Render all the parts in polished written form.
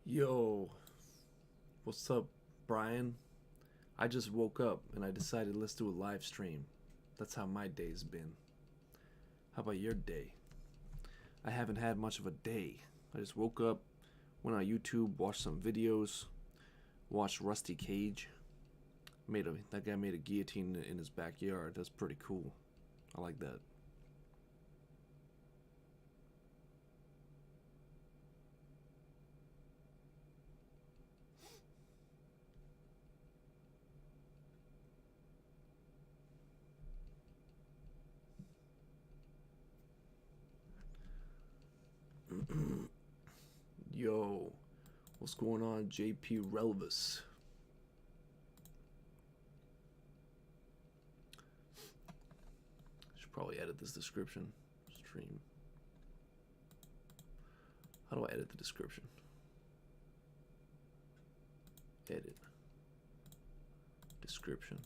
Yo, what's up, Brian? I just woke up and I decided let's do a live stream. That's how my day's been. How about your day? I haven't had much of a day. I just woke up, went on YouTube, watched some videos, watched Rusty Cage. That guy made a guillotine in his backyard. That's pretty cool. I like that. Yo, what's going on, JP Relvis? Should probably edit this description. Stream. How do I edit the description? Edit. Description.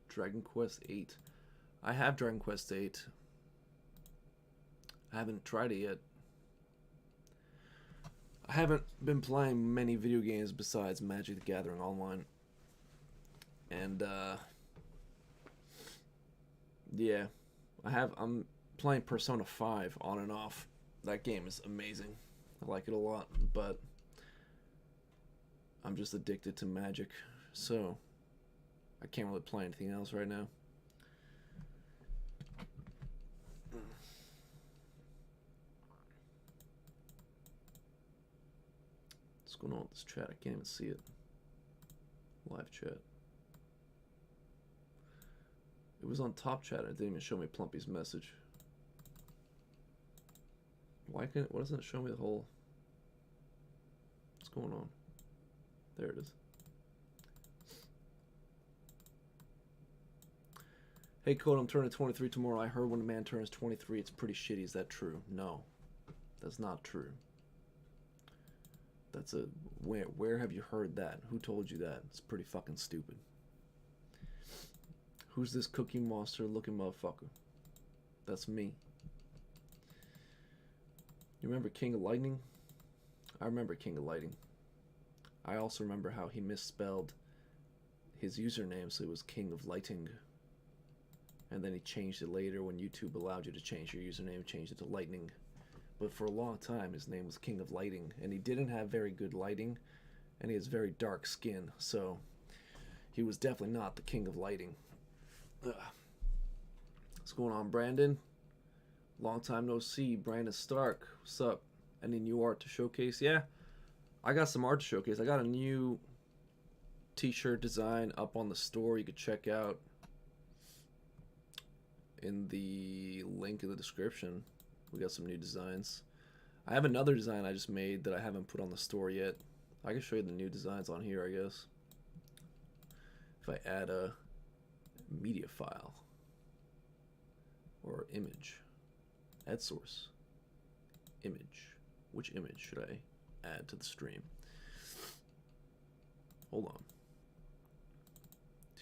Dragon Quest 8. I have Dragon Quest 8. I haven't tried it yet. I haven't been playing many video games besides Magic the Gathering Online. And yeah, I'm playing Persona 5 on and off. That game is amazing. I like it a lot, but I'm just addicted to Magic. So, I can't really play anything else right now. What's going on with this chat? I can't even see it. Live chat. It was on top chat. It didn't even show me Plumpy's message. Why doesn't it show me the whole? What's going on? There it is. Hey, Code, I'm turning 23 tomorrow. I heard when a man turns 23, it's pretty shitty. Is that true? No, that's not true. That's a where have you heard that? Who told you that? It's pretty fucking stupid. Who's this Cookie Monster looking motherfucker? That's me. You remember King of Lightning? I remember King of Lightning. I also remember how he misspelled his username, so it was King of Lighting. And then he changed it later when YouTube allowed you to change your username, changed it to Lightning. But for a long time, his name was King of Lighting, and he didn't have very good lighting, and he has very dark skin, so he was definitely not the King of Lighting. Ugh. What's going on, Brandon? Long time no see. Brandon Stark, what's up? Any new art to showcase? Yeah, I got some art to showcase. I got a new t-shirt design up on the store you could check out in the link in the description. We got some new designs. I have another design I just made that I haven't put on the store yet. I can show you the new designs on here, I guess. If I add a media file or image, add source, image. Which image should I add to the stream? Hold on.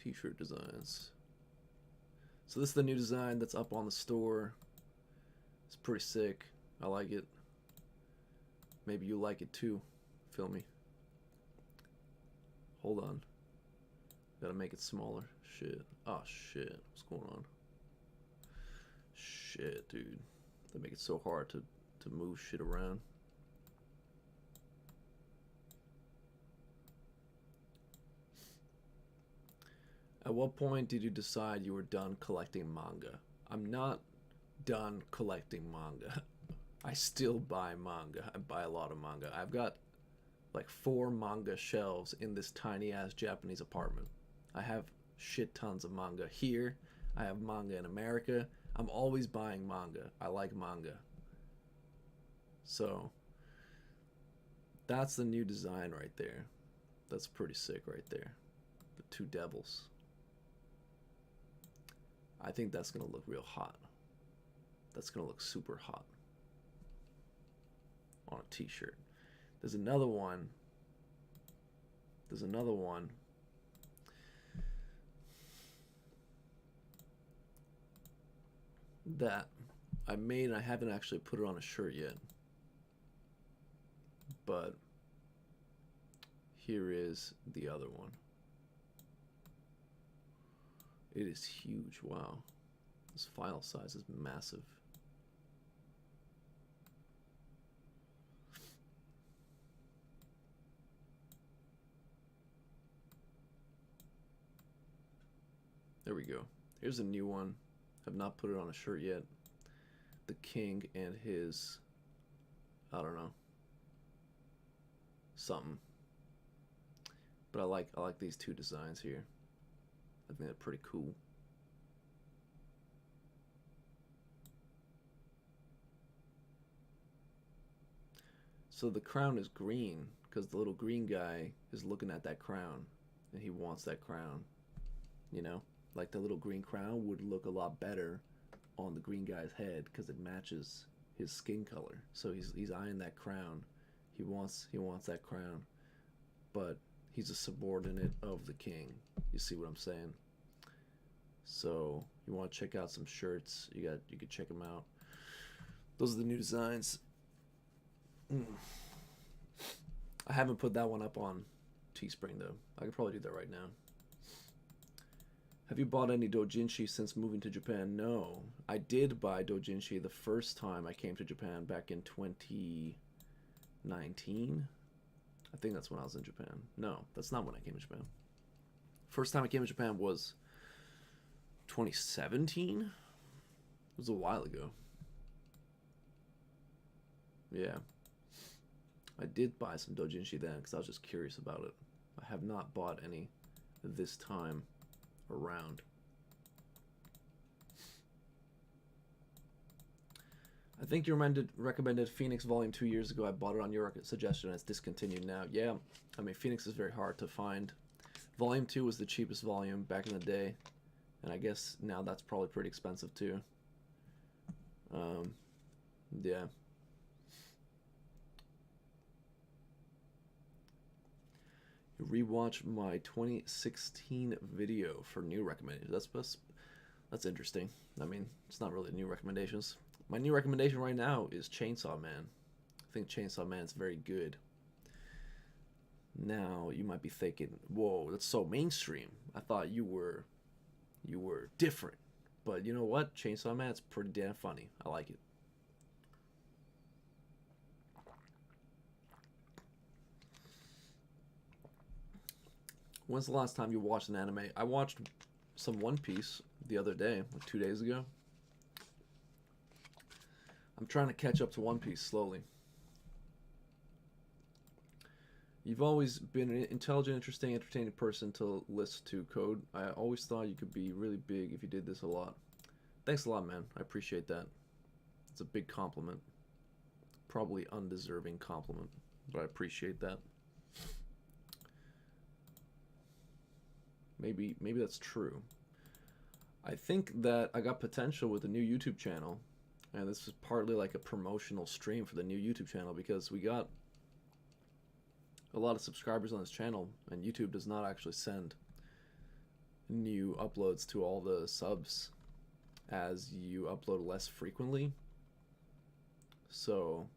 T-shirt designs. So this is the new design that's up on the store. It's pretty sick. I like it. Maybe you like it too. Feel me? Hold on. Gotta make it smaller. Shit. Oh shit. What's going on? Shit, dude. They make it so hard to move shit around. At what point did you decide you were done collecting manga? I'm not done collecting manga. I still buy manga. I buy a lot of manga. I've got like 4 manga shelves in this tiny ass Japanese apartment. I have shit tons of manga here. I have manga in America. I'm always buying manga. I like manga. So that's the new design right there. That's pretty sick right there. The two devils. I think that's gonna look real hot. That's gonna look super hot on a t-shirt. There's another one. There's another one. That I made and I haven't actually put it on a shirt yet. But here is the other one. It is huge. Wow. This file size is massive. There we go. Here's a new one. Have not put it on a shirt yet. The king and his, I don't know, something. But I like these two designs here. I think they're pretty cool. So the crown is green because the little green guy is looking at that crown and he wants that crown. You know, like the little green crown would look a lot better on the green guy's head because it matches his skin color. So he's eyeing that crown. He wants that crown, but he's a subordinate of the king. You see what I'm saying? So you want to check out some shirts? You could check them out. Those are the new designs. I haven't put that one up on Teespring though. I could probably do that right now. Have you bought any doujinshi since moving to Japan? No. I did buy doujinshi the first time I came to Japan back in 2019. I think that's when I was in Japan. No, that's not when I came to Japan. First time I came to Japan was 2017. It was a while ago. Yeah. I did buy some doujinshi then because I was just curious about it. I have not bought any this time around. I think you recommended Phoenix Volume 2 years ago. I bought it on your suggestion. It's discontinued now. Yeah, I mean, Phoenix is very hard to find. Volume 2 was the cheapest volume back in the day. And I guess now that's probably pretty expensive too. Yeah. Rewatch my 2016 video for new recommendations. That's interesting. I mean, it's not really new recommendations. My new recommendation right now is Chainsaw Man. I think Chainsaw Man's very good. Now you might be thinking, "Whoa, that's so mainstream. I thought you were different." But you know what? Chainsaw Man's pretty damn funny. I like it. When's the last time you watched an anime? I watched some One Piece the other day, like 2 days ago. I'm trying to catch up to One Piece slowly. You've always been an intelligent, interesting, entertaining person to listen to, Code. I always thought you could be really big if you did this a lot. Thanks a lot, man. I appreciate that. It's a big compliment. Probably undeserving compliment, but I appreciate that. Maybe that's true. I think that I got potential with a new YouTube channel, and this is partly like a promotional stream for the new YouTube channel because we got a lot of subscribers on this channel, and YouTube does not actually send new uploads to all the subs as you upload less frequently. So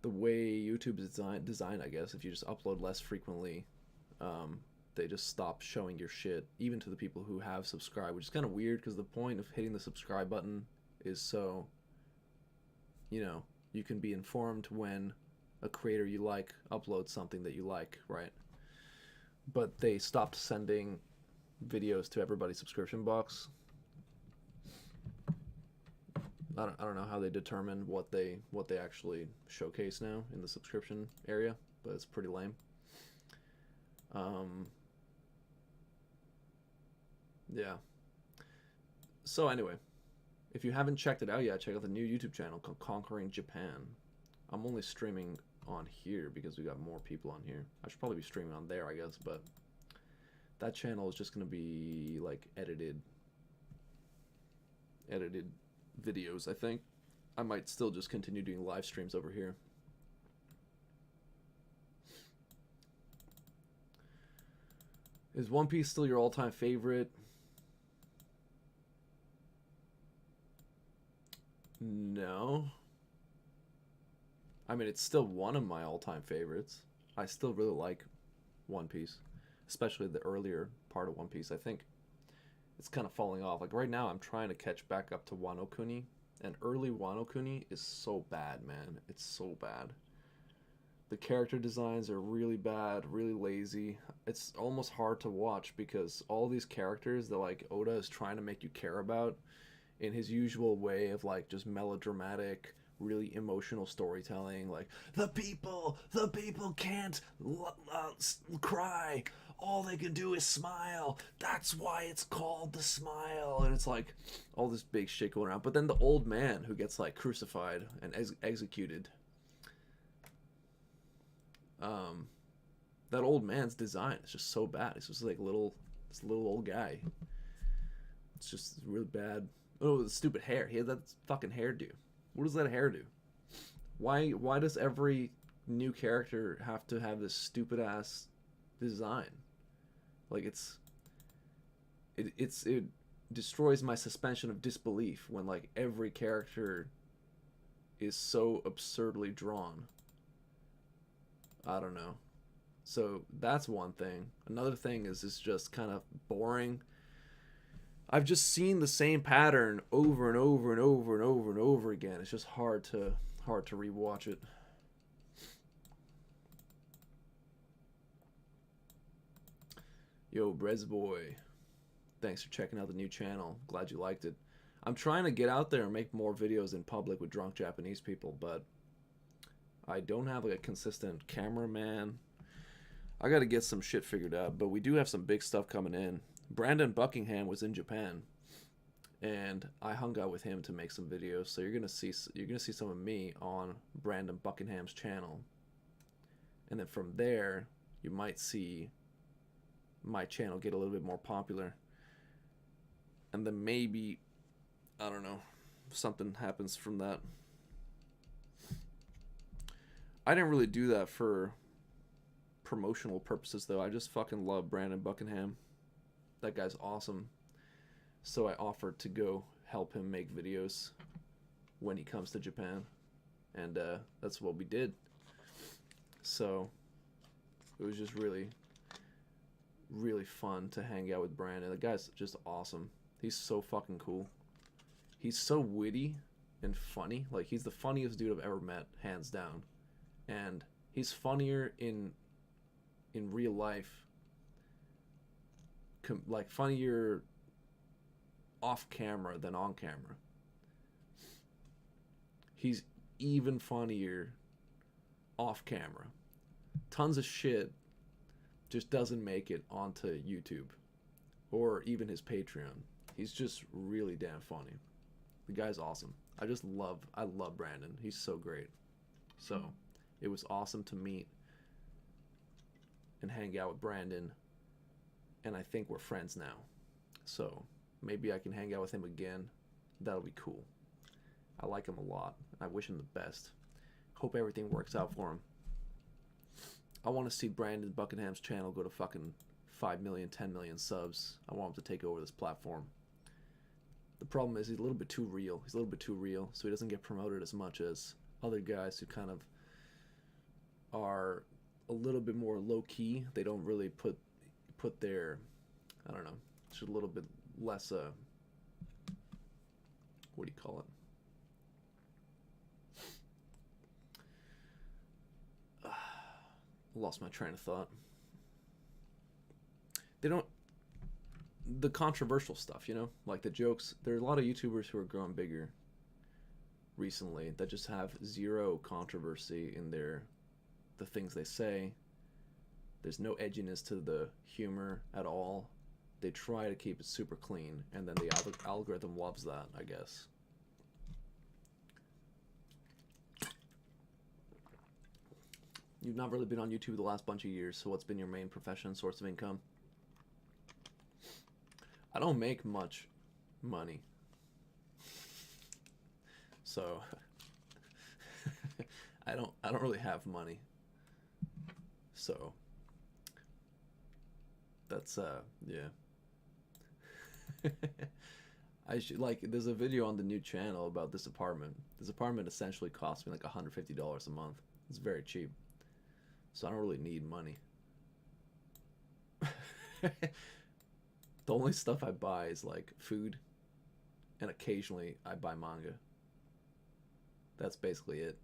the way YouTube is designed, I guess, if you just upload less frequently, they just stop showing your shit, even to the people who have subscribed, which is kind of weird because the point of hitting the subscribe button is so, you know, you can be informed when a creator you like uploads something that you like, right? But they stopped sending videos to everybody's subscription box. I don't know how they determine what they actually showcase now in the subscription area, but it's pretty lame. Yeah. So anyway, if you haven't checked it out yet, check out the new YouTube channel called Conquering Japan. I'm only streaming on here because we got more people on here. I should probably be streaming on there, I guess, but That channel is just gonna be like edited videos, I think. I might still just continue doing live streams over here. Is One Piece still your all-time favorite? No. I mean, it's still one of my all-time favorites. I still really like One Piece, especially the earlier part of One Piece. I think it's kind of falling off. Like right now, I'm trying to catch back up to Wano Kuni, and early Wano Kuni is so bad, man. It's so bad. The character designs are really bad, really lazy. It's almost hard to watch because all these characters that like Oda is trying to make you care about in his usual way of like just melodramatic, really emotional storytelling, like the people can't cry, all they can do is smile, that's why it's called the smile, and it's like all this big shit going around. But then the old man who gets like crucified and executed, that old man's design is just so bad. It's just like this little old guy. It's just really bad. Oh, the stupid hair. He had that fucking hairdo. What does that hair do? Why does every new character have to have this stupid ass design? Like it destroys my suspension of disbelief when like every character is so absurdly drawn. I don't know. So that's one thing. Another thing is it's just kind of boring. I've just seen the same pattern over and over and over and over and over again. It's just hard to rewatch it. Yo, Brezboy, thanks for checking out the new channel. Glad you liked it. I'm trying to get out there and make more videos in public with drunk Japanese people, but I don't have like a consistent cameraman. I got to get some shit figured out, but we do have some big stuff coming in. Brandon Buckingham was in Japan, and I hung out with him to make some videos. So you're gonna see some of me on Brandon Buckingham's channel, and then from there you might see my channel get a little bit more popular, and then maybe, I don't know, something happens from that. I didn't really do that for promotional purposes though. I just fucking love Brandon Buckingham. That guy's awesome. So I offered to go help him make videos when he comes to Japan, and that's what we did. So it was just really fun to hang out with Brandon. The guy's just awesome. He's so fucking cool. He's so witty and funny. Like, he's the funniest dude I've ever met, hands down. And he's funnier in real life, like funnier off camera than on camera. He's even funnier off camera. Tons of shit just doesn't make it onto YouTube or even his Patreon. He's just really damn funny. The guy's awesome. I love Brandon. He's so great. So it was awesome to meet and hang out with Brandon, and I think we're friends now. So maybe I can hang out with him again. That'll be cool. I like him a lot. I wish him the best. Hope everything works out for him. I want to see Brandon Buckingham's channel go to fucking 5 million, 10 million subs. I want him to take over this platform. The problem is he's a little bit too real. He's a little bit too real, so he doesn't get promoted as much as other guys who kind of are a little bit more low-key. They don't really put their, I don't know, just a little bit less, what do you call it? Lost my train of thought. They don't, the controversial stuff, you know, like the jokes. There are a lot of YouTubers who are growing bigger recently that just have zero controversy in the things they say. There's no edginess to the humor at all. They try to keep it super clean, and then the algorithm loves that, I guess. You've not really been on YouTube the last bunch of years, so what's been your main profession, source of income? I don't make much money. So I don't really have money. So that's yeah. I should like there's a video on the new channel about this apartment. This apartment essentially cost me like $150 a month. It's very cheap. So I don't really need money. The only stuff I buy is like food and occasionally I buy manga. That's basically it.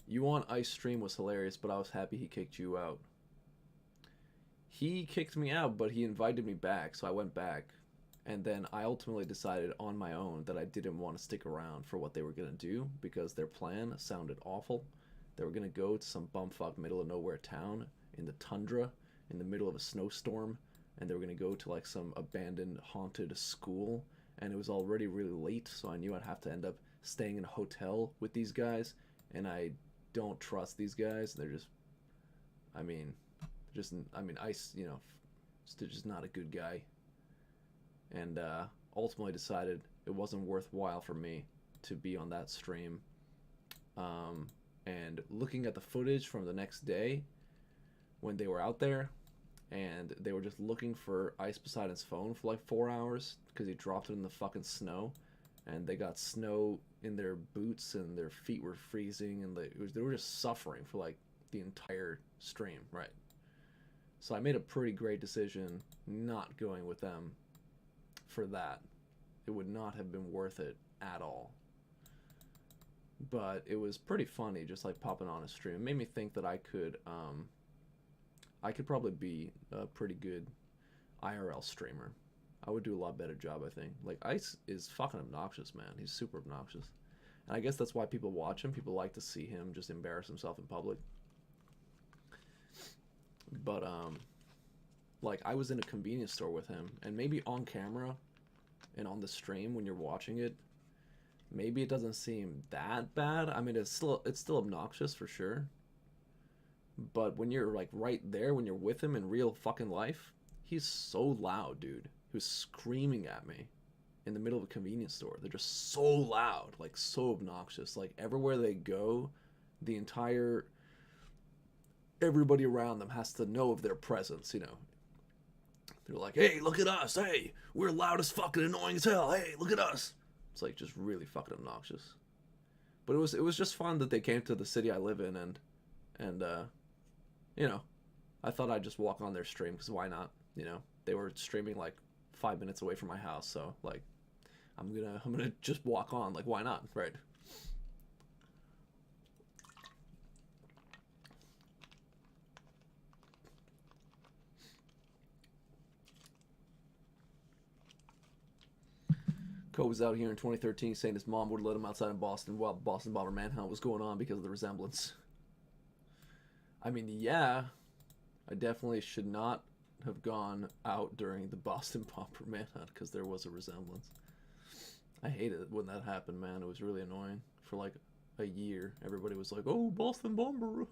You on Ice stream was hilarious, but I was happy he kicked you out. He kicked me out, but he invited me back, so I went back. And then I ultimately decided on my own that I didn't want to stick around for what they were going to do because their plan sounded awful. They were going to go to some bumfuck middle of nowhere town in the tundra in the middle of a snowstorm, and they were going to go to like some abandoned haunted school, and it was already really late, so I knew I'd have to end up staying in a hotel with these guys, and I don't trust these guys. They're just, I mean, Ice, you know, just not a good guy. And ultimately decided it wasn't worthwhile for me to be on that stream. And looking at the footage from the next day when they were out there and they were just looking for Ice Poseidon's phone for like 4 hours because he dropped it in the fucking snow, and they got snow in their boots and their feet were freezing, and they were just suffering for like the entire stream, right? So I made a pretty great decision not going with them for that. It would not have been worth it at all. But it was pretty funny just like popping on a stream. It made me think that I could probably be a pretty good IRL streamer. I would do a lot better job, I think. Like Ice is fucking obnoxious, man. He's super obnoxious. And I guess that's why people watch him. People like to see him just embarrass himself in public. But like I was in a convenience store with him, and maybe on camera and on the stream when you're watching it, maybe it doesn't seem that bad. I mean, it's still obnoxious for sure. But when you're like right there, when you're with him in real fucking life, he's so loud, dude. He was screaming at me in the middle of a convenience store. They're just so loud, like so obnoxious. Like everywhere they go, the entire everybody around them has to know of their presence, you know. They're like, hey, look at us. Hey, we're loud as fucking annoying as hell. Hey, look at us. It's like just really fucking obnoxious. But it was just fun that they came to the city I live in, and you know, I thought I'd just walk on their stream because why not? You know, they were streaming like 5 minutes away from my house, so like I'm gonna just walk on. Like why not, right? Cole was out here in 2013 saying his mom would let him outside in Boston while Boston Bomber Manhunt was going on because of the resemblance. I mean, yeah, I definitely should not have gone out during the Boston Bomber Manhunt because there was a resemblance. I hated it when that happened, man. It was really annoying. For like a year, everybody was like, oh, Boston Bomber.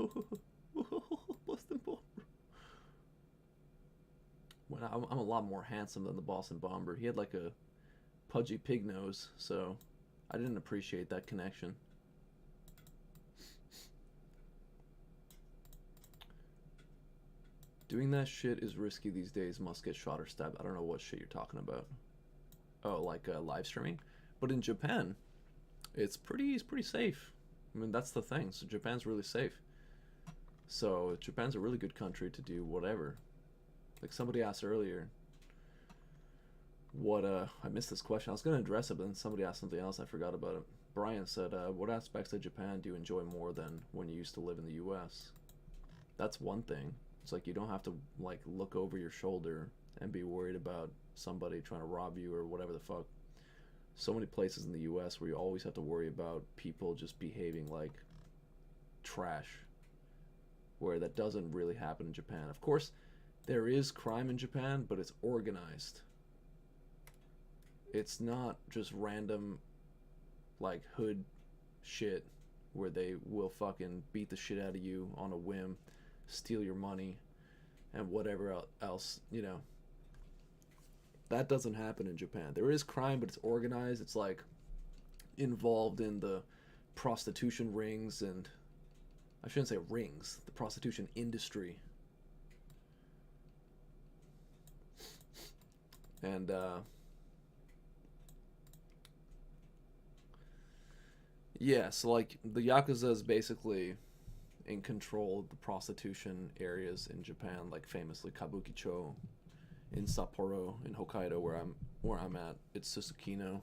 Boston Bomber. When I'm a lot more handsome than the Boston Bomber. He had like a pudgy pig nose, so I didn't appreciate that connection. Doing that shit is risky these days. Must get shot or stabbed. I don't know what shit you're talking about. Oh, like live streaming? But in Japan, it's pretty safe. I mean, that's the thing. So Japan's really safe. So Japan's a really good country to do whatever. Like somebody asked earlier, what I missed this question. I was gonna address it, but then somebody asked something else. I forgot about it. Brian said, what aspects of Japan do you enjoy more than when you used to live in the U.S.? That's one thing. It's like you don't have to like look over your shoulder and be worried about somebody trying to rob you or whatever the fuck. So many places in the U.S. where you always have to worry about people just behaving like trash, where that doesn't really happen in Japan. Of course, there is crime in Japan, but it's organized. It's not just random like hood shit where they will fucking beat the shit out of you on a whim, steal your money, and whatever else, you know. That doesn't happen in Japan. There is crime, but it's organized. It's like involved in the prostitution rings, and I shouldn't say rings, the prostitution industry. And yeah, so like the Yakuza is basically in control of the prostitution areas in Japan, like famously Kabukicho in Sapporo in Hokkaido, where I'm at. It's Susukino.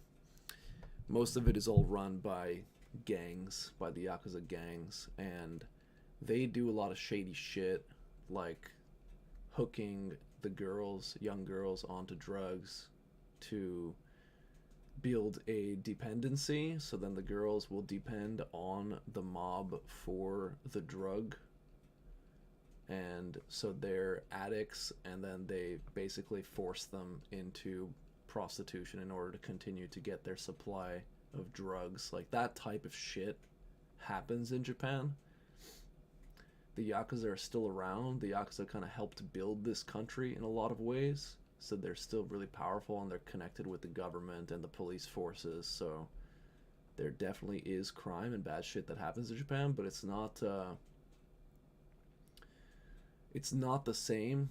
Most of it is all run by gangs, by the Yakuza gangs, and they do a lot of shady shit, like hooking the girls, young girls, onto drugs to build a dependency, so then the girls will depend on the mob for the drug, and so they're addicts, and then they basically force them into prostitution in order to continue to get their supply of drugs. Like, that type of shit happens in Japan. The Yakuza are still around. The Yakuza kind of helped build this country in a lot of ways, so they're still really powerful, and they're connected with the government and the police forces, so there definitely is crime and bad shit that happens in Japan, but it's not the same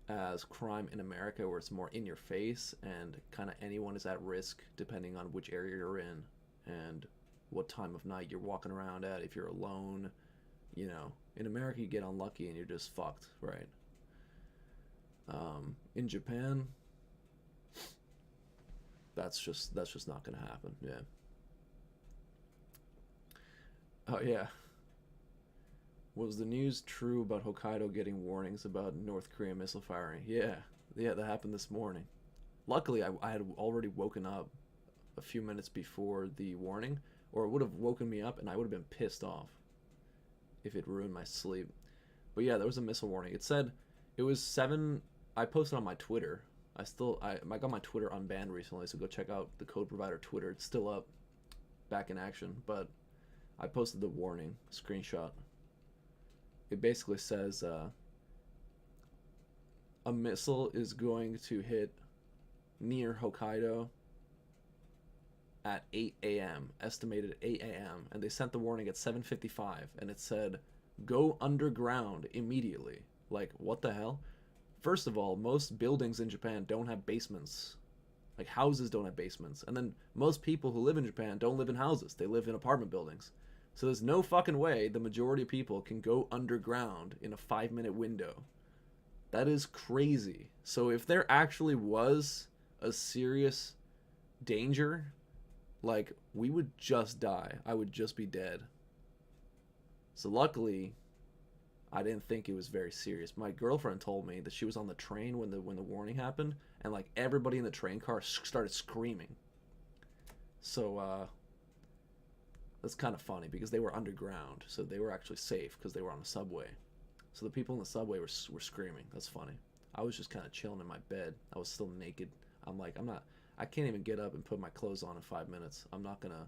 as crime in America, where it's more in your face and kind of anyone is at risk depending on which area you're in and what time of night you're walking around at. If you're alone, you know, in America you get unlucky and you're just fucked, right? In Japan, that's just not gonna happen. Yeah. Oh yeah. Was the news true about Hokkaido getting warnings about North Korean missile firing? Yeah, that happened this morning. Luckily, I had already woken up a few minutes before the warning, or it would have woken me up and I would have been pissed off if it ruined my sleep. But yeah, there was a missile warning. It said it was 7. I posted on my Twitter. I got my Twitter unbanned recently, so go check out the Code Provider Twitter. It's still up, back in action. But I posted the warning screenshot. It basically says a missile is going to hit near Hokkaido at 8 a.m. estimated 8 a.m. and they sent the warning at 7:55, and it said go underground immediately. Like, what the hell? First of all, most buildings in Japan don't have basements. Like, houses don't have basements. And then most people who live in Japan don't live in houses. They live in apartment buildings. So there's no fucking way the majority of people can go underground in a 5-minute window. That is crazy. So if there actually was a serious danger, like, we would just die. I would just be dead. So luckily, I didn't think it was very serious. My girlfriend told me that she was on the train when the warning happened, and like everybody in the train car started screaming. So that's kind of funny because they were underground, so they were actually safe because they were on the subway. So the people in the subway were screaming. That's funny. I was just kind of chilling in my bed. I was still naked. I can't even get up and put my clothes on in 5 minutes. I'm not gonna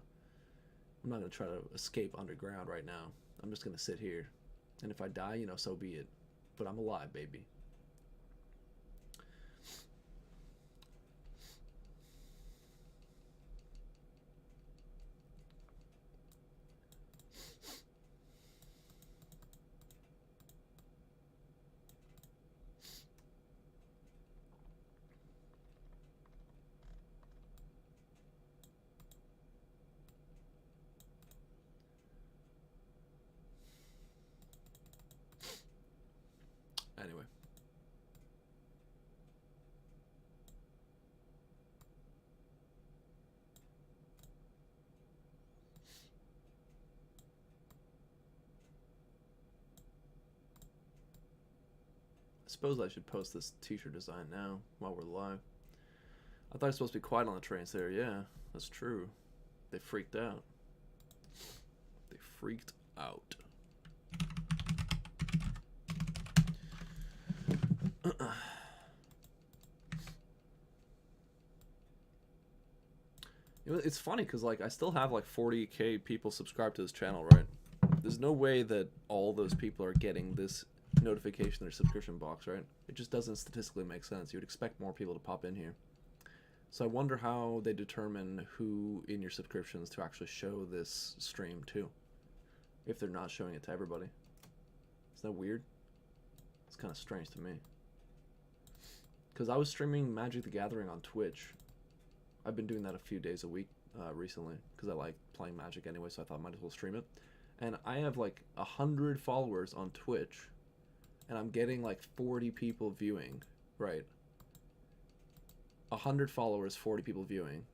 try to escape underground right now. I'm just gonna sit here. And if I die, you know, so be it. But I'm alive, baby. Anyway. I suppose I should post this t-shirt design now while we're live. I thought I was supposed to be quiet on the trains there. Yeah, that's true. They freaked out. They freaked out. It's funny because like I still have like 40k people subscribed to this channel, right? There's no way that all those people are getting this notification in their subscription box, right? It just doesn't statistically make sense. You would expect more people to pop in here. So I wonder how they determine who in your subscriptions to actually show this stream to, if they're not showing it to everybody. Isn't that weird? It's kind of strange to me. Because I was streaming Magic the Gathering on Twitch. I've been doing that a few days a week recently, because I like playing Magic anyway, so I thought I might as well stream it. And I have like 100 followers on Twitch, and I'm getting like 40 people viewing, right? 100 followers, 40 people viewing.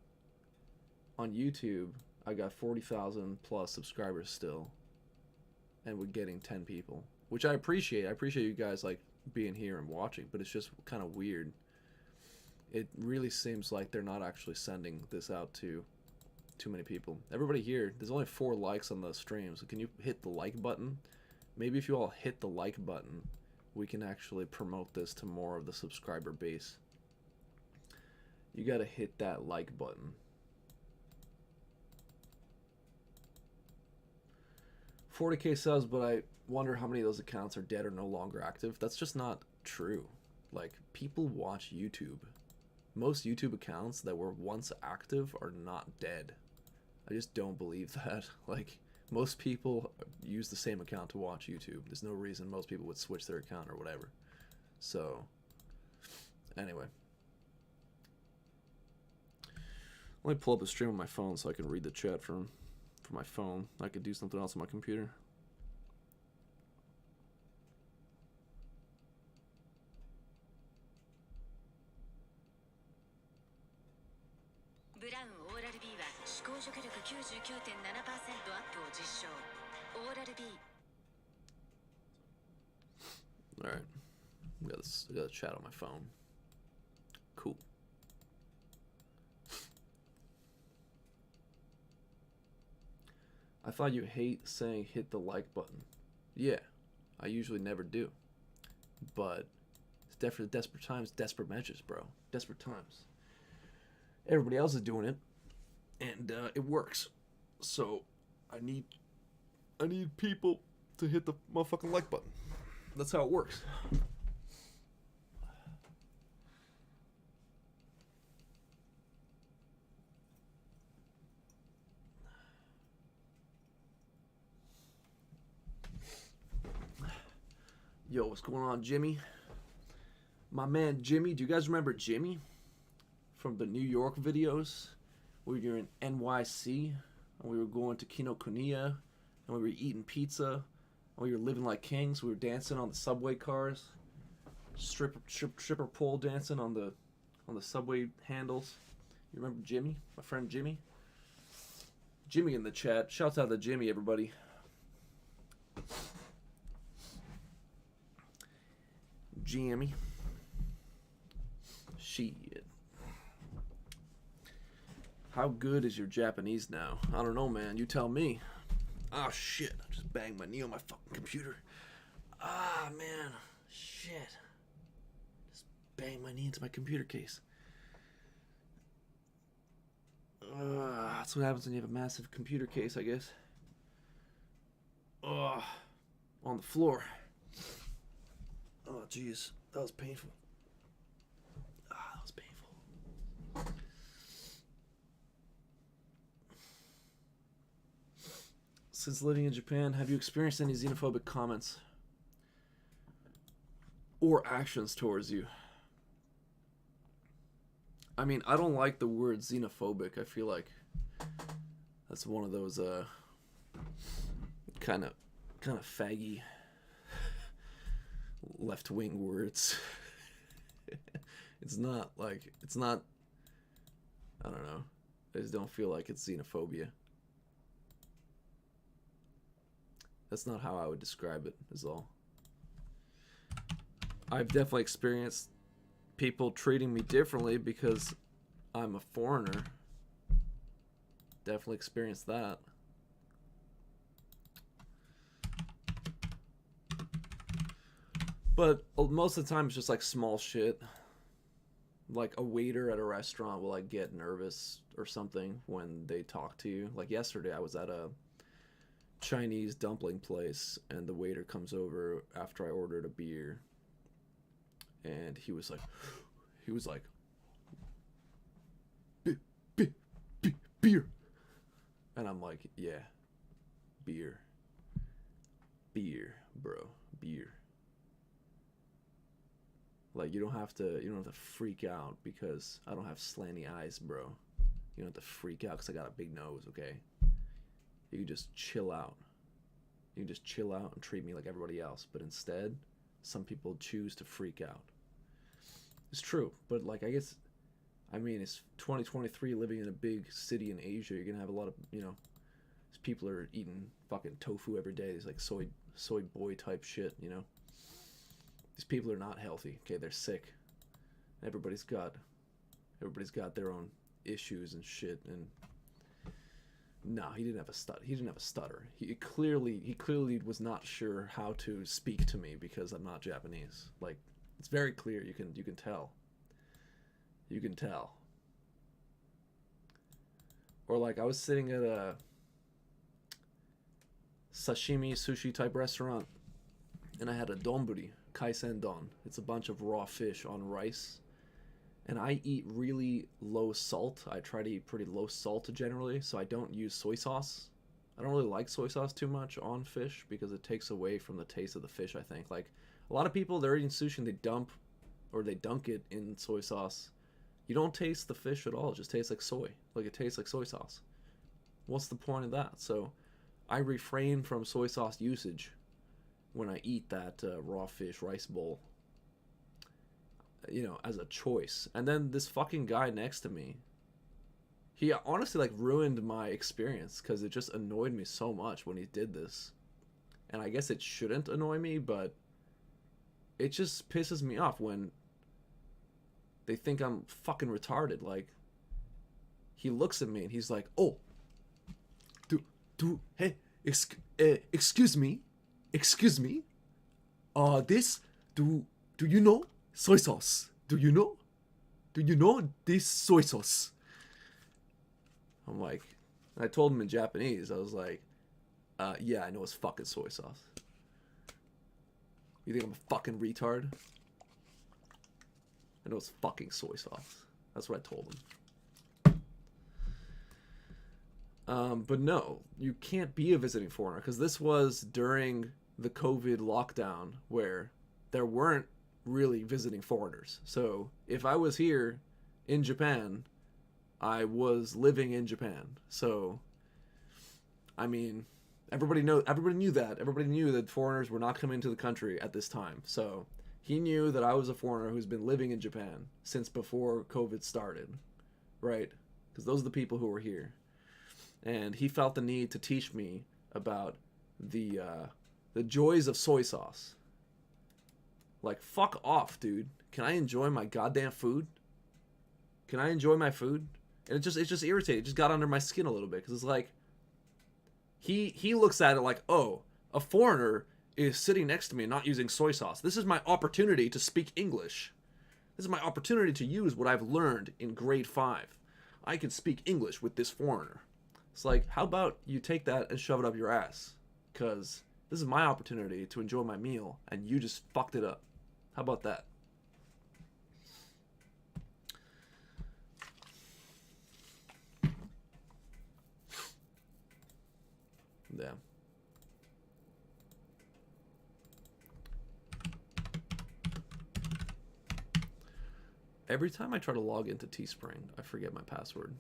On YouTube, I got 40,000 plus subscribers still, and we're getting 10 people, which I appreciate. I appreciate you guys like being here and watching, but it's just kind of weird. It really seems like they're not actually sending this out to too many people. Everybody here, there's only 4 likes on the stream, so can you hit the like button? Maybe if you all hit the like button, we can actually promote this to more of the subscriber base. You gotta hit that like button. 40k subs, but I wonder how many of those accounts are dead or no longer active. That's just not true. Like, people watch YouTube. Most YouTube accounts that were once active are not dead. I just don't believe that. Like, most people use the same account to watch YouTube. There's no reason most people would switch their account or whatever. So, anyway. Let me pull up a stream on my phone so I can read the chat from my phone. I could do something else on my computer. Alright. I got a chat on my phone. Cool. I thought you hate saying hit the like button. Yeah, I usually never do. But it's definitely desperate times, desperate measures, bro. Desperate times. Everybody else is doing it, and it works. So I need people to hit the motherfucking like button. That's how it works. Yo, what's going on, Jimmy? My man Jimmy. Do you guys remember Jimmy from the New York videos? We were in NYC, and we were going to Kinokuniya, and we were eating pizza, and we were living like kings. We were dancing on the subway cars, stripper pole dancing on the subway handles. You remember Jimmy? My friend Jimmy? Jimmy in the chat. Shouts out to Jimmy, everybody. Jimmy. Shit. How good is your Japanese now? I don't know, man. You tell me. Ah, shit. I just banged my knee on my fucking computer. Ah, man. Shit. Just banged my knee into my computer case. That's what happens when you have a massive computer case, I guess. On the floor. Oh, jeez. That was painful. That was painful. Since living in Japan, have you experienced any xenophobic comments or actions towards you? I mean, I don't like the word xenophobic. I feel like that's one of those kind of faggy left-wing words. It's not, I don't know. I just don't feel like it's xenophobia. That's not how I would describe it, is all. I've definitely experienced people treating me differently because I'm a foreigner. Definitely experienced that. But most of the time it's just like small shit. Like a waiter at a restaurant will like get nervous or something when they talk to you. Like yesterday I was at a Chinese dumpling place, and the waiter comes over after I ordered a beer, and he was like, beer, and I'm like, yeah, beer, bro, beer. Like, you don't have to freak out because I don't have slanty eyes, bro. You don't have to freak out because I got a big nose, okay? You can just chill out. You can just chill out and treat me like everybody else. But instead, some people choose to freak out. It's true, but like, I guess, I mean, it's 2023, living in a big city in Asia. You're gonna have a lot of, people are eating fucking tofu every day. It's like soy boy type shit, These people are not healthy. Okay, they're sick. Everybody's got their own issues and shit. And no, he didn't have a stutter. He clearly was not sure how to speak to me because I'm not Japanese. Like, it's very clear. You can tell. You can tell. Or like, I was sitting at a sashimi sushi type restaurant, and I had a donburi, kaisen don. It's a bunch of raw fish on rice. And I eat really low salt. I try to eat pretty low salt generally, so I don't use soy sauce. I don't really like soy sauce too much on fish because it takes away from the taste of the fish, I think. Like, a lot of people, they're eating sushi and they dunk it in soy sauce. You don't taste the fish at all. It just tastes like soy. Like, it tastes like soy sauce. What's the point of that? So I refrain from soy sauce usage when I eat that raw fish rice bowl, as a choice. And then this fucking guy next to me, he honestly like ruined my experience because it just annoyed me so much when he did this. And I guess it shouldn't annoy me, but it just pisses me off when they think I'm fucking retarded. Like, he looks at me and he's like, "Oh, hey, excuse me, this, do you know soy sauce? Do you know this soy sauce?" I'm like, I told him in Japanese. I was like, yeah, I know it's fucking soy sauce. You think I'm a fucking retard? I know it's fucking soy sauce. That's what I told him. But no, you can't be a visiting foreigner because this was during the COVID lockdown where there weren't really visiting foreigners. So if I was here in Japan, I was living in Japan. So, I mean, everybody knew that. Everybody knew that foreigners were not coming to the country at this time. So he knew that I was a foreigner who's been living in Japan since before COVID started, right? Because those are the people who were here. And he felt the need to teach me about the joys of soy sauce. Like, fuck off, dude. Can I enjoy my goddamn food? Can I enjoy my food? And it just irritated. It just got under my skin a little bit because it's like he looks at it like, oh, a foreigner is sitting next to me and not using soy sauce. This is my opportunity to speak English. This is my opportunity to use what I've learned in grade 5. I can speak English with this foreigner. It's like, how about you take that and shove it up your ass? Because this is my opportunity to enjoy my meal and you just fucked it up. How about that? Yeah. Every time I try to log into Teespring, I forget my password.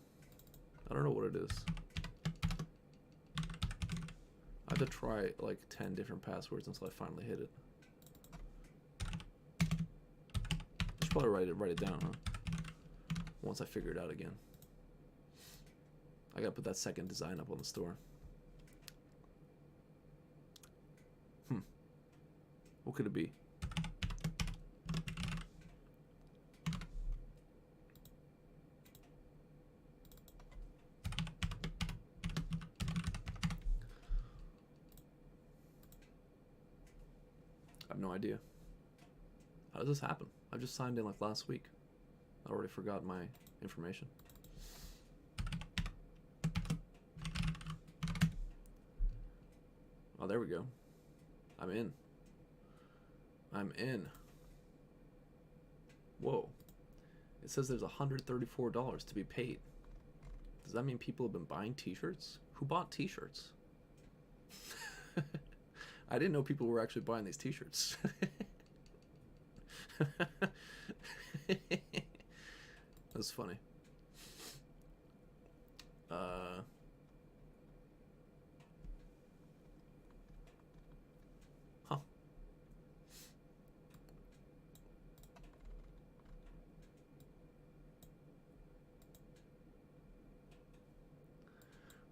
I don't know what it is. I have to try like 10 different passwords until I finally hit it. I should probably write it down, huh? Once I figure it out again. I gotta put that second design up on the store. What could it be? I have no idea. How does this happen? I just signed in like last week. I already forgot my information. Oh, there we go. I'm in. I'm in. Whoa. It says there's $134 to be paid. Does that mean people have been buying t-shirts? Who bought t-shirts? I didn't know people were actually buying these t-shirts. That's funny. Huh.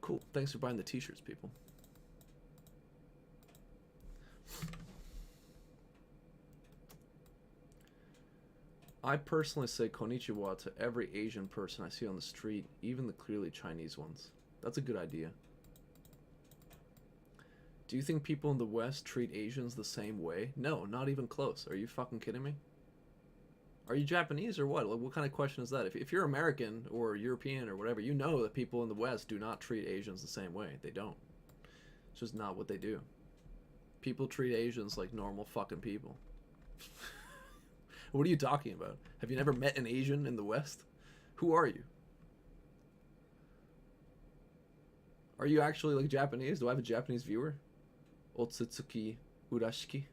Cool. Thanks for buying the t-shirts, people. I personally say konnichiwa to every Asian person I see on the street, even the clearly Chinese ones. That's a good idea. Do you think people in the West treat Asians the same way? No, not even close. Are you fucking kidding me? Are you Japanese or what? Like, what kind of question is that? If you're American or European or whatever, you know that people in the West do not treat Asians the same way. They don't. It's just not what they do. People treat Asians like normal fucking people. What are you talking about? Have you never met an Asian in the West? Who are you? Are you actually like Japanese? Do I have a Japanese viewer? Otsutsuki Urashiki.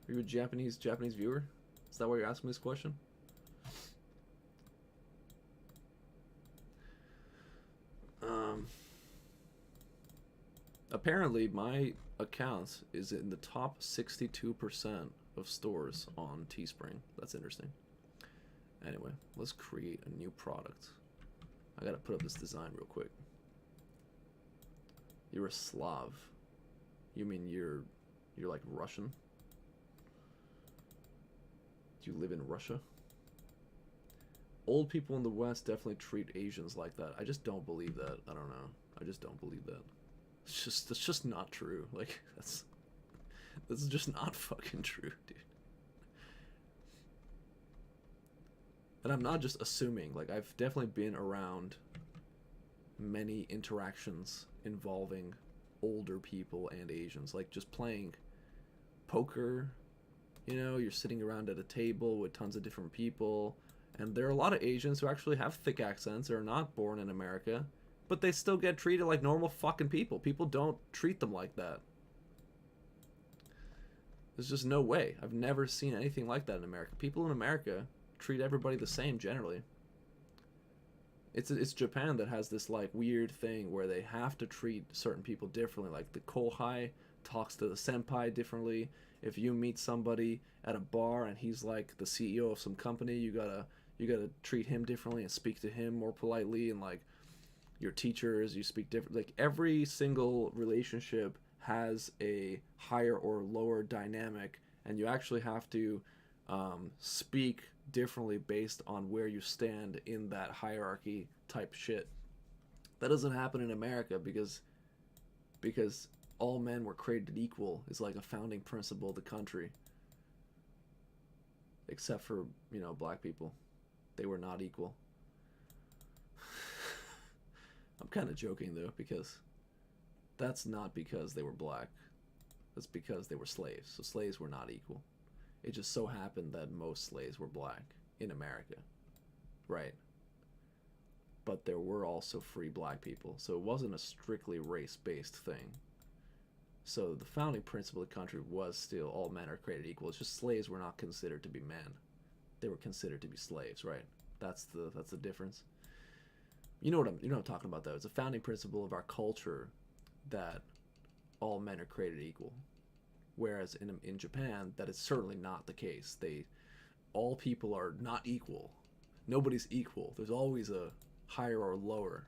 Are you a Japanese viewer? Is that why you're asking me this question? Apparently my account is in the top 62% of stores on Teespring. That's interesting. Anyway, let's create a new product. I gotta put up this design real quick. You're a Slav. You mean you're like Russian? Do you live in Russia? Old people in the West definitely treat Asians like that. I just don't believe that. I don't know. I just don't believe that. It's just not true. Like that's just not fucking true, dude. And I'm not just assuming. Like I've definitely been around many interactions involving older people and Asians. Like just playing poker, you know, you're sitting around at a table with tons of different people, and there are a lot of Asians who actually have thick accents or are not born in America, but they still get treated like normal fucking people. People don't treat them like that. There's just no way. I've never seen anything like that in America. People in America treat everybody the same generally. It's Japan that has this like weird thing where they have to treat certain people differently. Like the kohai talks to the senpai differently. If you meet somebody at a bar and he's like the CEO of some company, you gotta treat him differently and speak to him more politely. And like your teachers, you speak different. Like every single relationship has a higher or lower dynamic, and you actually have to speak differently based on where you stand in that hierarchy type shit. That doesn't happen in America because all men were created equal is like a founding principle of the country. Except for, you know, black people. They were not equal. I'm kind of joking though, because that's not because they were black. That's because they were slaves. So slaves were not equal. It just so happened that most slaves were black in America. Right. But there were also free black people. So it wasn't a strictly race-based thing. So the founding principle of the country was still all men are created equal. It's just slaves were not considered to be men. They were considered to be slaves, right? That's the difference. You know what I'm talking about though. It's a founding principle of our culture that all men are created equal. Whereas in Japan, that is certainly not the case. All people are not equal. Nobody's equal. There's always a higher or lower.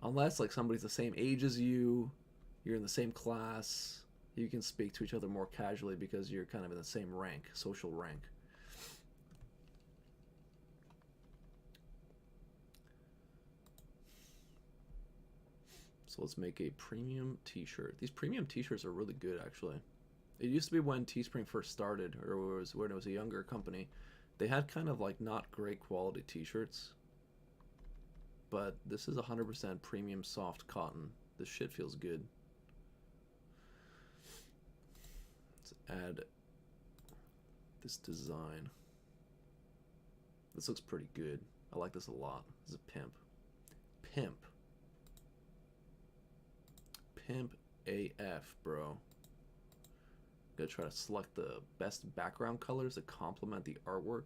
Unless like somebody's the same age as you, you're in the same class, you can speak to each other more casually because you're kind of in the same rank, social rank. So let's make a premium t-shirt. These premium t-shirts are really good, actually. It used to be when Teespring first started, or when it was a younger company, they had kind of like not great quality t-shirts. But this is 100% premium soft cotton. This shit feels good. add this design. This looks pretty good. I like this a lot. This is a pimp. Pimp. Pimp AF, bro. Gonna try to select the best background colors that complement the artwork.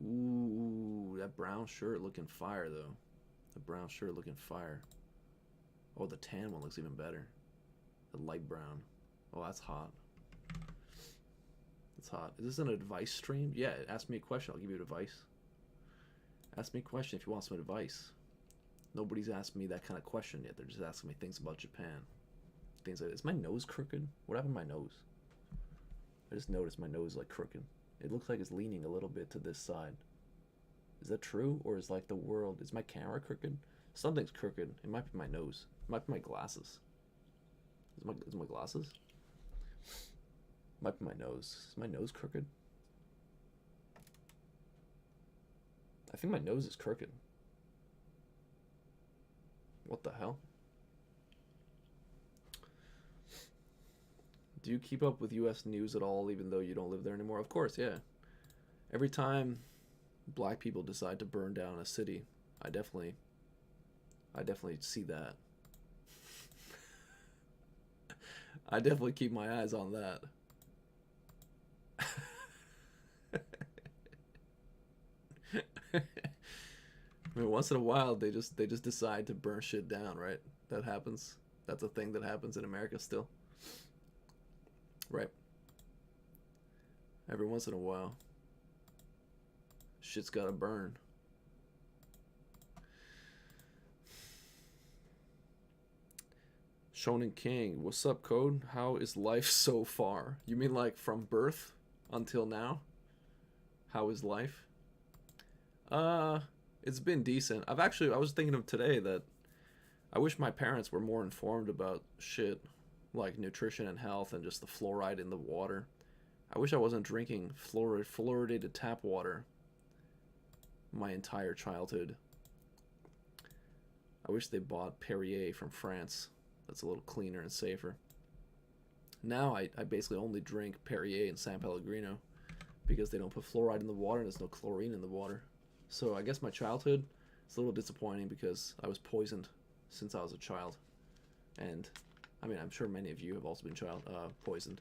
Ooh, that brown shirt looking fire though. The brown shirt looking fire. Oh, the tan one looks even better. The light brown. Oh, that's hot. That's hot. Is this an advice stream? Yeah, ask me a question. I'll give you advice. Ask me a question if you want some advice. Nobody's asked me that kind of question yet. They're just asking me things about Japan. Things like, is my nose crooked? What happened to my nose? I just noticed my nose like crooked. It looks like it's leaning a little bit to this side. Is that true? Or is like the world, is my camera crooked? Something's crooked. It might be my nose. It might be my glasses. Is my glasses? Might be my nose. Is my nose crooked? I think my nose is crooked. What the hell? Do you keep up with US news at all even though you don't live there anymore? Of course, yeah. Every time black people decide to burn down a city, I definitely see that. I definitely keep my eyes on that. I mean, once in a while they just decide to burn shit down, right? That happens. That's a thing that happens in America still. Right. Every once in a while. Shit's gotta burn. Shonen King, what's up, Code? How is life so far? You mean like from birth until now? How is life? It's been decent. I was thinking of today that I wish my parents were more informed about shit like nutrition and health and just the fluoride in the water. I wish I wasn't drinking fluoridated tap water my entire childhood. I wish they bought Perrier from France. That's a little cleaner and safer. Now I basically only drink Perrier and San Pellegrino because they don't put fluoride in the water and there's no chlorine in the water. So I guess my childhood is a little disappointing because I was poisoned since I was a child. And I mean, I'm sure many of you have also been poisoned.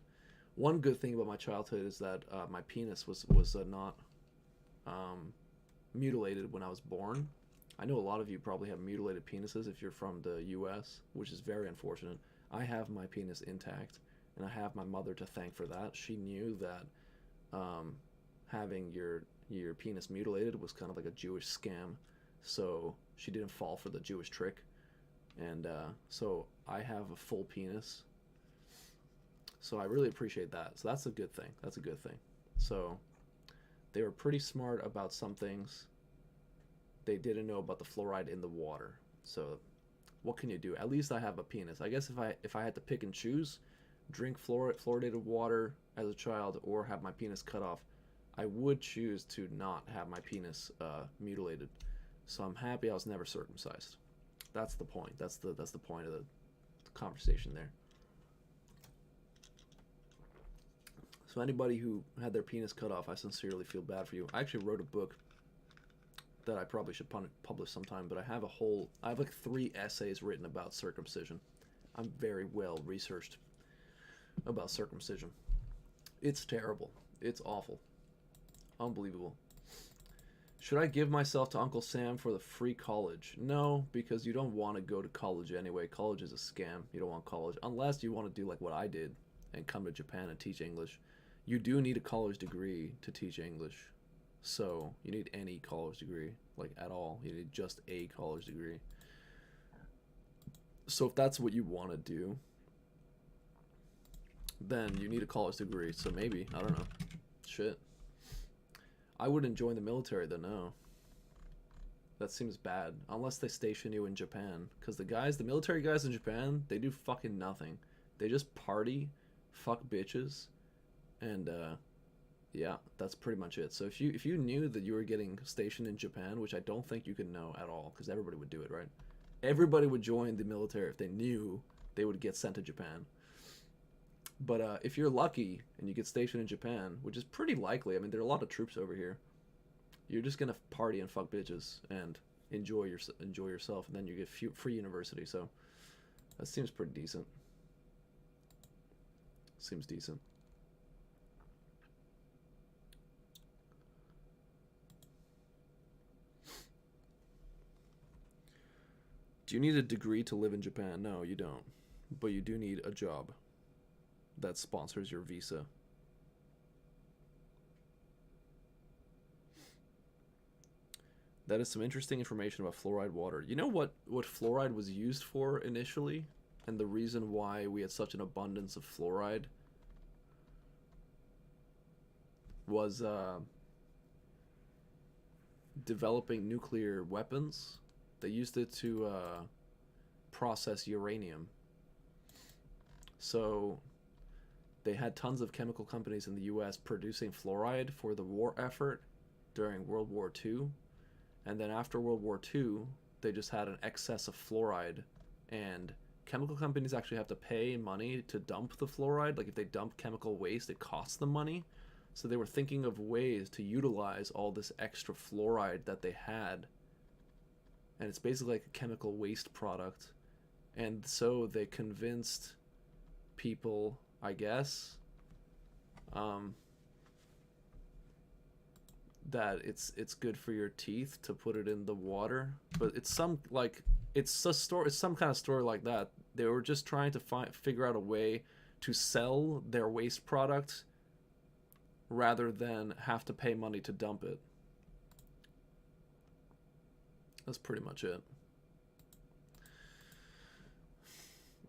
One good thing about my childhood is that my penis was not mutilated when I was born. I know a lot of you probably have mutilated penises if you're from the US, which is very unfortunate. I have my penis intact, and I have my mother to thank for that. She knew that having your penis mutilated was kind of like a Jewish scam, so she didn't fall for the Jewish trick. And so I have a full penis. So I really appreciate that. So that's a good thing. That's a good thing. So they were pretty smart about some things. They didn't know about the fluoride in the water. So what can you do? At least I have a penis. I guess if I had to pick and choose, drink fluoridated water as a child or have my penis cut off, I would choose to not have my penis mutilated. So I'm happy I was never circumcised. That's the point. That's the point of the conversation there. So anybody who had their penis cut off, I sincerely feel bad for you. I actually wrote a book that I probably should publish sometime, but I have like 3 essays written about circumcision. I'm very well researched about circumcision. It's terrible. It's awful. Unbelievable. Should I give myself to Uncle Sam for the free college? No, because you don't want to go to college anyway. College is a scam. You don't want college. Unless you want to do like what I did and come to Japan and teach English. You do need a college degree to teach English. So you need any college degree, like at all. You need just a college degree. So if that's what you want to do, then you need a college degree. So maybe, I don't know. Shit. I wouldn't join the military though, no. That seems bad. Unless they station you in Japan. Because the military guys in Japan, they do fucking nothing. They just party, fuck bitches, and yeah, that's pretty much it. So if you knew that you were getting stationed in Japan, which I don't think you could know at all, because everybody would do it, right? Everybody would join the military if they knew they would get sent to Japan. But if you're lucky and you get stationed in Japan, which is pretty likely, I mean, there are a lot of troops over here. You're just gonna party and fuck bitches and enjoy yourself, and then you get free university. So that seems pretty decent. Seems decent. Do you need a degree to live in Japan? No, you don't. But you do need a job that sponsors your visa. That is some interesting information about fluoride water. You know what fluoride was used for initially? And the reason why we had such an abundance of fluoride was developing nuclear weapons. They used it to process uranium. So they had tons of chemical companies in the US producing fluoride for the war effort during World War II. And then after World War II, they just had an excess of fluoride. And chemical companies actually have to pay money to dump the fluoride. Like if they dump chemical waste, it costs them money. So they were thinking of ways to utilize all this extra fluoride that they had. And it's basically like a chemical waste product. And so they convinced people, I guess, that it's good for your teeth to put it in the water. But it's some kind of story like that. They were just trying to figure out a way to sell their waste product rather than have to pay money to dump it. That's pretty much it.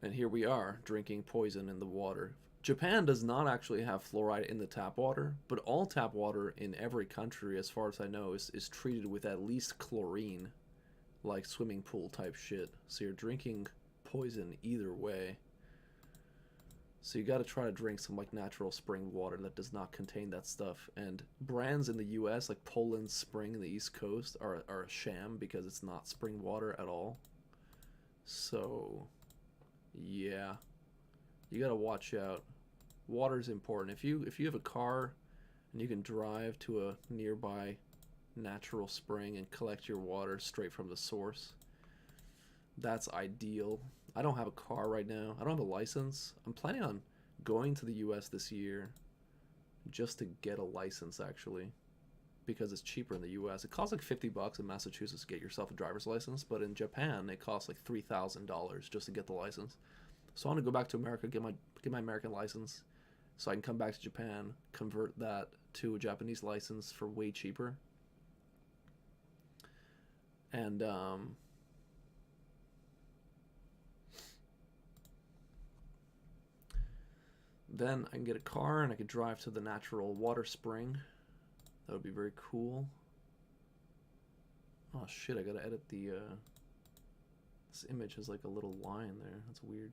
And here we are, drinking poison in the water. Japan does not actually have fluoride in the tap water, but all tap water in every country, as far as I know, is treated with at least chlorine, like swimming pool type shit. So you're drinking poison either way. So you gotta try to drink some like natural spring water that does not contain that stuff. And brands in the US, like Poland Spring in the East Coast, are a sham because it's not spring water at all. So yeah, you gotta watch out. Water's important. If you have a car and you can drive to a nearby natural spring and collect your water straight from the source, that's ideal. I don't have a car right now. I don't have a license. I'm planning on going to the US this year just to get a license, actually, because it's cheaper in the US. It costs like $50 in Massachusetts to get yourself a driver's license, but in Japan it costs like $3,000 just to get the license. So I want to go back to America, get my American license, so I can come back to Japan, convert that to a Japanese license for way cheaper. And then I can get a car and I could drive to the natural water spring. That would be very cool. Oh shit, I gotta edit the this image has like a little line there. That's weird.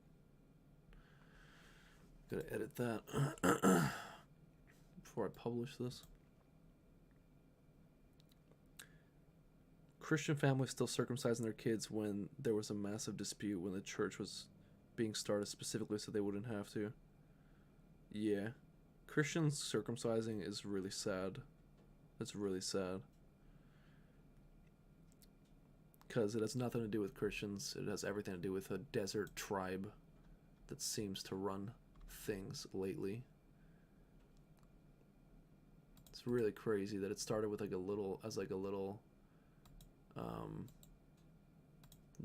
Gotta edit that before I publish this. Christian families still circumcising their kids when there was a massive dispute when the church was being started specifically so they wouldn't have to. Yeah. Christians circumcising is really sad. It's really sad. Because it has nothing to do with Christians. It has everything to do with a desert tribe that seems to run things lately. It's really crazy that it started with like a little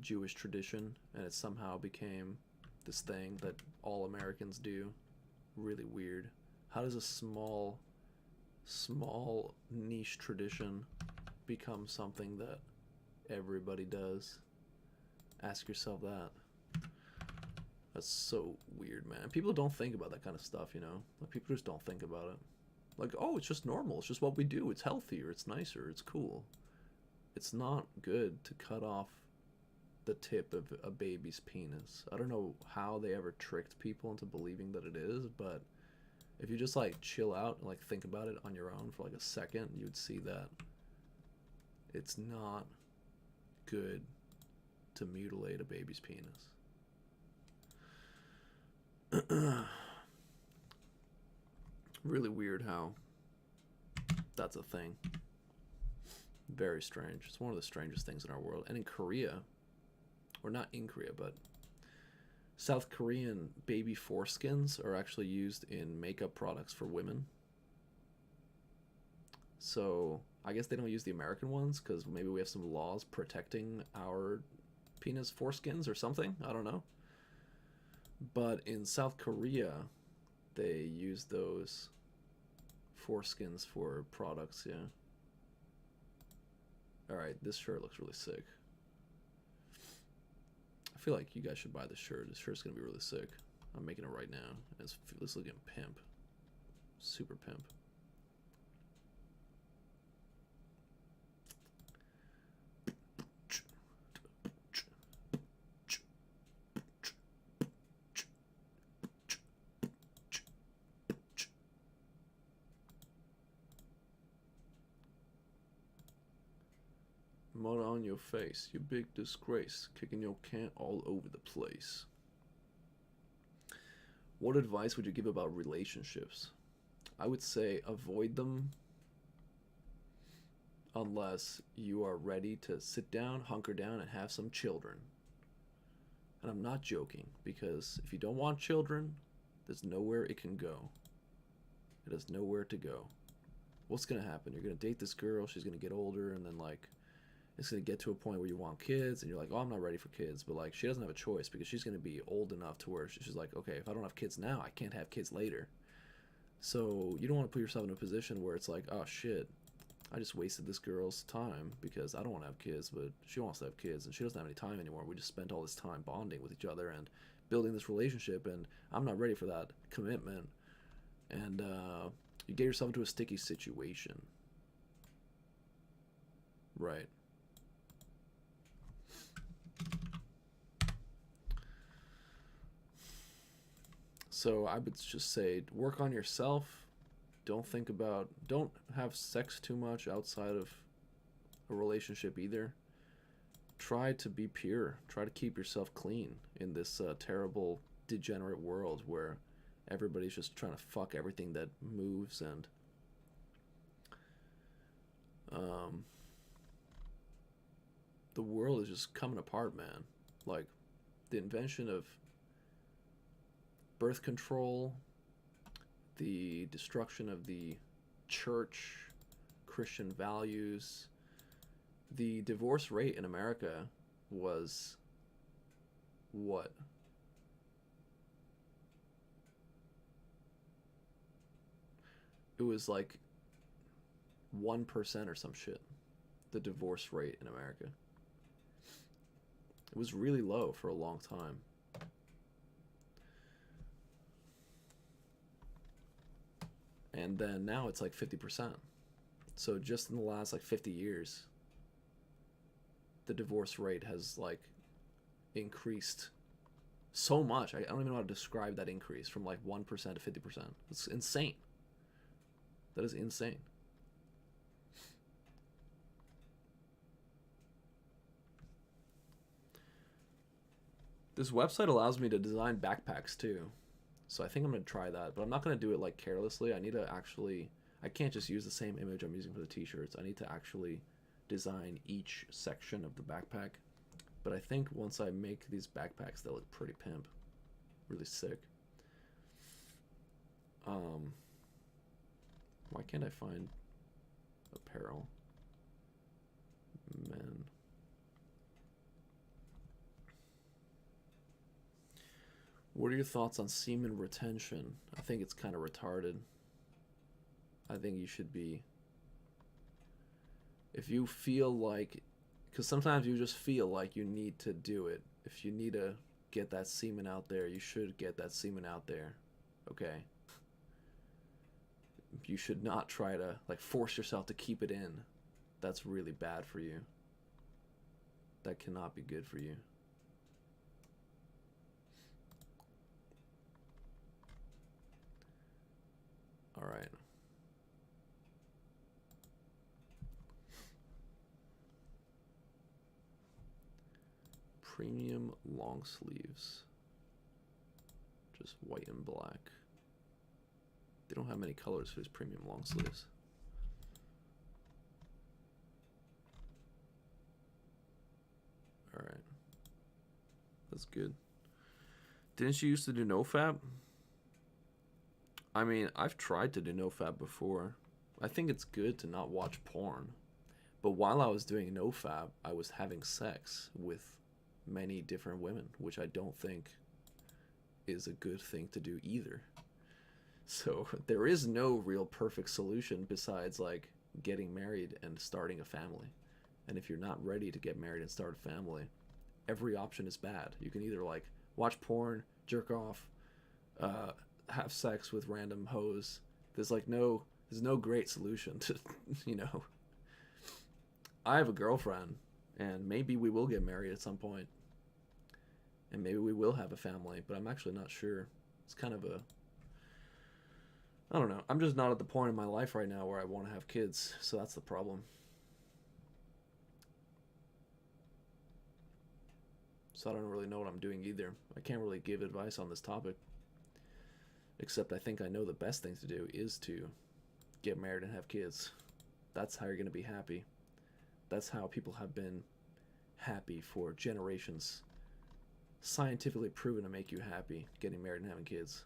Jewish tradition, and it somehow became this thing that all Americans do. Really weird. How does a small niche tradition become something that everybody does? Ask yourself that. That's so weird, man. People don't think about that kind of stuff, you know? Like, people just don't think about it. Like, oh, it's just normal. It's just what we do. It's healthier. It's nicer. It's cool. It's not good to cut off the tip of a baby's penis. I don't know how they ever tricked people into believing that it is, but if you just like chill out and like think about it on your own for like a second, you'd see that it's not good to mutilate a baby's penis. Really weird how that's a thing. Very strange. It's one of the strangest things in our world. And in Korea, or not in Korea, but South Korean baby foreskins are actually used in makeup products for women. So I guess they don't use the American ones because maybe we have some laws protecting our penis foreskins or something. I don't know. But in South Korea, they use those foreskins for products, yeah. Alright, this shirt looks really sick. I feel like you guys should buy this shirt. This shirt's gonna be really sick. I'm making it right now. It's looking pimp. Super pimp. Mud on your face, you big disgrace, kicking your can all over the place. What advice would you give about relationships? I would say avoid them unless you are ready to sit down, hunker down, and have some children. And I'm not joking, because if you don't want children, there's nowhere it can go. It has nowhere to go. What's gonna happen? You're gonna date this girl, she's gonna get older, and then like it's gonna get to a point where you want kids, and you're like, oh, I'm not ready for kids, but like she doesn't have a choice because she's gonna be old enough to where she's like, okay, if I don't have kids now, I can't have kids later. So you don't want to put yourself in a position where it's like, oh shit, I just wasted this girl's time because I don't want to have kids, but she wants to have kids and she doesn't have any time anymore. We just spent all this time bonding with each other and building this relationship, and I'm not ready for that commitment. And you get yourself into a sticky situation. Right. So I would just say work on yourself. Don't have sex too much outside of a relationship either. Try to be pure. Try to keep yourself clean in this terrible, degenerate world where everybody's just trying to fuck everything that moves, and um, the world is just coming apart, man. Like the invention of birth control, the destruction of the church, Christian values. The divorce rate in America was what? It was like 1% or some shit. The divorce rate in America. It was really low for a long time. And then now it's like 50%. So just in the last like 50 years, the divorce rate has like increased so much. I don't even know how to describe that increase from like 1% to 50%. It's insane. That is insane. This website allows me to design backpacks too. So I think I'm going to try that, but I'm not going to do it like carelessly. I need to actually, I can't just use the same image I'm using for the t-shirts. I need to actually design each section of the backpack. But I think once I make these backpacks, they'll look pretty pimp. Really sick. Why can't I find apparel? Men. What are your thoughts on semen retention? I think it's kind of retarded. I think you should be, if you feel like, because sometimes you just feel like you need to do it. If you need to get that semen out there, you should get that semen out there. Okay? You should not try to like force yourself to keep it in. That's really bad for you. That cannot be good for you. All right. Premium long sleeves. Just white and black. They don't have many colors for his premium long sleeves. Alright. That's good. Didn't you used to do nofap? I mean, I've tried to do nofap before. I think it's good to not watch porn. But while I was doing nofap, I was having sex with many different women, which I don't think is a good thing to do either. So there is no real perfect solution besides like getting married and starting a family. And if you're not ready to get married and start a family, every option is bad. You can either like watch porn, jerk off, have sex with random hoes. There's no great solution to, you know. I have a girlfriend, and maybe we will get married at some point, and maybe we will have a family, but I'm actually not sure. It's kind of I don't know. I'm just not at the point in my life right now where I want to have kids, so that's the problem. So I don't really know what I'm doing either. I can't really give advice on this topic. Except I think I know the best thing to do is to get married and have kids. That's how you're going to be happy. That's how people have been happy for generations. Scientifically proven to make you happy, getting married and having kids.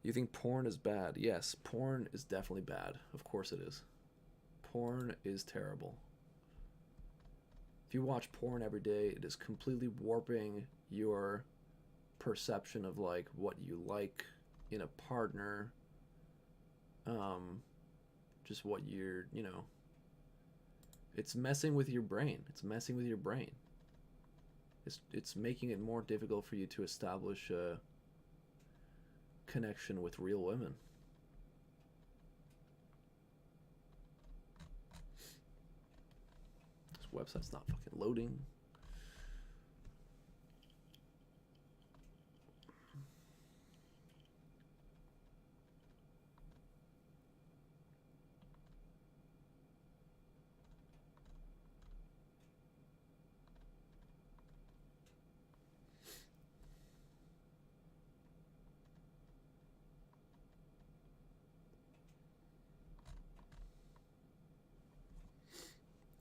You think porn is bad? Yes, porn is definitely bad. Of course it is. Porn is terrible. If you watch porn every day, it is completely warping your perception of like what you like in a partner. Just what you're, you know. It's messing with your brain. It's messing with your brain. It's making it more difficult for you to establish a connection with real women. This website's not fucking loading.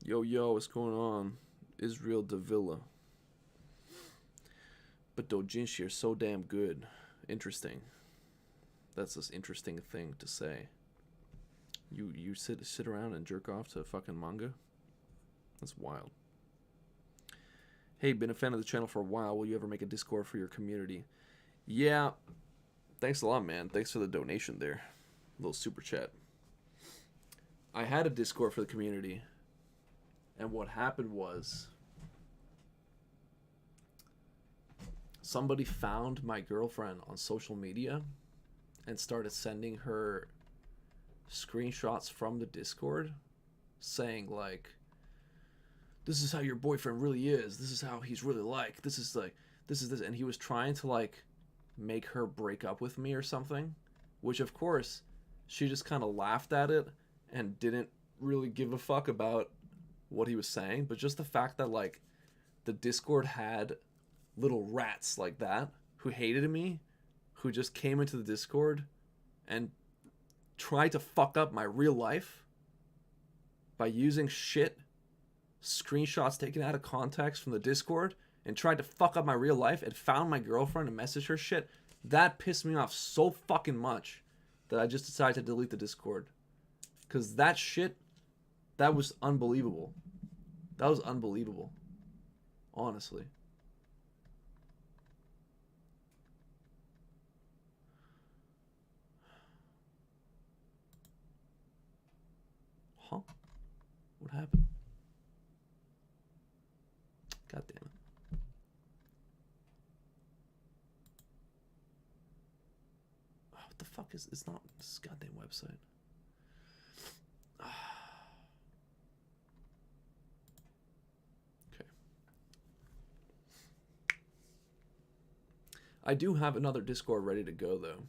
Yo, what's going on? Israel Davila. But Dojinshi are so damn good. Interesting. That's this interesting thing to say. You sit around and jerk off to fucking manga? That's wild. Hey, been a fan of the channel for a while. Will you ever make a Discord for your community? Yeah. Thanks a lot, man. Thanks for the donation there. A little super chat. I had a Discord for the community. And what happened was somebody found my girlfriend on social media and started sending her screenshots from the Discord saying like, this is how your boyfriend really is. This is how he's really like. This is this. And he was trying to like make her break up with me or something, which of course she just kind of laughed at it and didn't really give a fuck about what he was saying. But just the fact that like the Discord had little rats like that who hated me, who just came into the Discord and tried to fuck up my real life by using shit screenshots taken out of context from the Discord and tried to fuck up my real life and found my girlfriend and messaged her shit, that pissed me off so fucking much that I just decided to delete the Discord. Because that shit, that was unbelievable. That was unbelievable. Honestly. Huh? What happened? God damn it. Oh, what the fuck is... It's not this goddamn website. Okay. I do have another Discord ready to go, though.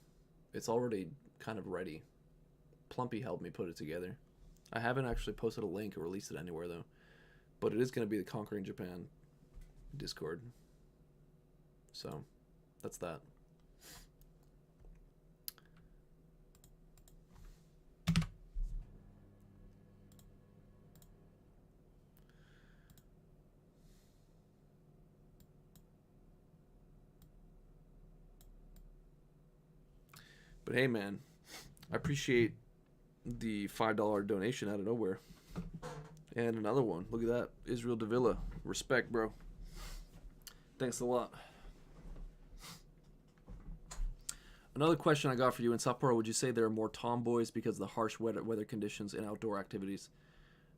It's already kind of ready. Plumpy helped me put it together. I haven't actually posted a link or released it anywhere, though. But it is going to be the Conquering Japan Discord. So that's that. But hey, man, I appreciate the $5 donation out of nowhere. And another one. Look at that. Israel Davila. Respect, bro. Thanks a lot. Another question I got for you in Sapporo. Would you say there are more tomboys because of the harsh weather conditions and outdoor activities?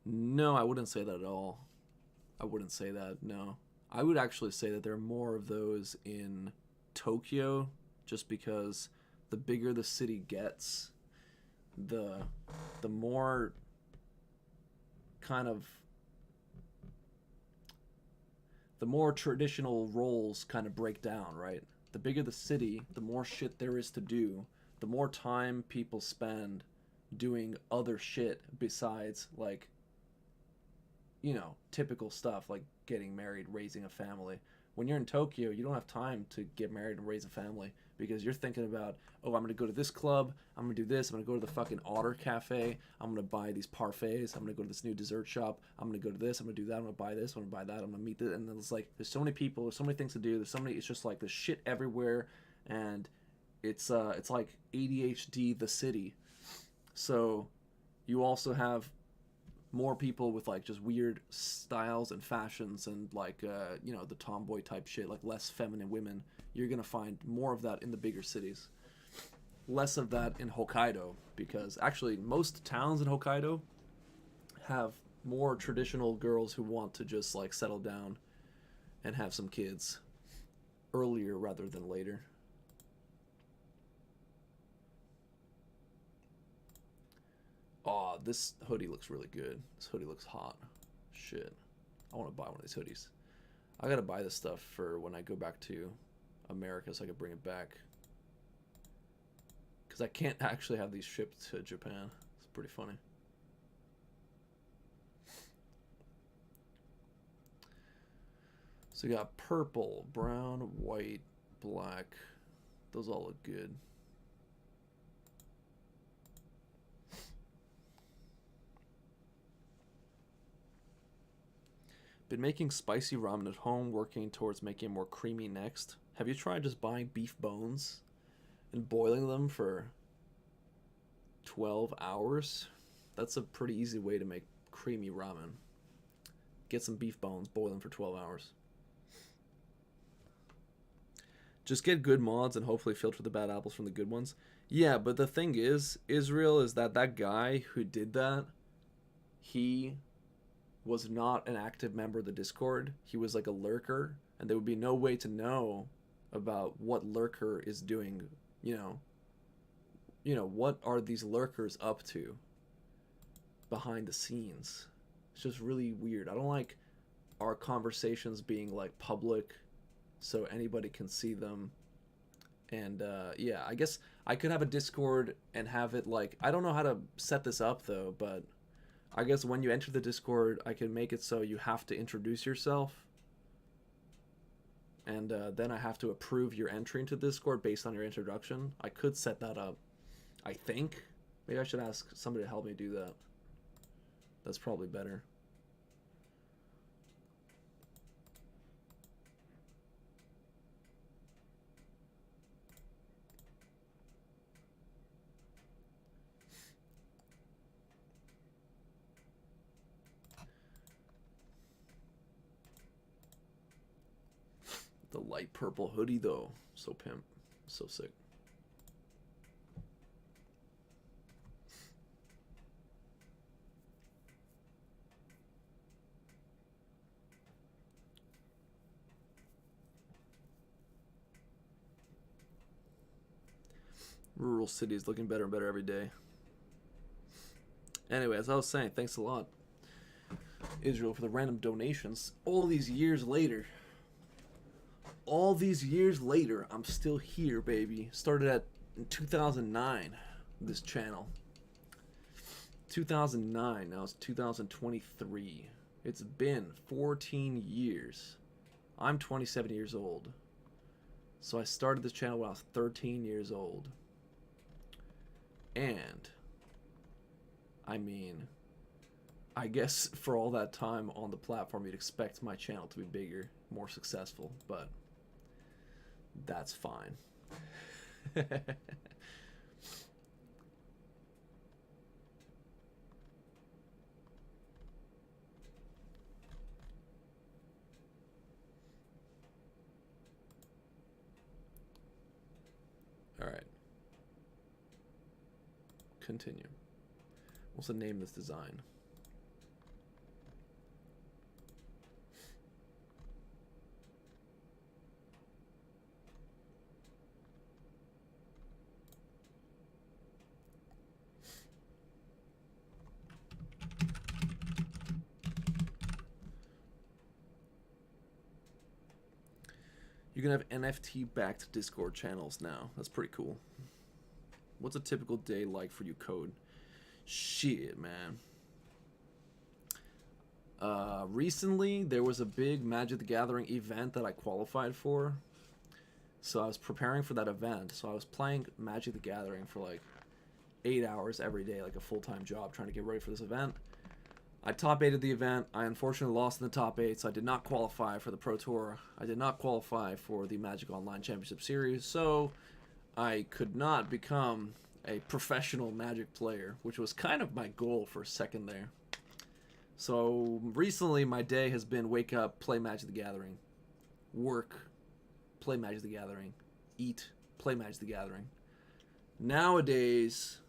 No, I wouldn't say that at all. I wouldn't say that, no. I would actually say that there are more of those in Tokyo, just because the bigger the city gets, the more kind of the more traditional roles kind of break down, right? The bigger the city, the more shit there is to do, the more time people spend doing other shit besides, like, you know, typical stuff like getting married, raising a family. When you're in Tokyo, you don't have time to get married and raise a family because you're thinking about, oh, I'm going to go to this club, I'm going to do this, I'm going to go to the fucking Otter Cafe, I'm going to buy these parfaits, I'm going to go to this new dessert shop, I'm going to go to this, I'm going to do that, I'm going to buy this, I'm going to buy that, I'm going to meet this. And then it's like, there's so many people, there's so many things to do, there's so many, it's just like there's shit everywhere, and it's like ADHD the city. So you also have more people with like just weird styles and fashions and like you know, the tomboy type shit, like less feminine women. You're gonna find more of that in the bigger cities, less of that in Hokkaido, because actually most towns in Hokkaido have more traditional girls who want to just like settle down and have some kids earlier rather than later. Aw, this hoodie looks really good. This hoodie looks hot. Shit. I want to buy one of these hoodies. I gotta buy this stuff for when I go back to America so I can bring it back. Because I can't actually have these shipped to Japan. It's pretty funny. So we got purple, brown, white, black. Those all look good. Been making spicy ramen at home, working towards making it more creamy next. Have you tried just buying beef bones and boiling them for 12 hours? That's a pretty easy way to make creamy ramen. Get some beef bones, boil them for 12 hours. Just get good mods and hopefully filter the bad apples from the good ones. Yeah, but the thing is, Israel, is that that guy who did that, he was not an active member of the Discord. He was like a lurker, and there would be no way to know about what lurker is doing, you know, what are these lurkers up to behind the scenes. It's just really weird. I don't like our conversations being like public so anybody can see them. And yeah, I guess I could have a Discord and have it like, I don't know how to set this up though, but I guess when you enter the Discord, I can make it so you have to introduce yourself. And then I have to approve your entry into Discord based on your introduction. I could set that up, I think. Maybe I should ask somebody to help me do that. That's probably better. The light purple hoodie, though. So pimp. So sick. Rural cities looking better and better every day. Anyway, as I was saying, thanks a lot, Israel, for the random donations. All these years later, I'm still here, baby. Started in 2009, this channel. 2009, now it's 2023. It's been 14 years. I'm 27 years old. So I started this channel when I was 13 years old. And, I mean, I guess for all that time on the platform, you'd expect my channel to be bigger, more successful, but that's fine. Alright. Continue. What's the name of this design? You can have NFT-backed Discord channels now. That's pretty cool. What's a typical day like for you, Code? Shit, man. Recently, there was a big Magic the Gathering event that I qualified for. So I was preparing for that event. So I was playing Magic the Gathering for like 8 hours every day, like a full-time job, trying to get ready for this event. I top 8'd the event. I unfortunately lost in the top 8, so I did not qualify for the Pro Tour. I did not qualify for the Magic Online Championship Series, so I could not become a professional Magic player, which was kind of my goal for a second there. So recently, my day has been wake up, play Magic the Gathering, work, play Magic the Gathering, eat, play Magic the Gathering. Nowadays,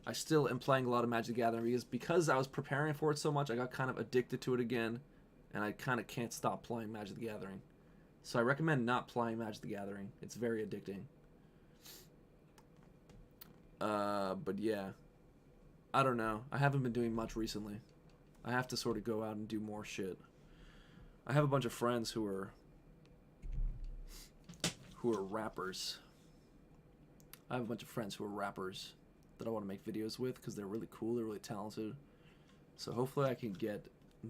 I still am playing a lot of Magic the Gathering because I was preparing for it so much, I got kind of addicted to it again, and I kind of can't stop playing Magic the Gathering. So I recommend not playing Magic the Gathering. It's very addicting. But yeah, I don't know. I haven't been doing much recently. I have to sort of go out and do more shit. I have a bunch of friends who are rappers. I have a bunch of friends who are rappers that I want to make videos with because they're really cool, they're really talented. So hopefully I can get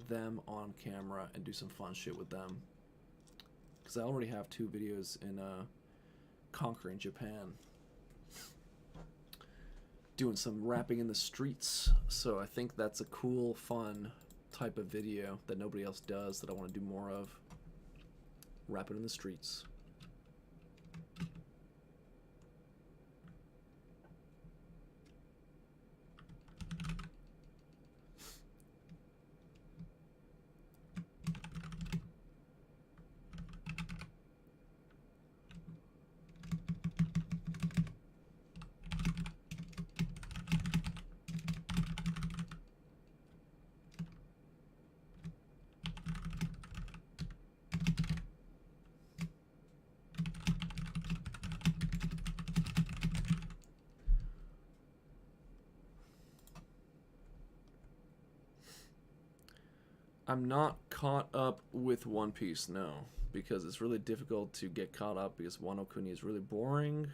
them on camera and do some fun shit with them. Because I already have 2 videos in conquering Japan. Doing some rapping in the streets. So I think that's a cool, fun type of video that nobody else does that I want to do more of. Rapping in the streets. I'm not caught up with One Piece, no, because it's really difficult to get caught up because Wano Kuni is really boring.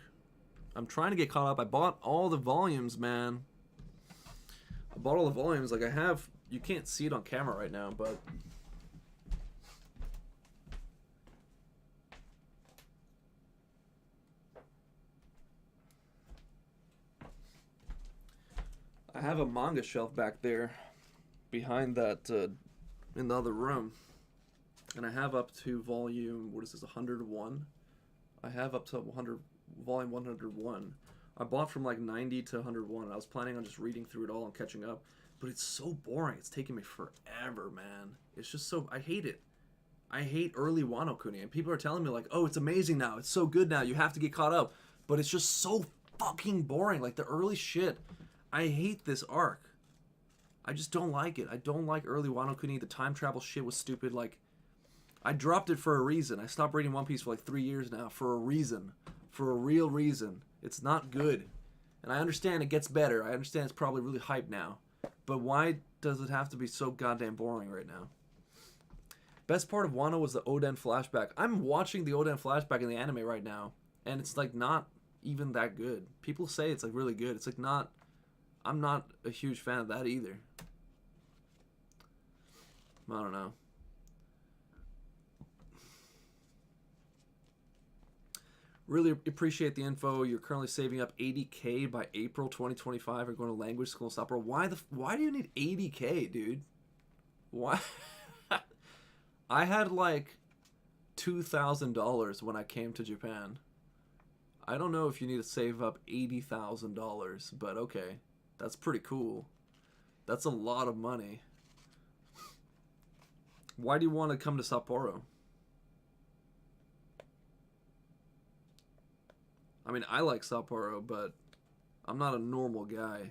I'm trying to get caught up. I bought all the volumes, man. I bought all the volumes. Like I have, you can't see it on camera right now, but I have a manga shelf back there behind that in the other room, and I have up to volume, what is this, 101? I have up to volume 101. I bought from like 90 to 101. I was planning on just reading through it all and catching up, but it's so boring. It's taking me forever, man. It's just so, I hate it. I hate early Wano Kuni, and people are telling me like, oh, it's amazing now. It's so good now. You have to get caught up, but it's just so fucking boring. Like the early shit. I hate this arc. I just don't like it. I don't like early Wano Kuni. The time travel shit was stupid. Like, I dropped it for a reason. I stopped reading One Piece for like 3 years now for a reason. For a real reason. It's not good. And I understand it gets better. I understand it's probably really hyped now. But why does it have to be so goddamn boring right now? Best part of Wano was the Oden flashback. I'm watching the Oden flashback in the anime right now, and it's like not even that good. People say it's like really good. It's like not... I'm not a huge fan of that either. I don't know. Really appreciate the info. You're currently saving up 80K by April 2025. You're going to language school in Sapporo. Why do you need 80K, dude? Why? I had like $2,000 when I came to Japan. I don't know if you need to save up $80,000, but okay. That's pretty cool. That's a lot of money. Why do you want to come to Sapporo? I mean, I like Sapporo, but I'm not a normal guy.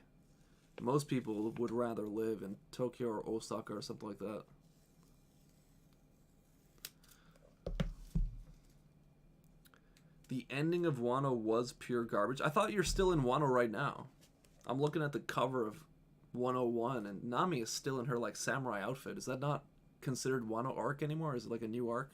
Most people would rather live in Tokyo or Osaka or something like that. The ending of Wano was pure garbage. I thought you're still in Wano right now. I'm looking at the cover of 101, and Nami is still in her like samurai outfit. Is that not considered Wano arc anymore? Is it like a new arc?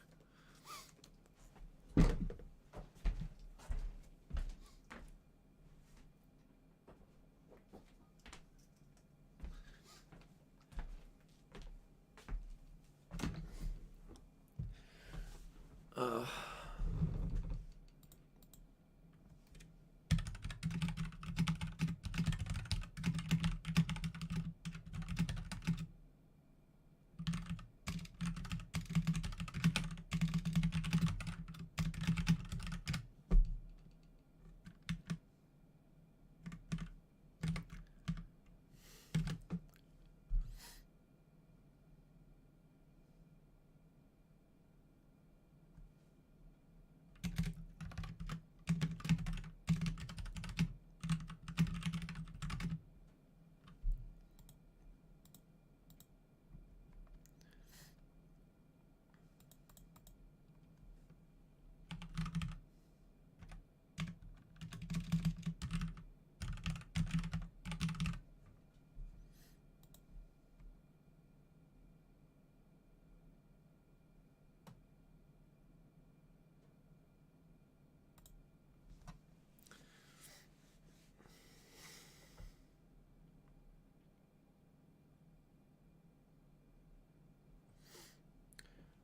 Uh,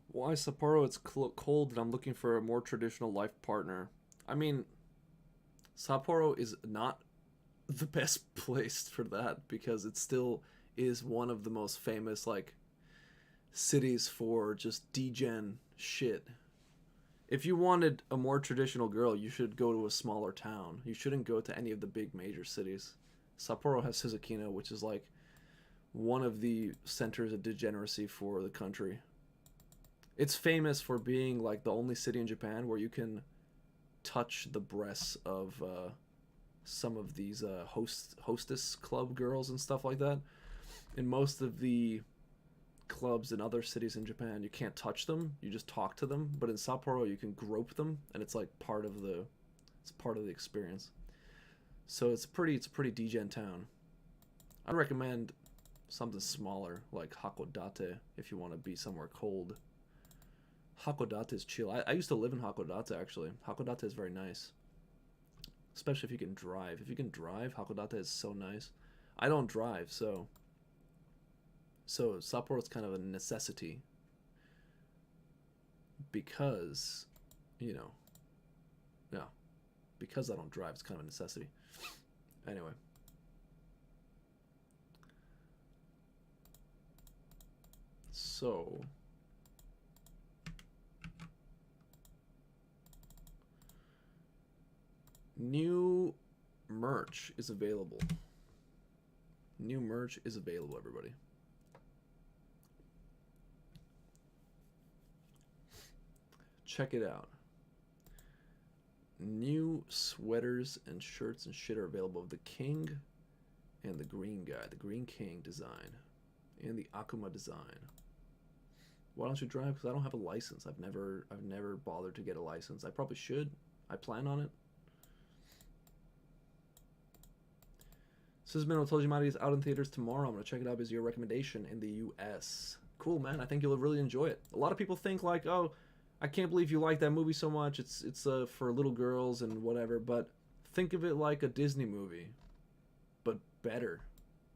why Sapporo? It's cold, and I'm looking for a more traditional life partner. I mean, Sapporo is not the best place for that because it still is one of the most famous like cities for just degen shit. If you wanted a more traditional girl, you should go to a smaller town. You shouldn't go to any of the big major cities. Sapporo has Suzukino, which is like one of the centers of degeneracy for the country. It's famous for being like the only city in Japan where you can touch the breasts of some of these hostess club girls and stuff like that. In most of the clubs in other cities in Japan, you can't touch them. You just talk to them. But in Sapporo, you can grope them, and it's like it's part of the experience. So it's a pretty degen town. I recommend something smaller like Hakodate if you want to be somewhere cold. Hakodate is chill. I used to live in Hakodate actually. Hakodate is very nice, especially if you can drive. If you can drive, Hakodate is so nice. I don't drive, so Sapporo is kind of a necessity because, you know, yeah, because I don't drive, it's kind of a necessity. Anyway. So, new merch is available. New merch is available, everybody. Check it out. New sweaters and shirts and shit are available of the King and the Green guy, the Green King design, and the Akuma design. Why don't you drive? Because I don't have a license. I've never bothered to get a license. I probably should. I plan on it. Suzume no Tojimari is out in theaters tomorrow. I'm gonna check it out as your recommendation in the U.S. Cool, man. I think you'll really enjoy it. A lot of people think like, oh, I can't believe you like that movie so much. It's for little girls and whatever. But think of it like a Disney movie, but better.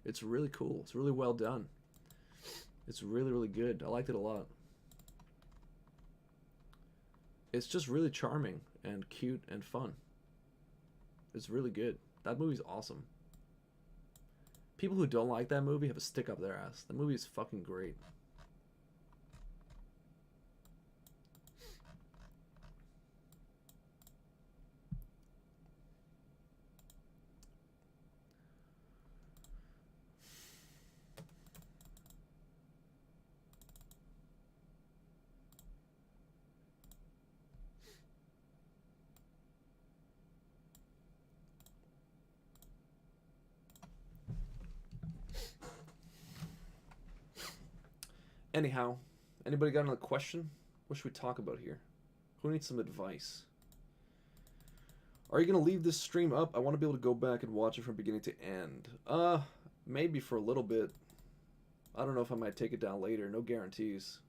It's really cool. It's really well done. It's really, really good. I liked it a lot. It's just really charming. and cute and fun. It's really good. That movie's awesome. People who don't like that movie have a stick up their ass. The movie is fucking great. Anyhow, anybody got another question? What should we talk about here? Who needs some advice? Are you gonna leave this stream up? I want to be able to go back and watch it from beginning to end. Maybe for a little bit. I don't know if I might take it down later. No guarantees.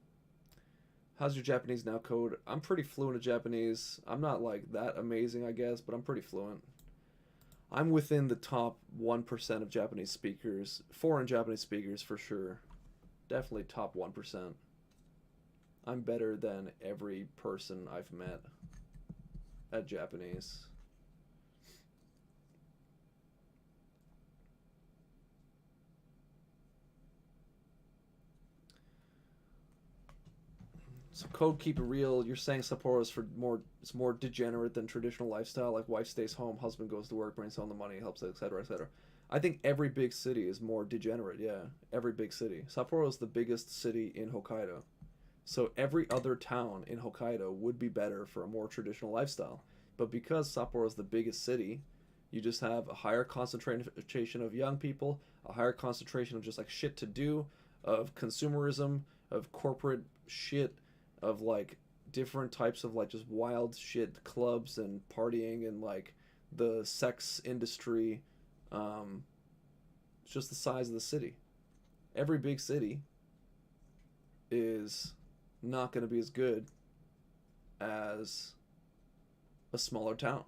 How's your Japanese now, Code? I'm pretty fluent in Japanese. I'm not like that amazing, I guess, but I'm pretty fluent. I'm within the top 1% of Japanese speakers, foreign Japanese speakers for sure. Definitely top 1%. I'm better than every person I've met at Japanese. So Code, keep it real. You're saying Sapporo is it's more degenerate than traditional lifestyle, like wife stays home, husband goes to work, brings home the money, helps, etc., etc. I think every big city is more degenerate. Yeah, every big city. Sapporo is the biggest city in Hokkaido, so every other town in Hokkaido would be better for a more traditional lifestyle. But because Sapporo is the biggest city, you just have a higher concentration of young people, a higher concentration of just like shit to do, of consumerism, of corporate shit, of like different types of like just wild shit clubs and partying and like the sex industry. It's just the size of the city. Every big city is not going to be as good as a smaller town.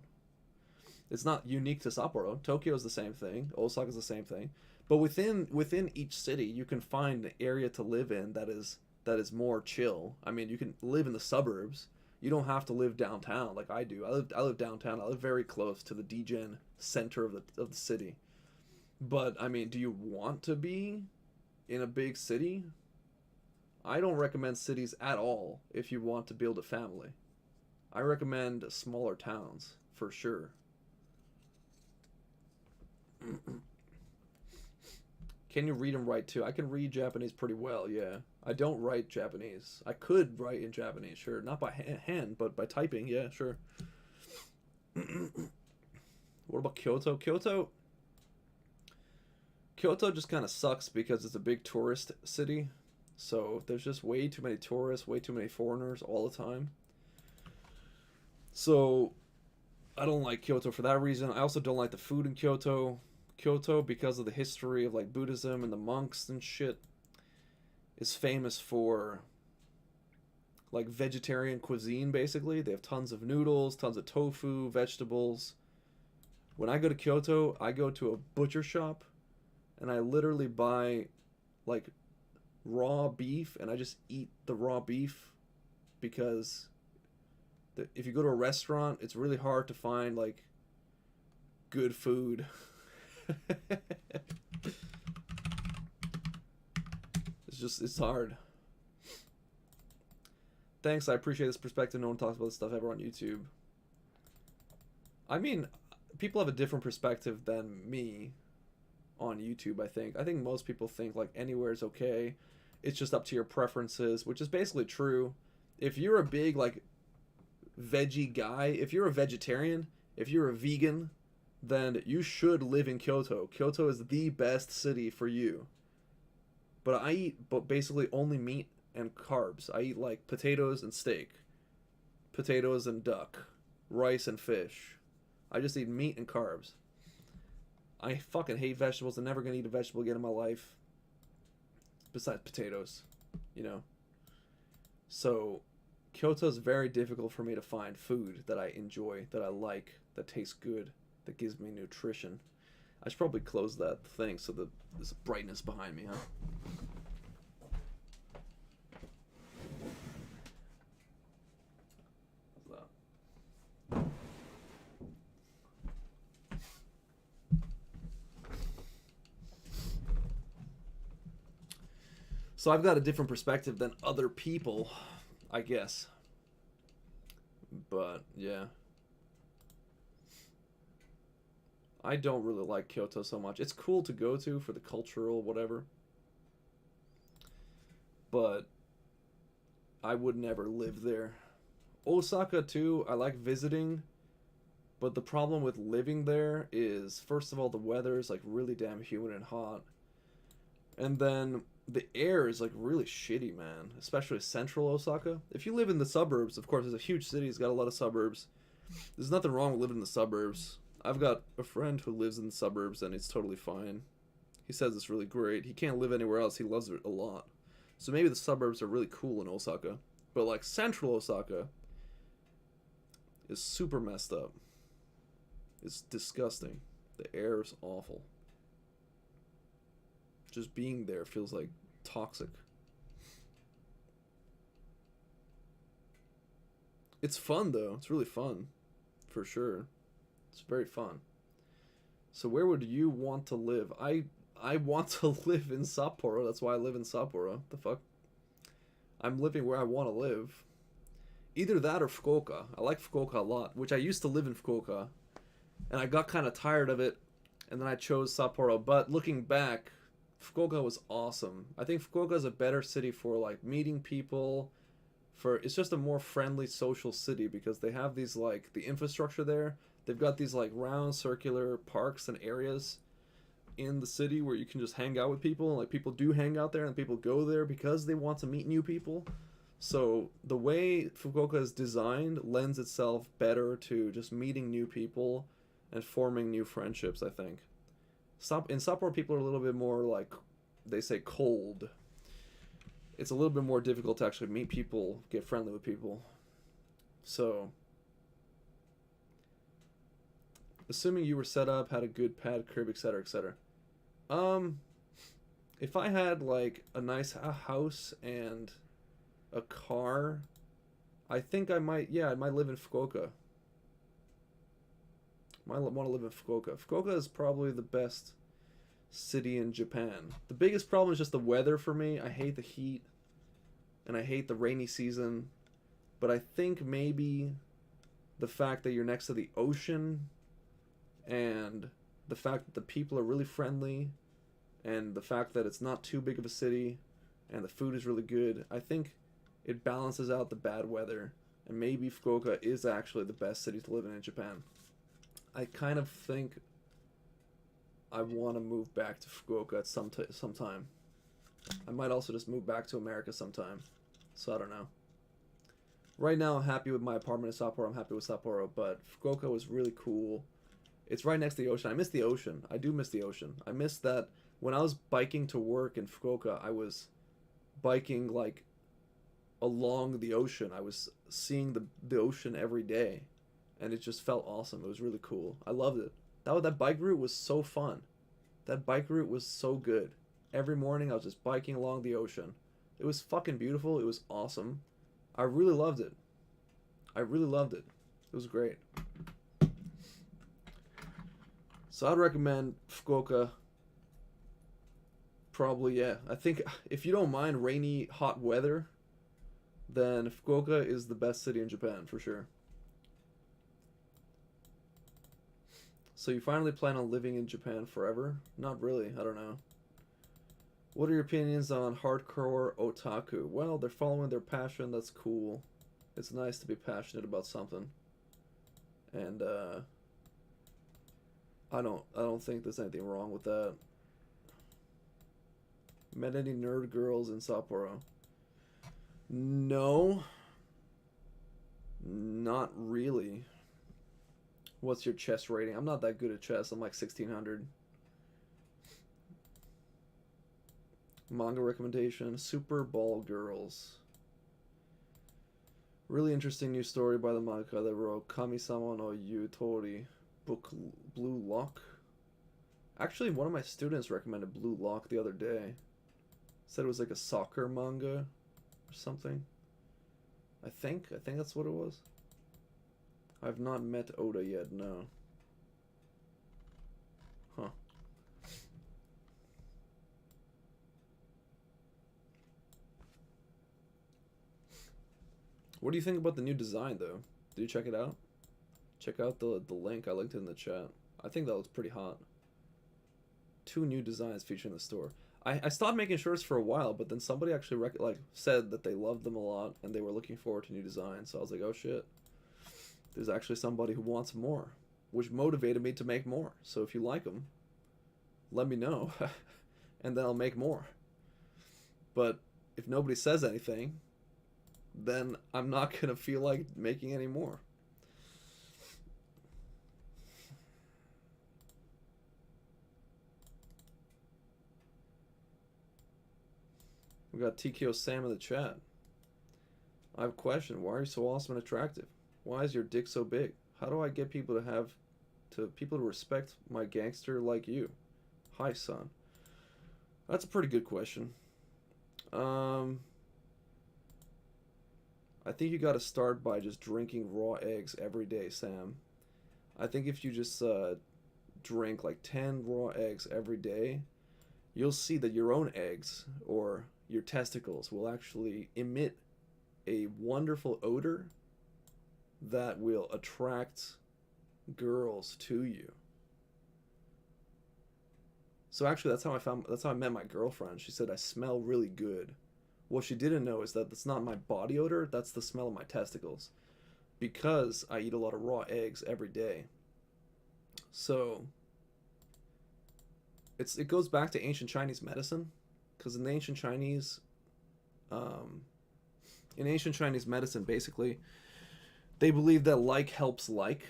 It's not unique to Sapporo. Tokyo is the same thing. Osaka is the same thing. But within each city, you can find an area to live in that is more chill. I mean, you can live in the suburbs. You don't have to live downtown like I do. I live downtown. I live very close to the degen center of the city. But I mean, do you want to be in a big city? I don't recommend cities at all if you want to build a family. I recommend smaller towns for sure. Can you read and write too? I can read Japanese pretty well, yeah. I don't write Japanese. I could write in Japanese, sure. Not by hand, but by typing, yeah, sure. What about Kyoto? Kyoto just kind of sucks because it's a big tourist city. So there's just way too many tourists, way too many foreigners all the time. So I don't like Kyoto for that reason. I also don't like the food in Kyoto. Kyoto, because of the history of like Buddhism and the monks and shit, is famous for like vegetarian cuisine basically. They have tons of noodles, tons of tofu, vegetables. When I go to Kyoto, I go to a butcher shop and I literally buy like raw beef and I just eat the raw beef because if you go to a restaurant, it's really hard to find like good food. It's hard. Thanks, I appreciate this perspective. No one talks about this stuff ever on YouTube. I mean, people have a different perspective than me on YouTube, I think. I think most people think like anywhere is okay. It's just up to your preferences, which is basically true. If you're a big like veggie guy, if you're a vegetarian, if you're a vegan, then you should live in Kyoto. Kyoto is the best city for you. But I eat basically only meat and carbs. I eat like potatoes and steak, potatoes and duck, rice and fish. I just eat meat and carbs. I fucking hate vegetables. I'm never gonna eat a vegetable again in my life. Besides potatoes, you know. So Kyoto is very difficult for me to find food that I enjoy, that I like, that tastes good, that gives me nutrition. I should probably close that thing so that there's brightness behind me, huh? What's that? So I've got a different perspective than other people, I guess. But yeah, I don't really like Kyoto so much. It's cool to go to for the cultural whatever, but I would never live there. Osaka too, I like visiting, but the problem with living there is first of all the weather is like really damn humid and hot. And then the air is like really shitty, man, especially central Osaka. If you live in the suburbs, of course, it's a huge city, it's got a lot of suburbs. There's nothing wrong with living in the suburbs. I've got a friend who lives in the suburbs and it's totally fine. He says it's really great. He can't live anywhere else. He loves it a lot. So maybe the suburbs are really cool in Osaka. But like central Osaka is super messed up. It's disgusting. The air is awful. Just being there feels like toxic. It's fun though. It's really fun. For sure. It's very fun. So where would you want to live? I want to live in Sapporo. That's why I live in Sapporo. The fuck? I'm living where I want to live. Either that or Fukuoka. I like Fukuoka a lot, which I used to live in Fukuoka, and I got kind of tired of it, and then I chose Sapporo. But looking back, Fukuoka was awesome. I think Fukuoka is a better city for like meeting people. For it's just a more friendly social city because they have these like the infrastructure there. They've got these like round circular parks and areas in the city where you can just hang out with people. And like people do hang out there and people go there because they want to meet new people. So the way Fukuoka is designed lends itself better to just meeting new people and forming new friendships, I think. In Sapporo, people are a little bit more like, they say cold. It's a little bit more difficult to actually meet people, get friendly with people. So, assuming you were set up, had a good pad, crib, etc., etc. If I had like a nice house and a car, I think I might, yeah, I might live in Fukuoka. Might want to live in Fukuoka. Fukuoka is probably the best city in Japan. The biggest problem is just the weather for me. I hate the heat and I hate the rainy season. But I think maybe the fact that you're next to the ocean and the fact that the people are really friendly and the fact that it's not too big of a city and the food is really good, I think it balances out the bad weather, and maybe Fukuoka is actually the best city to live in Japan. I kind of think I want to move back to Fukuoka at sometime. I might also just move back to America sometime. So I don't know. Right now I'm happy with my apartment in Sapporo. I'm happy with Sapporo, but Fukuoka was really cool. It's right next to the ocean. I miss the ocean. I do miss the ocean. I miss that when I was biking to work in Fukuoka, I was biking like along the ocean. I was seeing the ocean every day, and it just felt awesome. It was really cool. I loved it. That bike route was so fun. That bike route was so good. Every morning I was just biking along the ocean. It was fucking beautiful. It was awesome. I really loved it. I really loved it. It was great. So I'd recommend Fukuoka. Probably, yeah. I think if you don't mind rainy, hot weather, then Fukuoka is the best city in Japan, for sure. So you finally plan on living in Japan forever? Not really, I don't know. What are your opinions on hardcore otaku? Well, they're following their passion, that's cool. It's nice to be passionate about something. And I don't think there's anything wrong with that. Met any nerd girls in Sapporo? No. Not really. What's your chess rating? I'm not that good at chess. I'm like 1600. Manga recommendation: Super Ball Girls. Really interesting new story by the manga that wrote Kami-sama no Yutori. Book Blue Lock. Actually, one of my students recommended Blue Lock the other day. Said it was like a soccer manga or something. I think that's what it was. I've not met Oda yet, no. Huh. What do you think about the new design, though? Did you check it out? Check out the link. I linked it in the chat. I think that looks pretty hot. 2 new designs featured in the store. I stopped making shirts for a while, but then somebody actually said that they loved them a lot and they were looking forward to new designs. So I was like, oh shit, there's actually somebody who wants more, which motivated me to make more. So if you like them, let me know, and then I'll make more. But if nobody says anything, then I'm not gonna feel like making any more. We got TKO Sam in the chat. I have a question. Why are you so awesome and attractive? Why is your dick so big? How do I get people to respect my gangster like you? Hi, son. That's a pretty good question. I think you got to start by just drinking raw eggs every day, Sam. I think if you just drink like 10 raw eggs every day, you'll see that your own eggs or your testicles will actually emit a wonderful odor that will attract girls to you. So actually that's how I met my girlfriend. She said I smell really good. What she didn't know is that that's not my body odor, that's the smell of my testicles. Because I eat a lot of raw eggs every day. So it goes back to ancient Chinese medicine, because in ancient Chinese medicine, basically, they believe that like helps like.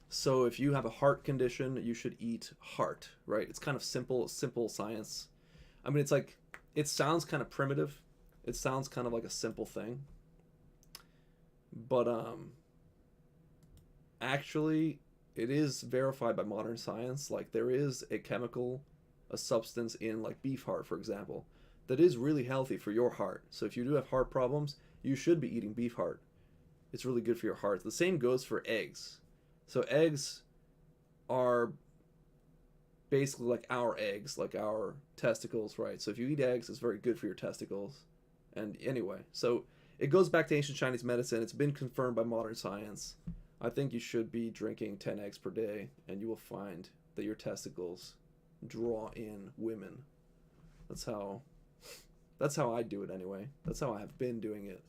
So if you have a heart condition, you should eat heart, right? It's kind of simple science. I mean, it's like, it sounds kind of primitive. It sounds kind of like a simple thing. But actually, it is verified by modern science. Like, there is a substance in like beef heart, for example, that is really healthy for your heart. So if you do have heart problems, you should be eating beef heart. It's really good for your heart. The same goes for eggs. So eggs are basically like our testicles, right? So if you eat eggs, it's very good for your testicles. And anyway, so it goes back to ancient Chinese medicine. It's been confirmed by modern science. I think you should be drinking 10 eggs per day, and you will find that your testicles draw in women. That's how I do it anyway. That's how I have been doing it.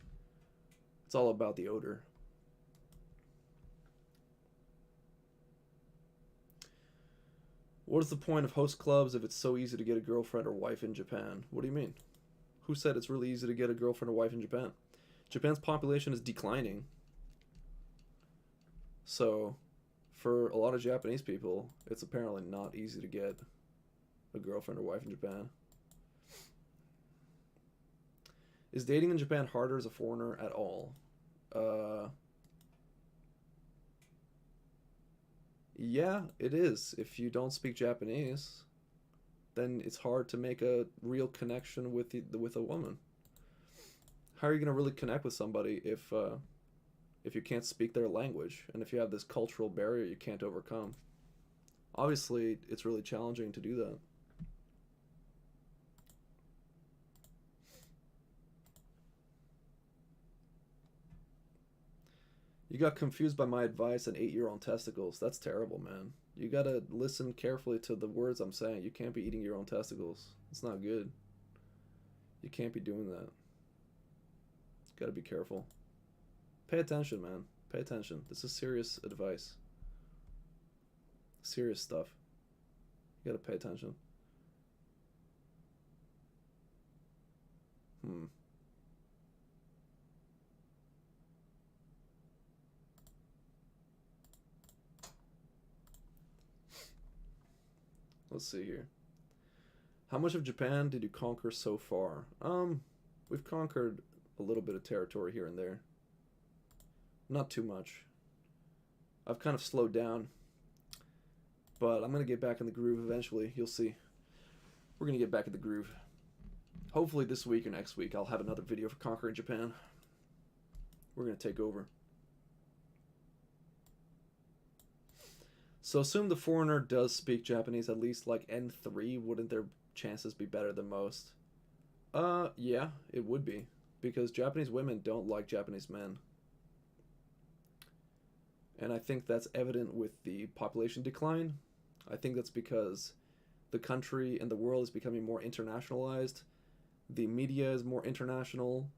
It's all about the odor. What is the point of host clubs if it's so easy to get a girlfriend or wife in Japan? What do you mean? Who said it's really easy to get a girlfriend or wife in Japan? Japan's population is declining. So, for a lot of Japanese people, it's apparently not easy to get a girlfriend or wife in Japan. Is dating in Japan harder as a foreigner at all? Yeah, it is. If you don't speak Japanese, then it's hard to make a real connection with a woman. How are you gonna really connect with somebody if you can't speak their language, and if you have this cultural barrier you can't overcome? Obviously, it's really challenging to do that. You got confused by my advice and ate your own testicles. That's terrible, man. You gotta listen carefully to the words I'm saying. You can't be eating your own testicles. It's not good. You can't be doing that. Gotta be careful. Pay attention, man. Pay attention. This is serious advice. Serious stuff. You gotta pay attention. Let's see here. How much of Japan did you conquer so far? We've conquered a little bit of territory here and there. Not too much. I've kind of slowed down. But I'm going to get back in the groove eventually. You'll see. We're going to get back in the groove. Hopefully this week or next week I'll have another video for conquering Japan. We're going to take over. So assume the foreigner does speak Japanese at least like N3. Wouldn't their chances be better than most? Yeah, it would be. because Japanese women don't like Japanese men. And I think that's evident with the population decline. I think that's because the country and the world is becoming more internationalized. The media is more international.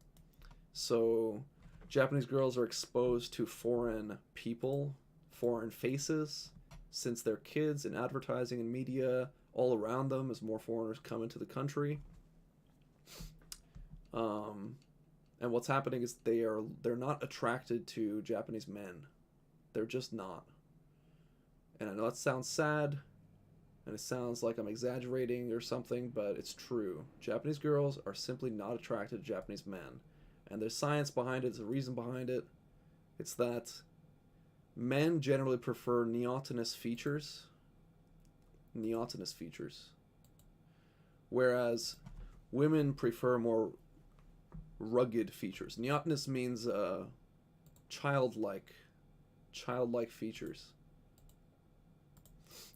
So Japanese girls are exposed to foreign people, foreign faces, since they're kids in advertising and media all around them as more foreigners come into the country. And what's happening is they're not attracted to Japanese men. They're just not. And I know that sounds sad, and it sounds like I'm exaggerating or something, but it's true. Japanese girls are simply not attracted to Japanese men. And there's science behind it, there's a reason behind it. It's that men generally prefer neotenous features. Neotenous features. Whereas women prefer more rugged features. Neotenous means childlike features.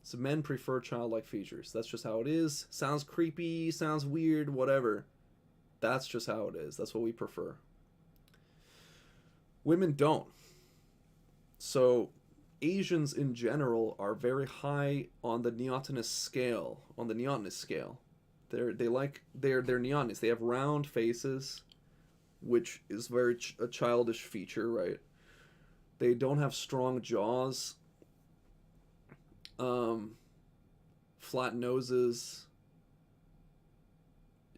So men prefer childlike features. That's just how it is. Sounds creepy, sounds weird, whatever. That's just how it is. That's what we prefer. Women don't. So Asians in general are very high on the neotenous scale. They're neotenous. They have round faces, which is very a childish feature, right? They don't have strong jaws. Flat noses.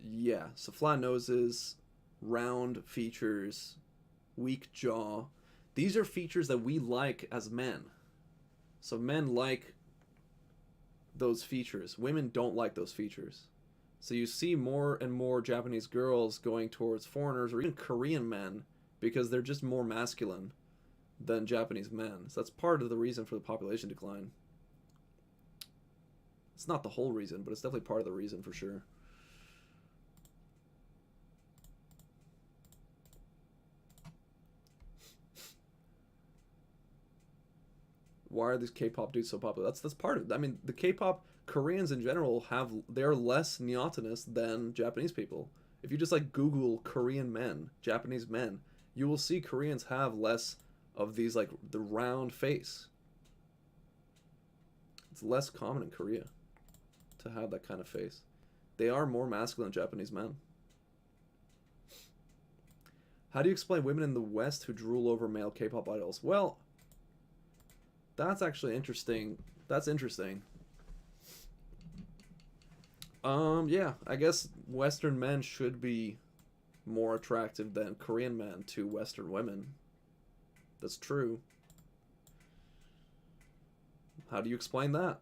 Yeah, so flat noses, round features, weak jaw. These are features that we like as men. So men like those features. Women don't like those features. So you see more and more Japanese girls going towards foreigners or even Korean men because they're just more masculine than Japanese men. So that's part of the reason for the population decline. It's not the whole reason, but it's definitely part of the reason for sure. Why are these K-pop dudes so popular? That's part of it. I mean, the K-pop Koreans in general they're less neotenous than Japanese people. If you just like Google Korean men, Japanese men, you will see Koreans have less of these like the round face. It's less common in Korea to have that kind of face. They are more masculine than Japanese men. How do you explain women in the West who drool over male K-pop idols? Well, that's actually interesting. That's interesting. Yeah, I guess Western men should be more attractive than Korean men to Western women. That's true. How do you explain that?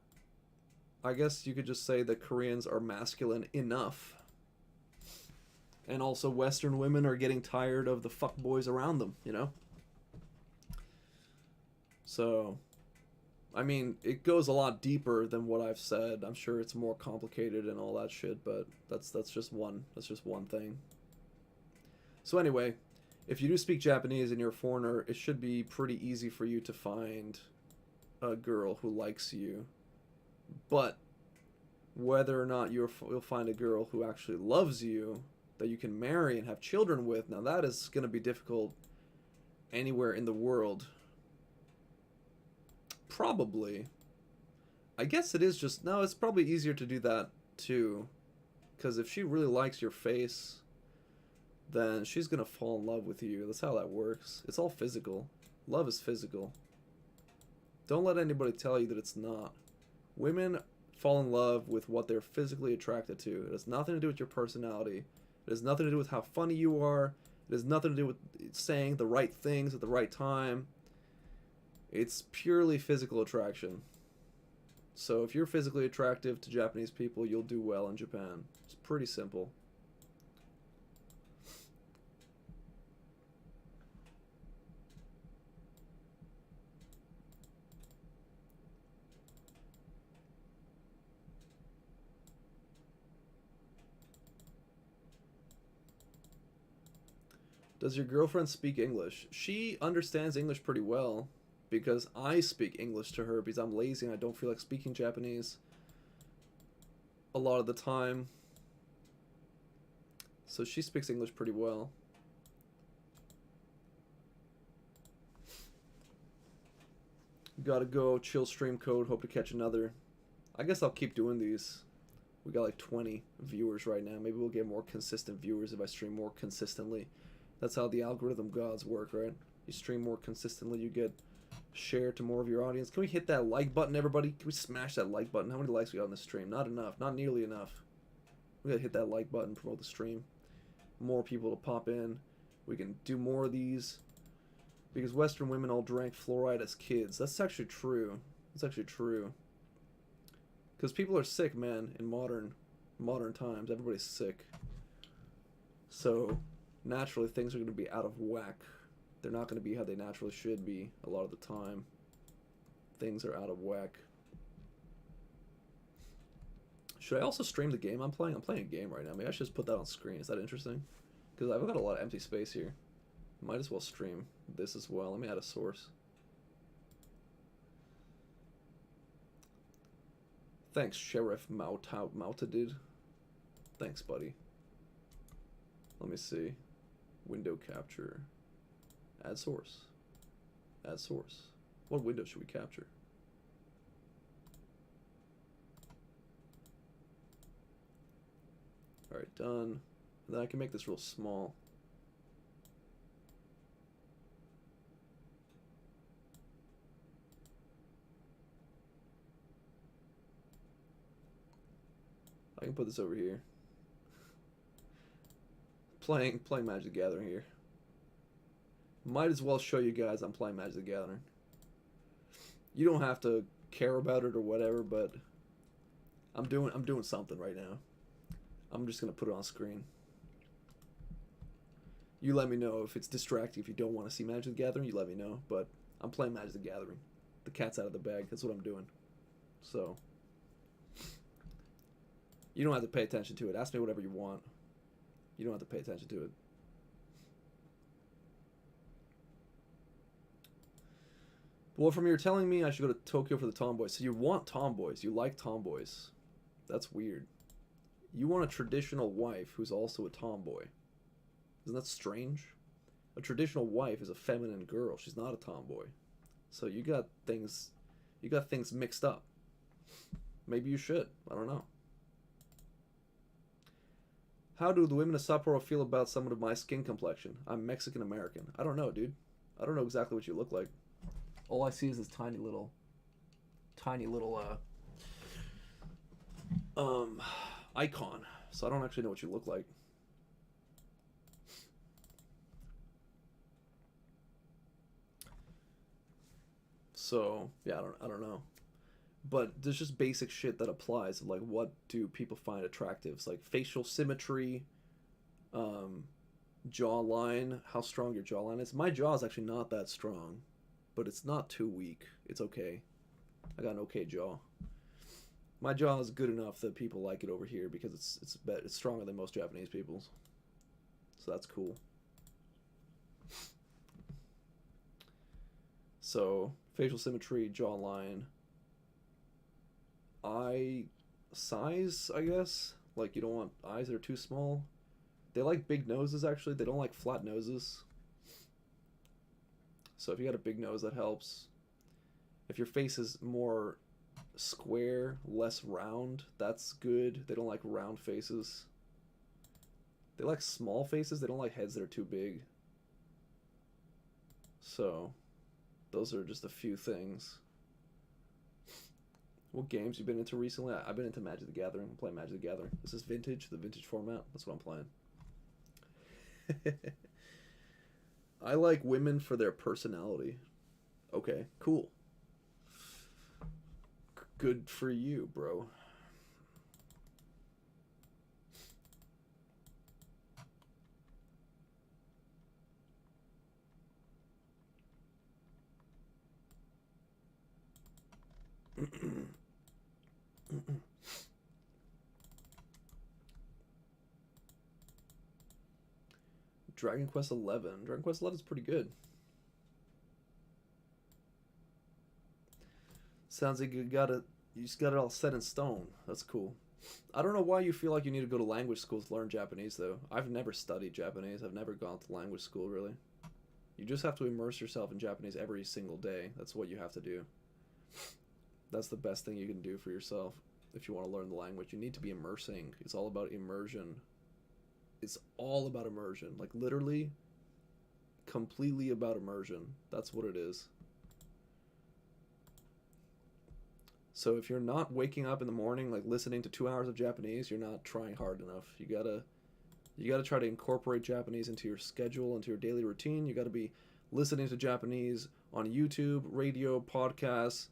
I guess you could just say that Koreans are masculine enough. And also Western women are getting tired of the fuckboys around them, you know? So, I mean, it goes a lot deeper than what I've said. I'm sure it's more complicated and all that shit, but that's just one thing. So anyway, if you do speak Japanese and you're a foreigner, it should be pretty easy for you to find a girl who likes you. But whether or not you'll find a girl who actually loves you, that you can marry and have children with, now that is going to be difficult anywhere in the world. Probably. I guess it is just... No, it's probably easier to do that, too. Because if she really likes your face, then she's going to fall in love with you. That's how that works. It's all physical. Love is physical. Don't let anybody tell you that it's not. Women fall in love with what they're physically attracted to. It has nothing to do with your personality. It has nothing to do with how funny you are. It has nothing to do with saying the right things at the right time. It's purely physical attraction. So if you're physically attractive to Japanese people, you'll do well in Japan. It's pretty simple. Does your girlfriend speak English? She understands English pretty well. Because I speak English to her because I'm lazy and I don't feel like speaking Japanese a lot of the time. So she speaks English pretty well. Gotta go. Chill stream code. Hope to catch another. I guess I'll keep doing these. We got like 20 viewers right now. Maybe we'll get more consistent viewers if I stream more consistently. That's how the algorithm gods work, right? You stream more consistently, you get shared to more of your audience. Can we hit that like button, everybody? Can we smash that like button? How many likes we got on the stream? Not enough. Not nearly enough. We gotta hit that like button, promote the stream. More people to pop in. We can do more of these. Because Western women all drank fluoride as kids. That's actually true. That's actually true. Because people are sick, man, in modern times. Everybody's sick. So, naturally, things are going to be out of whack. They're not going to be how they naturally should be a lot of the time. Things are out of whack. Should I also stream the game I'm playing? I'm playing a game right now. Maybe I should just put that on screen. Is that interesting? Because I've got a lot of empty space here. Might as well stream this as well. Let me add a source. Thanks, Sheriff Moutadid. Thanks, buddy. Let me see. Window capture. Add source. Add source. What window should we capture? Alright, done. And then I can make this real small. I can put this over here. Playing Magic the Gathering here. Might as well show you guys I'm playing Magic the Gathering. You don't have to care about it or whatever, but I'm doing something right now. I'm just gonna put it on screen. You let me know if it's distracting. If you don't want to see Magic the Gathering, you let me know. But I'm playing Magic the Gathering. The cat's out of the bag. That's what I'm doing. So you don't have to pay attention to it. Ask me whatever you want. You don't have to pay attention to it. Well, from you're telling me I should go to Tokyo for the tomboys. So you want tomboys. You like tomboys. That's weird. You want a traditional wife who's also a tomboy. Isn't that strange? A traditional wife is a feminine girl. She's not a tomboy. So you got things mixed up. Maybe you should. I don't know. How do the women of Sapporo feel about someone of my skin complexion? I'm Mexican American. I don't know, dude. I don't know exactly what you look like. All I see is this tiny little icon. So I don't actually know what you look like. So yeah, I don't know. But there's just basic shit that applies. Like, what do people find attractive? It's like facial symmetry, jawline, how strong your jawline is. My jaw is actually not that strong, but it's not too weak. It's okay. I got an okay jaw. My jaw is good enough that people like it over here because it's stronger than most Japanese people's. So that's cool. So facial symmetry, jawline. Eye size, I guess. Like, you don't want eyes that are too small. They like big noses, actually. They don't like flat noses. So if you got a big nose, that helps. If your face is more square, less round, that's good. They don't like round faces. They like small faces. They don't like heads that are too big. So those are just a few things. What games you been into recently? I've been into Magic the Gathering. I'm playing Magic the Gathering. This is vintage, the vintage format. That's what I'm playing. I like women for their personality. Okay, cool. Good for you, bro. Dragon Quest 11. Dragon Quest 11 is pretty good. Sounds like you just got it all set in stone. That's cool. I don't know why you feel like you need to go to language school to learn Japanese, though. I've never studied Japanese. I've never gone to language school, really. You just have to immerse yourself in Japanese every single day. That's what you have to do. That's the best thing you can do for yourself if you want to learn the language. You need to be immersing. It's all about immersion. It's all about immersion. Like, literally, completely about immersion. That's what it is. So if you're not waking up in the morning, like, listening to 2 hours of Japanese, you're not trying hard enough. You gotta try to incorporate Japanese into your schedule, into your daily routine. You gotta be listening to Japanese on YouTube, radio, podcasts,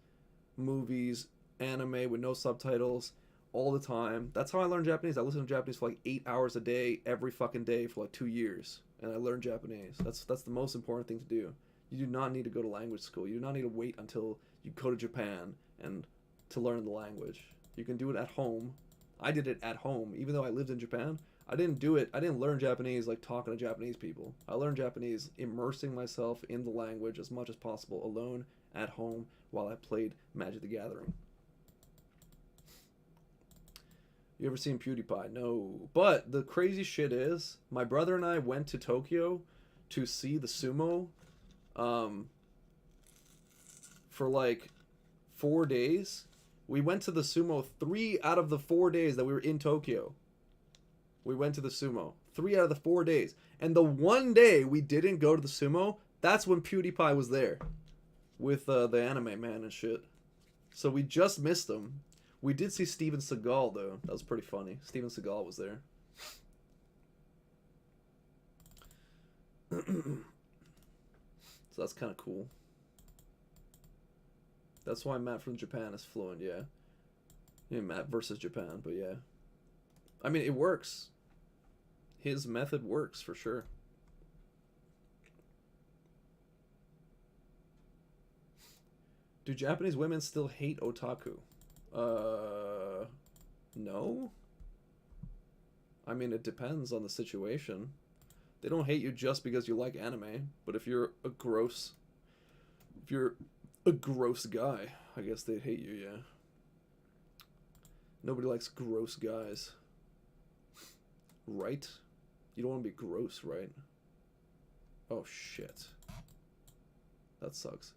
movies, anime with no subtitles all the time. That's how I learned Japanese. I listened to Japanese for like 8 hours a day, every fucking day for like 2 years, and I learned Japanese. That's the most important thing to do. You do not need to go to language school. You do not need to wait until you go to Japan and to learn the language. You can do it at home. I did it at home, even though I lived in Japan. I didn't learn Japanese like talking to Japanese people. I learned Japanese immersing myself in the language as much as possible, alone, at home, while I played Magic the Gathering. You ever seen PewDiePie? No. But the crazy shit is, my brother and I went to Tokyo to see the sumo for like 4 days. We went to the sumo 3 out of the 4 days that we were in Tokyo. We went to the sumo 3 out of the 4 days. And the one day we didn't go to the sumo, that's when PewDiePie was there with the anime man and shit. So we just missed him. We did see Steven Seagal, though. That was pretty funny. Steven Seagal was there. So that's kind of cool. That's why Matt from Japan is fluent, yeah. Yeah, Matt versus Japan, but yeah. I mean, it works. His method works, for sure. Do Japanese women still hate otaku? No. I mean, it depends on the situation. They don't hate you just because you like anime, but if you're a gross guy, I guess they'd hate you, yeah. Nobody likes gross guys. Right? You don't want to be gross, right? Oh, shit. That sucks.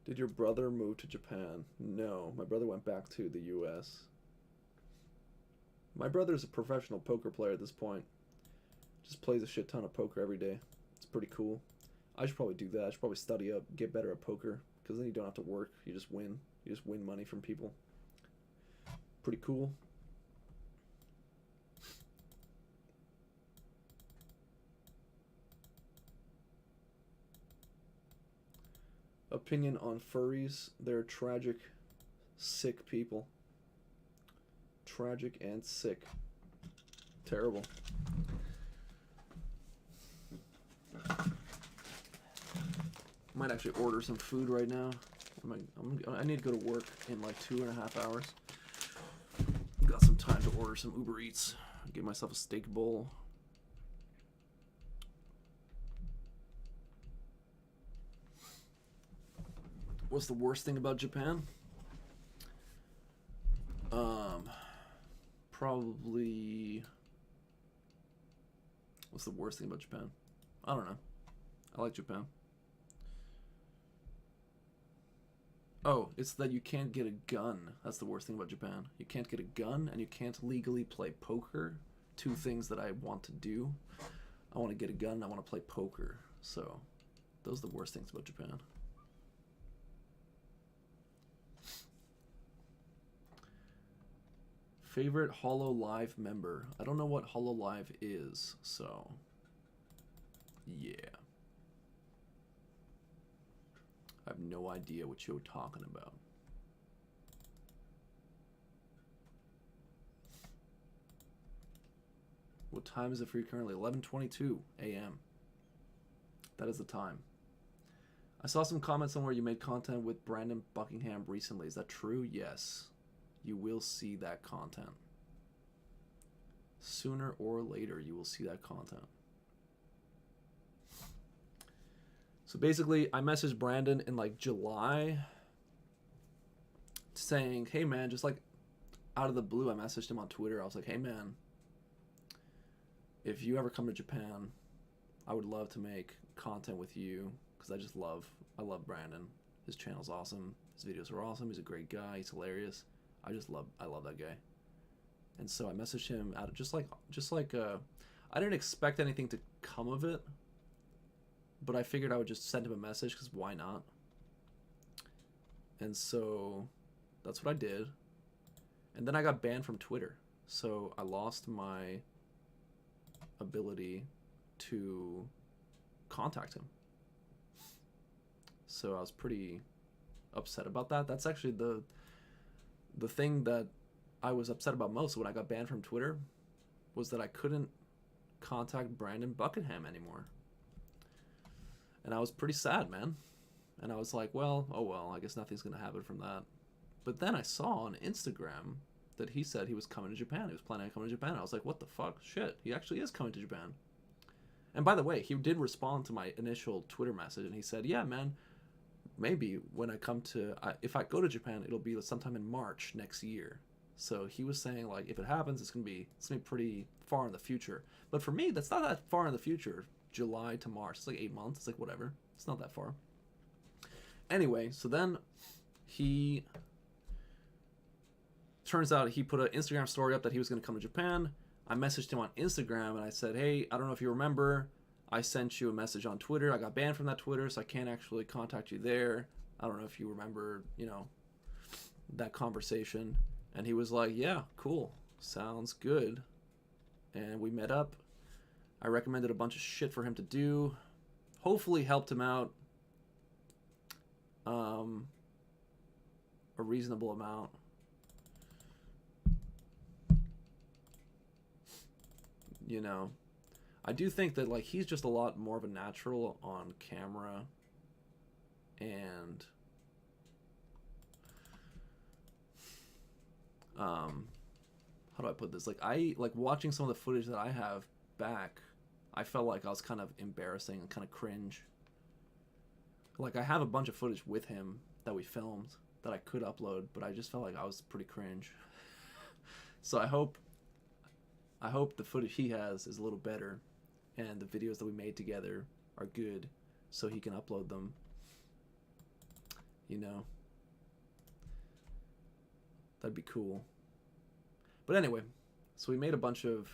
Did your brother move to Japan? No, my brother went back to the US. My brother's a professional poker player at this point. Just plays a shit ton of poker every day. It's pretty cool. I should probably do that. I should probably study up, get better at poker, because then you don't have to work. You just win. You just win money from people. Pretty cool. Opinion on furries. They're tragic, sick people. Tragic and sick. Terrible. Might actually order some food right now. I need to go to work in like 2.5 hours. Got some time to order some Uber Eats. Get myself a steak bowl. What's the worst thing about Japan? Probably. What's the worst thing about Japan? I don't know. I like Japan. Oh, it's that you can't get a gun. That's the worst thing about Japan. You can't get a gun, and you can't legally play poker. 2 things that I want to do. I want to get a gun, and I want to play poker. So, those are the worst things about Japan. Favorite HoloLive member? I don't know what HoloLive is, so yeah. I have no idea what you're talking about. What time is it for you currently? 11:22 a.m. That is the time. I saw some comments somewhere you made content with Brandon Buckingham recently. Is that true? Yes. You will see that content. Sooner or later, you will see that content. So basically, I messaged Brandon in like July saying, hey man, just like out of the blue, I messaged him on Twitter. I was like, hey man, if you ever come to Japan, I would love to make content with you because I love Brandon. His channel's awesome. His videos are awesome. He's a great guy. He's hilarious. I love that guy. And so I messaged him out of just like I didn't expect anything to come of it, but I figured I would just send him a message because why not? And so that's what I did. And then I got banned from Twitter. So I lost my ability to contact him. So I was pretty upset about that. That's actually the thing that I was upset about most when I got banned from Twitter, was that I couldn't contact Brandon Buckingham anymore. And I was pretty sad, man. And I was like, well, oh well, I guess nothing's going to happen from that. But then I saw on Instagram that he said he was coming to Japan. He was planning on coming to Japan. I was like, what the fuck? Shit, he actually is coming to Japan. And by the way, he did respond to my initial Twitter message, and he said, yeah, man, maybe when I come to, if I go to Japan, it'll be sometime in March next year. So he was saying, like, if it happens, it's gonna be pretty far in the future. But for me, that's not that far in the future. July to March, it's like 8 months. It's like whatever. It's not that far. Anyway, so then he turns out he put an Instagram story up that he was gonna come to Japan. I messaged him on Instagram and I said, hey, I don't know if you remember, I sent you a message on Twitter. I got banned from that Twitter, so I can't actually contact you there. I don't know if you remember, you know, that conversation. And he was like, yeah, cool. Sounds good. And we met up. I recommended a bunch of shit for him to do. Hopefully helped him out a reasonable amount. You know, I do think that, like, he's just a lot more of a natural on camera, and how do I put this? Like, watching some of the footage that I have back, I felt like I was kind of embarrassing and kind of cringe. Like, I have a bunch of footage with him that we filmed that I could upload, but I just felt like I was pretty cringe. So I hope the footage he has is a little better, and the videos that we made together are good, so he can upload them. You know, that'd be cool. But anyway, so we made a bunch of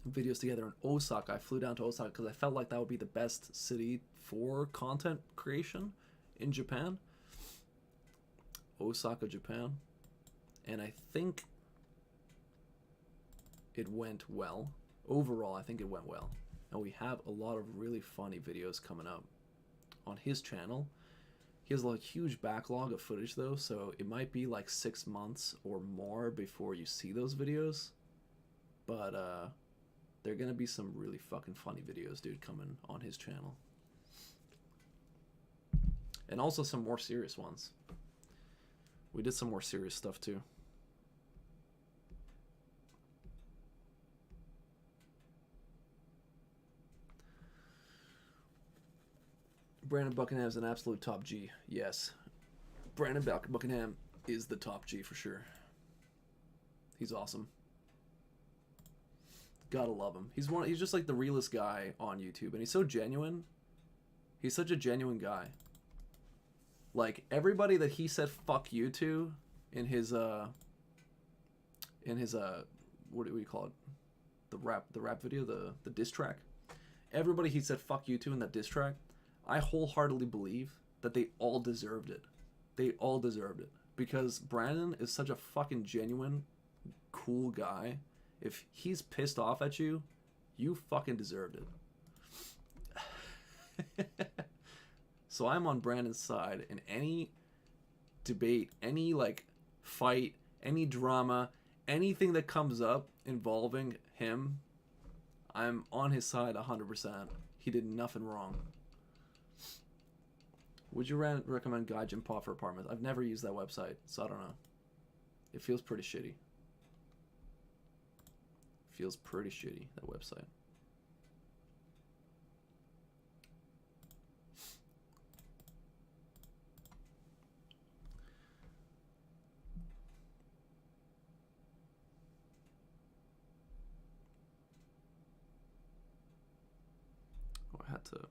videos together in Osaka. I flew down to Osaka because I felt like that would be the best city for content creation in Japan. Osaka, Japan. And I think it went well. Overall, I think it went well. And we have a lot of really funny videos coming up on his channel. He has a huge backlog of footage though, so it might be like 6 months or more before you see those videos. But they're gonna be some really fucking funny videos, dude, coming on his channel. And also some more serious ones. We did some more serious stuff too. Brandon Buckingham is an absolute top G. Yes. Brandon Buckingham is the top G for sure. He's awesome. Gotta love him. He's just like the realest guy on YouTube, and he's so genuine. He's such a genuine guy. Like, everybody that he said fuck you to in his what do we call it? The rap video, the diss track. Everybody he said fuck you to in that diss track, I wholeheartedly believe that they all deserved it. They all deserved it. Because Brandon is such a fucking genuine, cool guy. If he's pissed off at you, you fucking deserved it. So I'm on Brandon's side in any debate, any like fight, any drama, anything that comes up involving him, I'm on his side 100%. He did nothing wrong. Would you recommend Gaijin Paw for apartments? I've never used that website, so I don't know. It feels pretty shitty. Feels pretty shitty, that website. that to...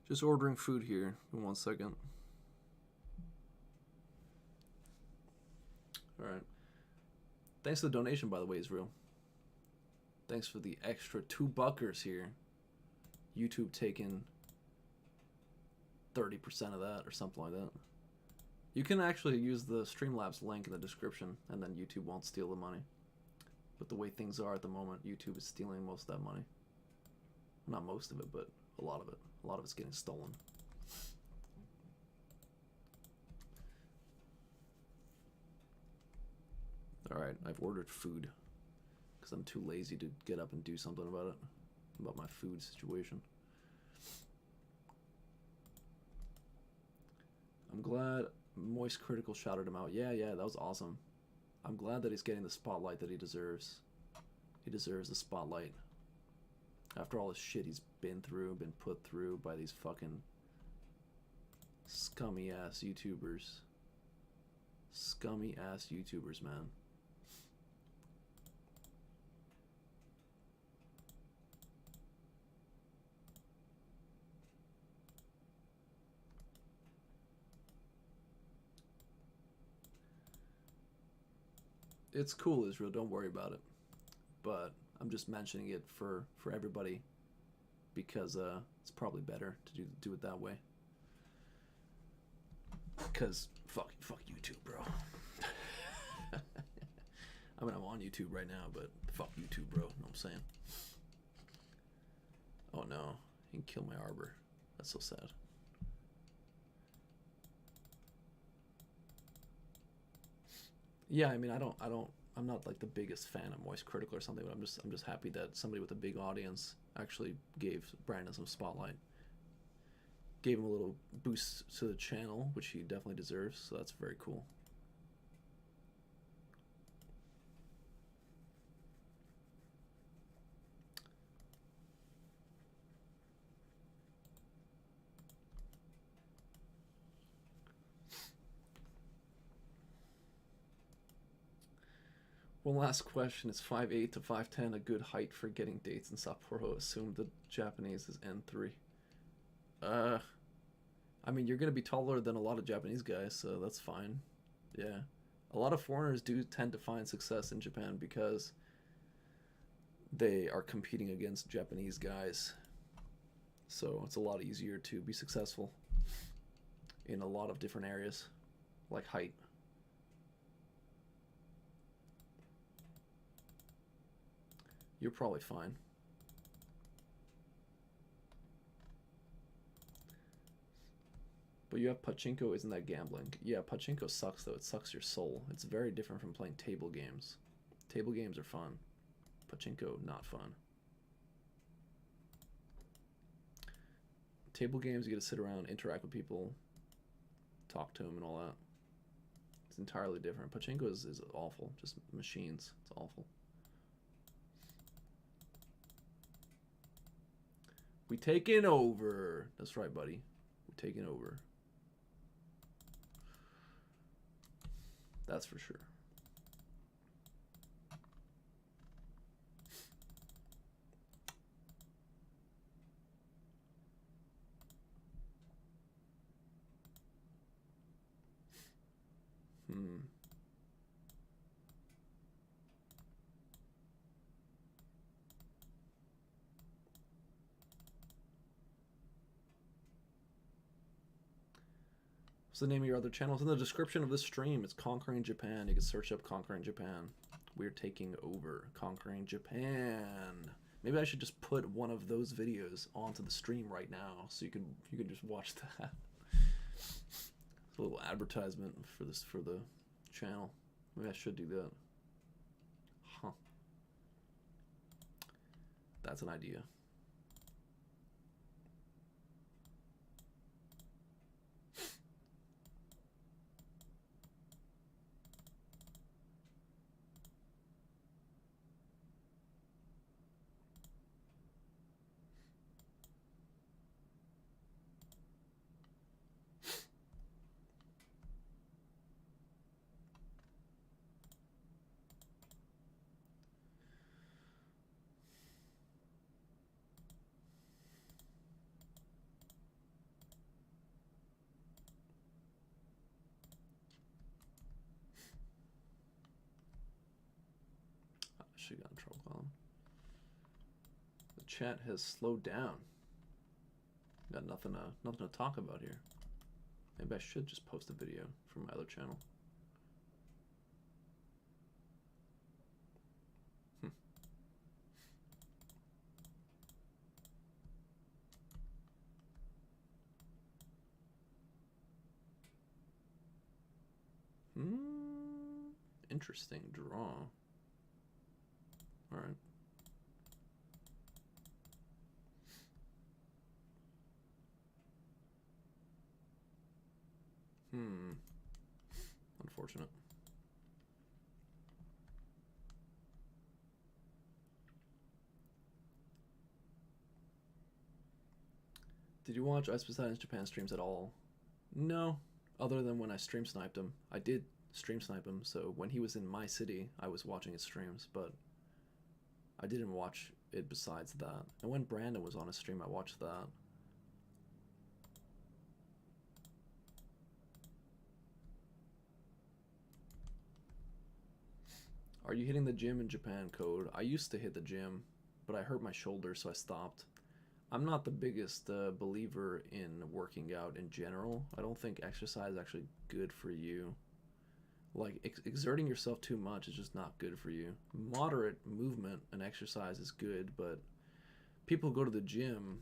Just ordering food here in 1 second. Alright. Thanks for the donation, by the way, Israel. Thanks for the extra $2 here. YouTube taking 30% of that or something like that. You can actually use the Streamlabs link in the description, and then YouTube won't steal the money. But the way things are at the moment, YouTube is stealing most of that money. Not most of it, but a lot of it. A lot of it's getting stolen. Alright, I've ordered food. Because I'm too lazy to get up and do something about it. About my food situation. I'm glad Moist Critical shouted him out. Yeah, that was awesome. I'm glad that he's getting the spotlight that he deserves. He deserves the spotlight. After all the shit he's been through, been put through by these fucking scummy ass YouTubers. Scummy ass YouTubers, man. It's cool, Israel, don't worry about it. But I'm just mentioning it for everybody because it's probably better to do it that way. Because fuck YouTube, bro. I mean, I'm on YouTube right now, but fuck YouTube, bro. You know what I'm saying? Oh no, he can kill my arbor. That's so sad. Yeah, I mean, I'm not like the biggest fan of Moist Critical or something, but I'm just happy that somebody with a big audience actually gave Brandon some spotlight. Gave him a little boost to the channel, which he definitely deserves, so that's very cool. One last question. Is 5'8" to 5'10" a good height for getting dates in Sapporo? Assume the Japanese is N3. I mean, you're going to be taller than a lot of Japanese guys, so that's fine. Yeah. A lot of foreigners do tend to find success in Japan because they are competing against Japanese guys. So it's a lot easier to be successful in a lot of different areas, like height. You're probably fine. But you have pachinko, isn't that gambling? Yeah, pachinko sucks though. It sucks your soul. It's very different from playing table games. Table games are fun. Pachinko, not fun. Table games, you get to sit around, interact with people, talk to them and all that. It's entirely different. Pachinko is awful. Just machines. It's awful. We taking over. That's right, buddy. We're taking over. That's for sure. What's the name of your other channel? It's in the description of this stream. It's Conquering Japan. You can search up Conquering Japan. We're taking over. Conquering Japan. Maybe I should just put one of those videos onto the stream right now, so you can just watch that. It's a little advertisement for the channel. Maybe I should do that. Huh. That's an idea. actually got in trouble, Colin. The chat has slowed down. Got nothing to talk about here. Maybe I should just post a video from my other channel. Interesting draw. All right. Unfortunate. Did you watch Ice Poseidon's Japan streams at all? No, other than when I stream sniped him. I did stream snipe him, so when he was in my city, I was watching his streams, but I didn't watch it besides that. And when Brandon was on his stream, I watched that. Are you hitting the gym in Japan, Code? I used to hit the gym, but I hurt my shoulder, so I stopped. I'm not the biggest believer in working out in general. I don't think exercise is actually good for you. Like, exerting yourself too much is just not good for you. Moderate movement and exercise is good, but people who go to the gym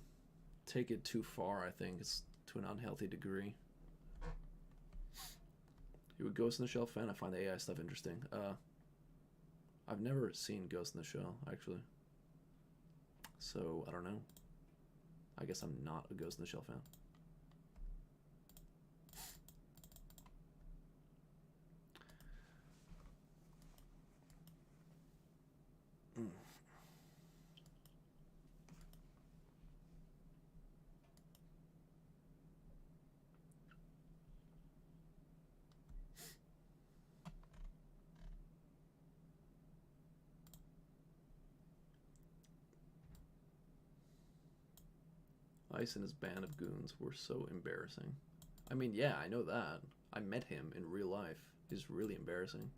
take it too far, I think. It's to an unhealthy degree. You a Ghost in the Shell fan? I find the AI stuff interesting. I've never seen Ghost in the Shell, actually. So, I don't know. I guess I'm not a Ghost in the Shell fan. Ice and his band of goons were so embarrassing. I mean, yeah, I know that. I met him in real life. He's really embarrassing.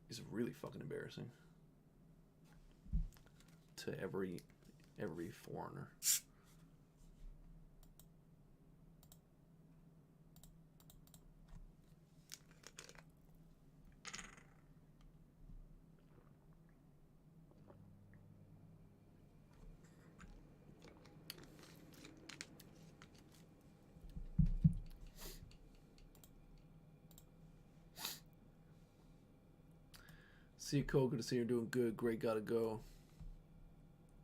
He's really fucking embarrassing. To every foreigner. See you, Cole. Good to see you're doing good. Great, gotta go.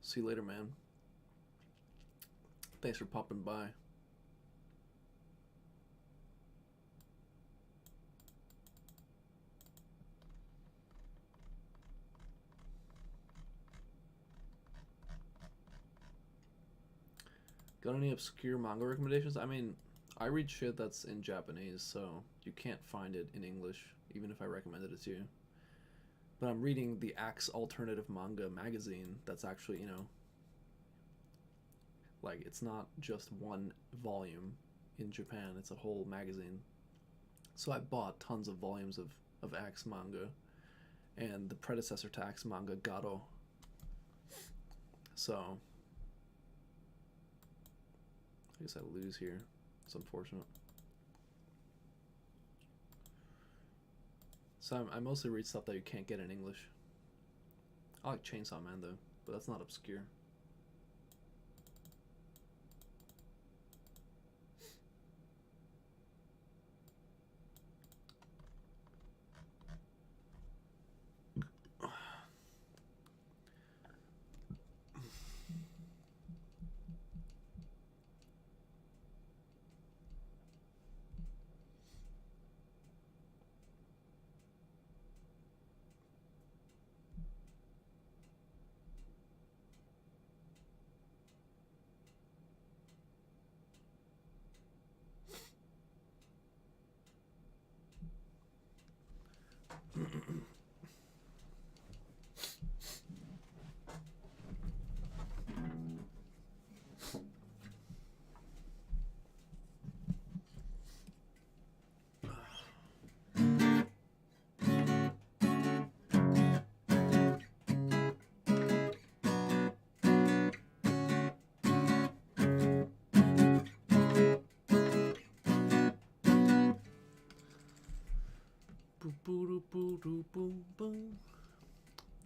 See you later, man. Thanks for popping by. Got any obscure manga recommendations? I mean, I read shit that's in Japanese, so you can't find it in English, even if I recommended it to you. But I'm reading the Axe Alternative Manga magazine that's actually, you know, like, it's not just one volume in Japan, it's a whole magazine. So I bought tons of volumes of Axe manga, and the predecessor to Axe manga, Garo. So, I guess I lose here. It's unfortunate. So I mostly read stuff that you can't get in English. I like Chainsaw Man though, but that's not obscure.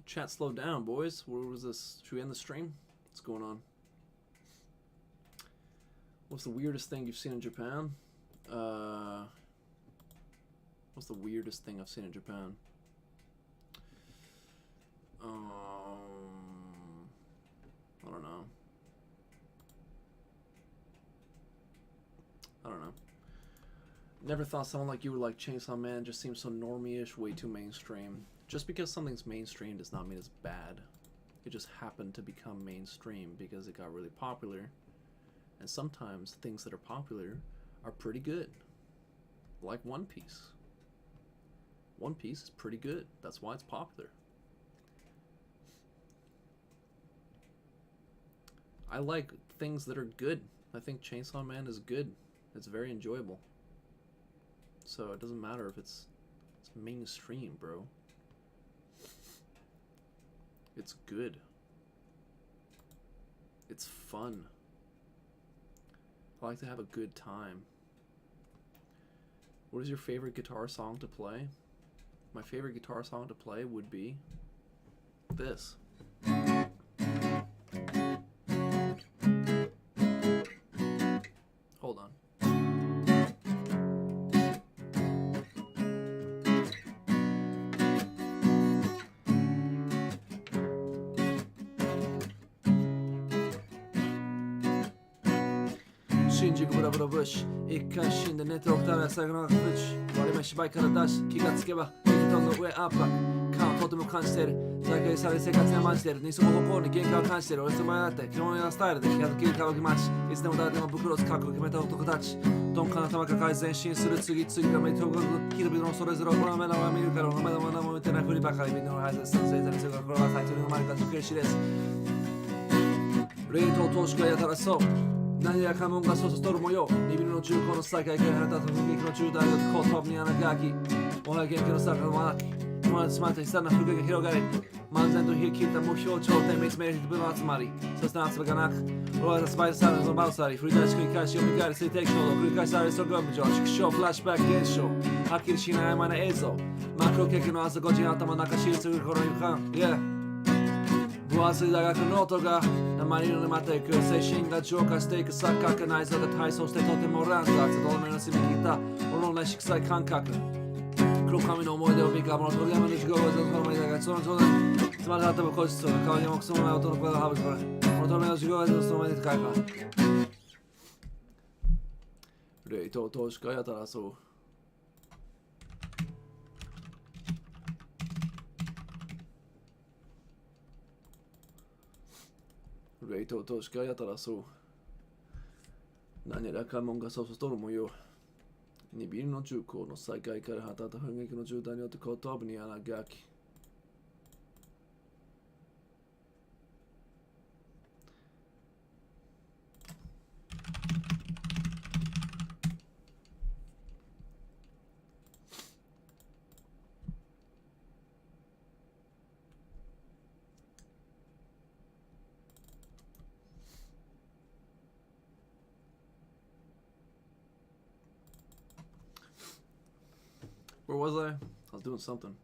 Chat slowed down, boys. What was this? Should we end the stream? What's going on? What's the weirdest thing you've seen in Japan? What's the weirdest thing I've seen in Japan? I don't know. Never thought someone like you would like Chainsaw Man. Just seems so normie-ish, way too mainstream. Just because something's mainstream does not mean it's bad. It just happened to become mainstream because it got really popular. And sometimes things that are popular are pretty good. Like One Piece. One Piece is pretty good. That's why it's popular. I like things that are good. I think Chainsaw Man is good. It's very enjoyable. So it doesn't matter if it's mainstream, bro. It's good. It's fun. I like to have a good time. What is your favorite guitar song to play? My favorite guitar song to play would be this. Hold on. Shinjukuブラブラブッシュ一回死んで寝ておくため最後のフチ割り目芝居から出し気がつけばリキトンの上アップ感をとても感じている再開され生活に甘んじている二足歩行に限界を感じている俺様になって基本やスタイルで気が切り乾き待ちいつでも誰でも袋を覚悟決めた男たち鈍感な玉抱え前進する次々が目と動く人々のそれぞれこの目玉を見るからこの目玉何も見てないふりばかり見ての配達生産するからこれはタイトルの前から熟しです冷凍投資がやたらそう何やかもんがそそとる模様ニビルの中高の再開から放たと雰囲気の中大学高等に穴が開きもはや元気の坂のまなき友達まって悲惨な風景が広がり漫然と冷え切った目標頂点見つめる人々の集まりそして集めがなく俺はスパイスサルの場を去り振り出し繰り返し読み返り水滴衝動繰り返されるそこ無常縮小フラッシュバック現象はっきりしない曖昧な映像マクロ経験の朝5時頭の中知りすぐこの予感 Yeah分厚い大学の音が鉛色にまっていく精神が浄化していく錯覚内臓が体操してとても乱雑どのような澄み切った俺のない色彩感覚黒髪の思い出をビカもの鳥山の授業をそのままがその状態つまりあっても個室の顔にもくそもない音の声がはぶこれこの鳥の授業をそのままに使えか冷凍投資家やたらそう冷凍投資家やたらそう何らかもんがそうとる模様にビルの中高の再開から果たった奮撃の渋滞によって後頭部に穴が開きWhere was I? I was doing something.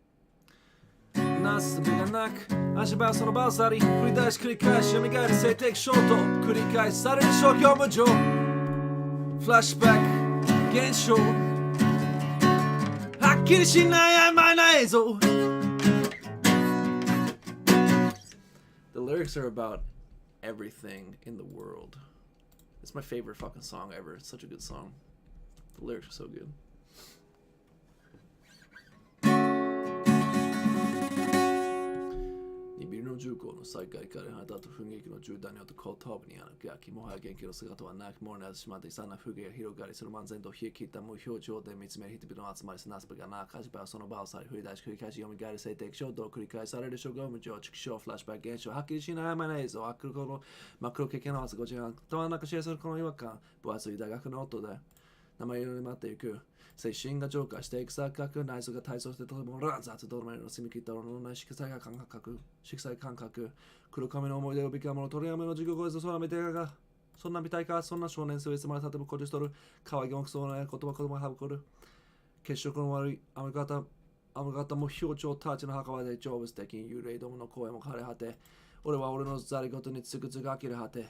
なすすべがなく足場その場を去り繰り出し繰り返し蘇る静的衝動繰り返される消去無常フラッシュバック現象はっきりしない曖昧な映像 The lyrics are about everything in the world. It's my favorite fucking song ever. It's such a good song. The lyrics are so good. ビルの重工の再開から放た奮撃の銃弾によって後頭部に穴が開きもはや元気の姿はなくもうなしまって悲惨な風景が広がりその漫然と冷え切った無表情で見つめる人々の集まりすなすべがなく足場はその場を去り振り出し繰り返し蘇る静的衝動繰り返される諸行無常畜生フラッシュバック現象はっきりしない曖昧な映像アクルコのマクロ経験の朝5時半頭の中知らせるこの違和感分厚い大学の音で名前色に待っていく精神が浄化していく錯覚内臓が体操してとても乱雑どの前の澄み切った俺のない色彩感覚黒髪の思い出をびかもの鳥山の授業声でそんなみたいかそんなみたいかそんな少年性をいつまでたっても誇示しとる可愛げもくそもない言葉がはぶこる血色の悪い雨方あの方も表情たちの墓場で成仏的に幽霊どもの声も枯れ果て、俺は俺のざりごとにつくづく呆れ果て、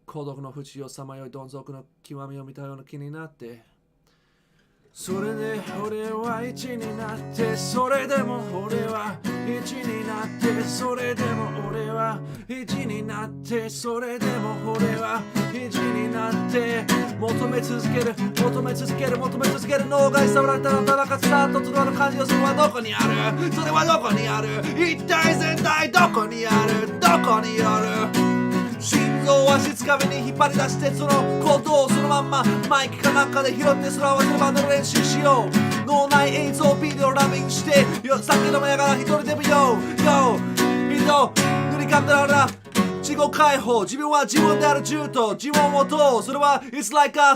孤独の淵をさまよいどん底の極みを見たような気になって、それで俺は一になって、それでも俺は一になって、それでも俺は一になって、それでも俺は一になって、求め続ける求め続ける求め続ける、脳が揺さぶられたらただかつさと集わる感じがそれはどこにある、それはどこにある、一体全体どこにある、どこにある。心臓は質壁に引っ張り出して、そのことをそのまんまマイクかなんかで拾ってそれを忘れバンドの練習しよう。脳内映像ビデオラミングして酒飲みながら一人でもよ水を塗りかんだら自己解放、自分は自分である銃と自問を問う、それは It's like a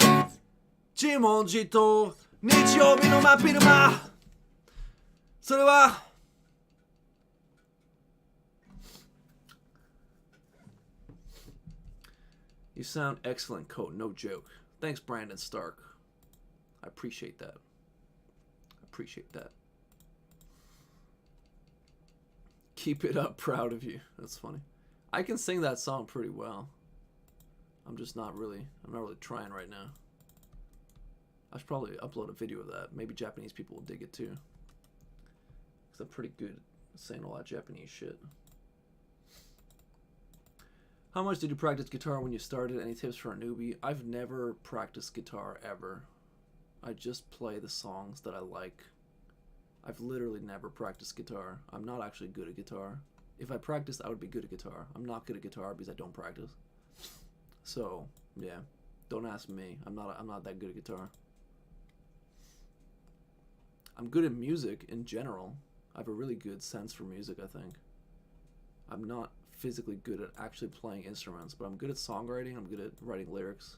自問自答、日曜日の真昼間、それはYou sound excellent, Code. No joke. Thanks, Brandon Stark. I appreciate that. Appreciate that. Keep it up. Proud of you. That's funny. I can sing that song pretty well. I'm not really trying right now. I should probably upload a video of that. Maybe Japanese people will dig it too. Because I'm pretty good at saying a lot of Japanese shit. How much did you practice guitar when you started? Any tips for a newbie? I've never practiced guitar ever. I just play the songs that I like. I've literally never practiced guitar. I'm not actually good at guitar. If I practiced, I would be good at guitar. I'm not good at guitar because I don't practice. So, yeah. Don't ask me. I'm not that good at guitar. I'm good at music in general. I have a really good sense for music, I think. I'm not physically good at actually playing instruments, but I'm good at songwriting. I'm good at writing lyrics.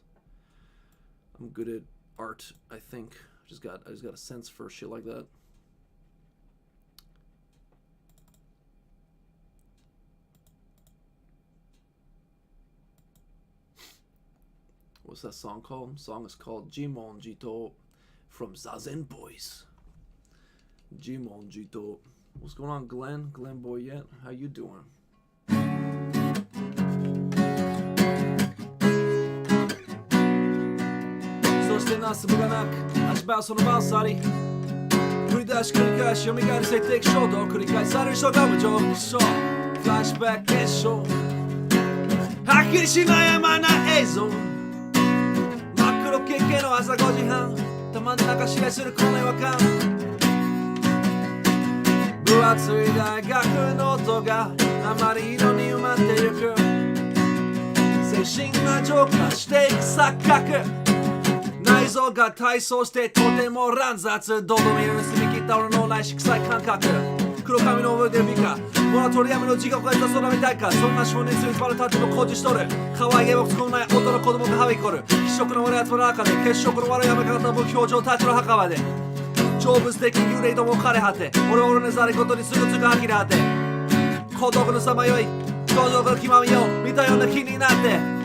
I'm good at art, I think. I just got a sense for shit like that. What's that song called? The song is called Jimon Jito from Zazen Boys. Jimon Jito. What's going on, Glenn? Glenn Boyette, how you doing? So なすぶがなく足場その場を去り、繰り出し繰り返し蘇る設定衝動繰り返される人が無情にそうフラッシュバック結晶はっきりしないやまない映像、真っ黒経験の朝5時半、頭の中支配するこの違和感、分厚い大学の音があまり色に埋まってゆく、精神が浄化していく錯覚、内臓が体操してとても乱雑、どんどん見る盗み切った俺の内色彩感覚、黒髪の上で美化モラトリアムの地獄がいた空みたいか、そんな少年スイーツバルタッチの誇示しとる、可愛げも作らない音の子供がはびこる、気色の悪いやつの中で血色の悪いやめ方の無表情たちの墓場で成仏的幽霊ども枯れ果て、俺は俺のざりごとにすぐつく呆れ果て、孤独のさまよい孤独の極みを見たような気になって、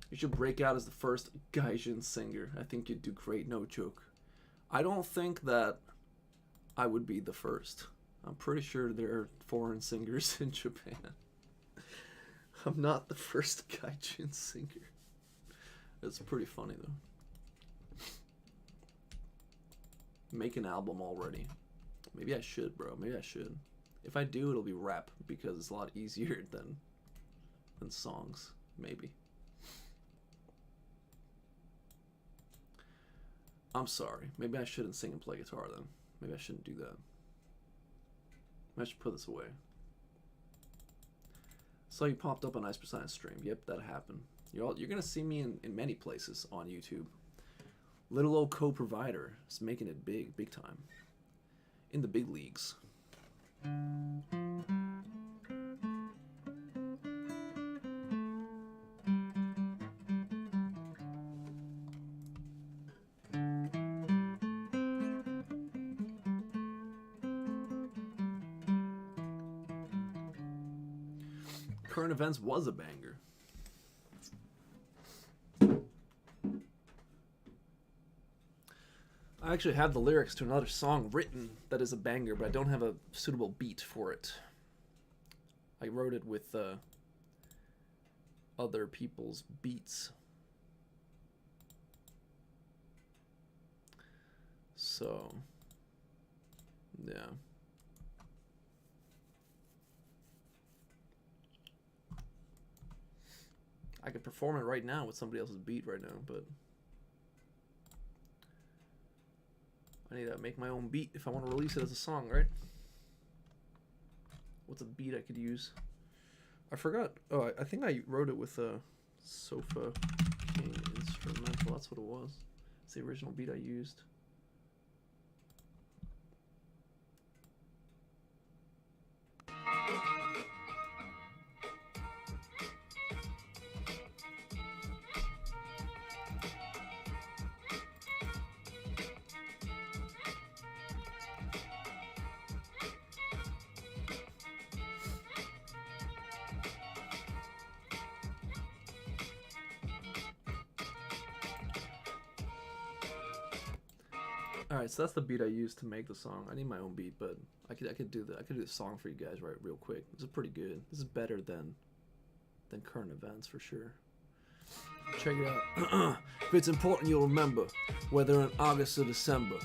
You should break out as the first Gaijin singer. I think you'd do great, no joke. I don't think that I would be the first. I'm pretty sure there are foreign singers in Japan. I'm not the first Gaijin singer. That's pretty funny though. Make an album already. Maybe I should, bro. Maybe I should. If I do, it'll be rap because it's a lot easier than songs, maybe. I'm sorry. Maybe I shouldn't sing and play guitar then. Maybe I shouldn't do that. Maybe I should put this away. So you popped up on Ice Science stream. Yep, that happened. You're gonna see me in many places on YouTube. Little old co-provider is making it big time. In the big leagues. Current Events was a banger. I actually have the lyrics to another song written that is a banger, but I don't have a suitable beat for it. I wrote it with other people's beats. So, yeah. I could perform it right now with somebody else's beat right now, but I need to make my own beat if I want to release it as a song, right? What's a beat I could use? I forgot. Oh, I think I wrote it with a Sofa King instrumental. That's what it was. It's the original beat I used. Alright, so that's the beat I used to make the song. I need my own beat, but I could do the song for you guys right real quick. This is pretty good. This is better than current events for sure. Check it out. If it's important, you'll remember, whether in August or December.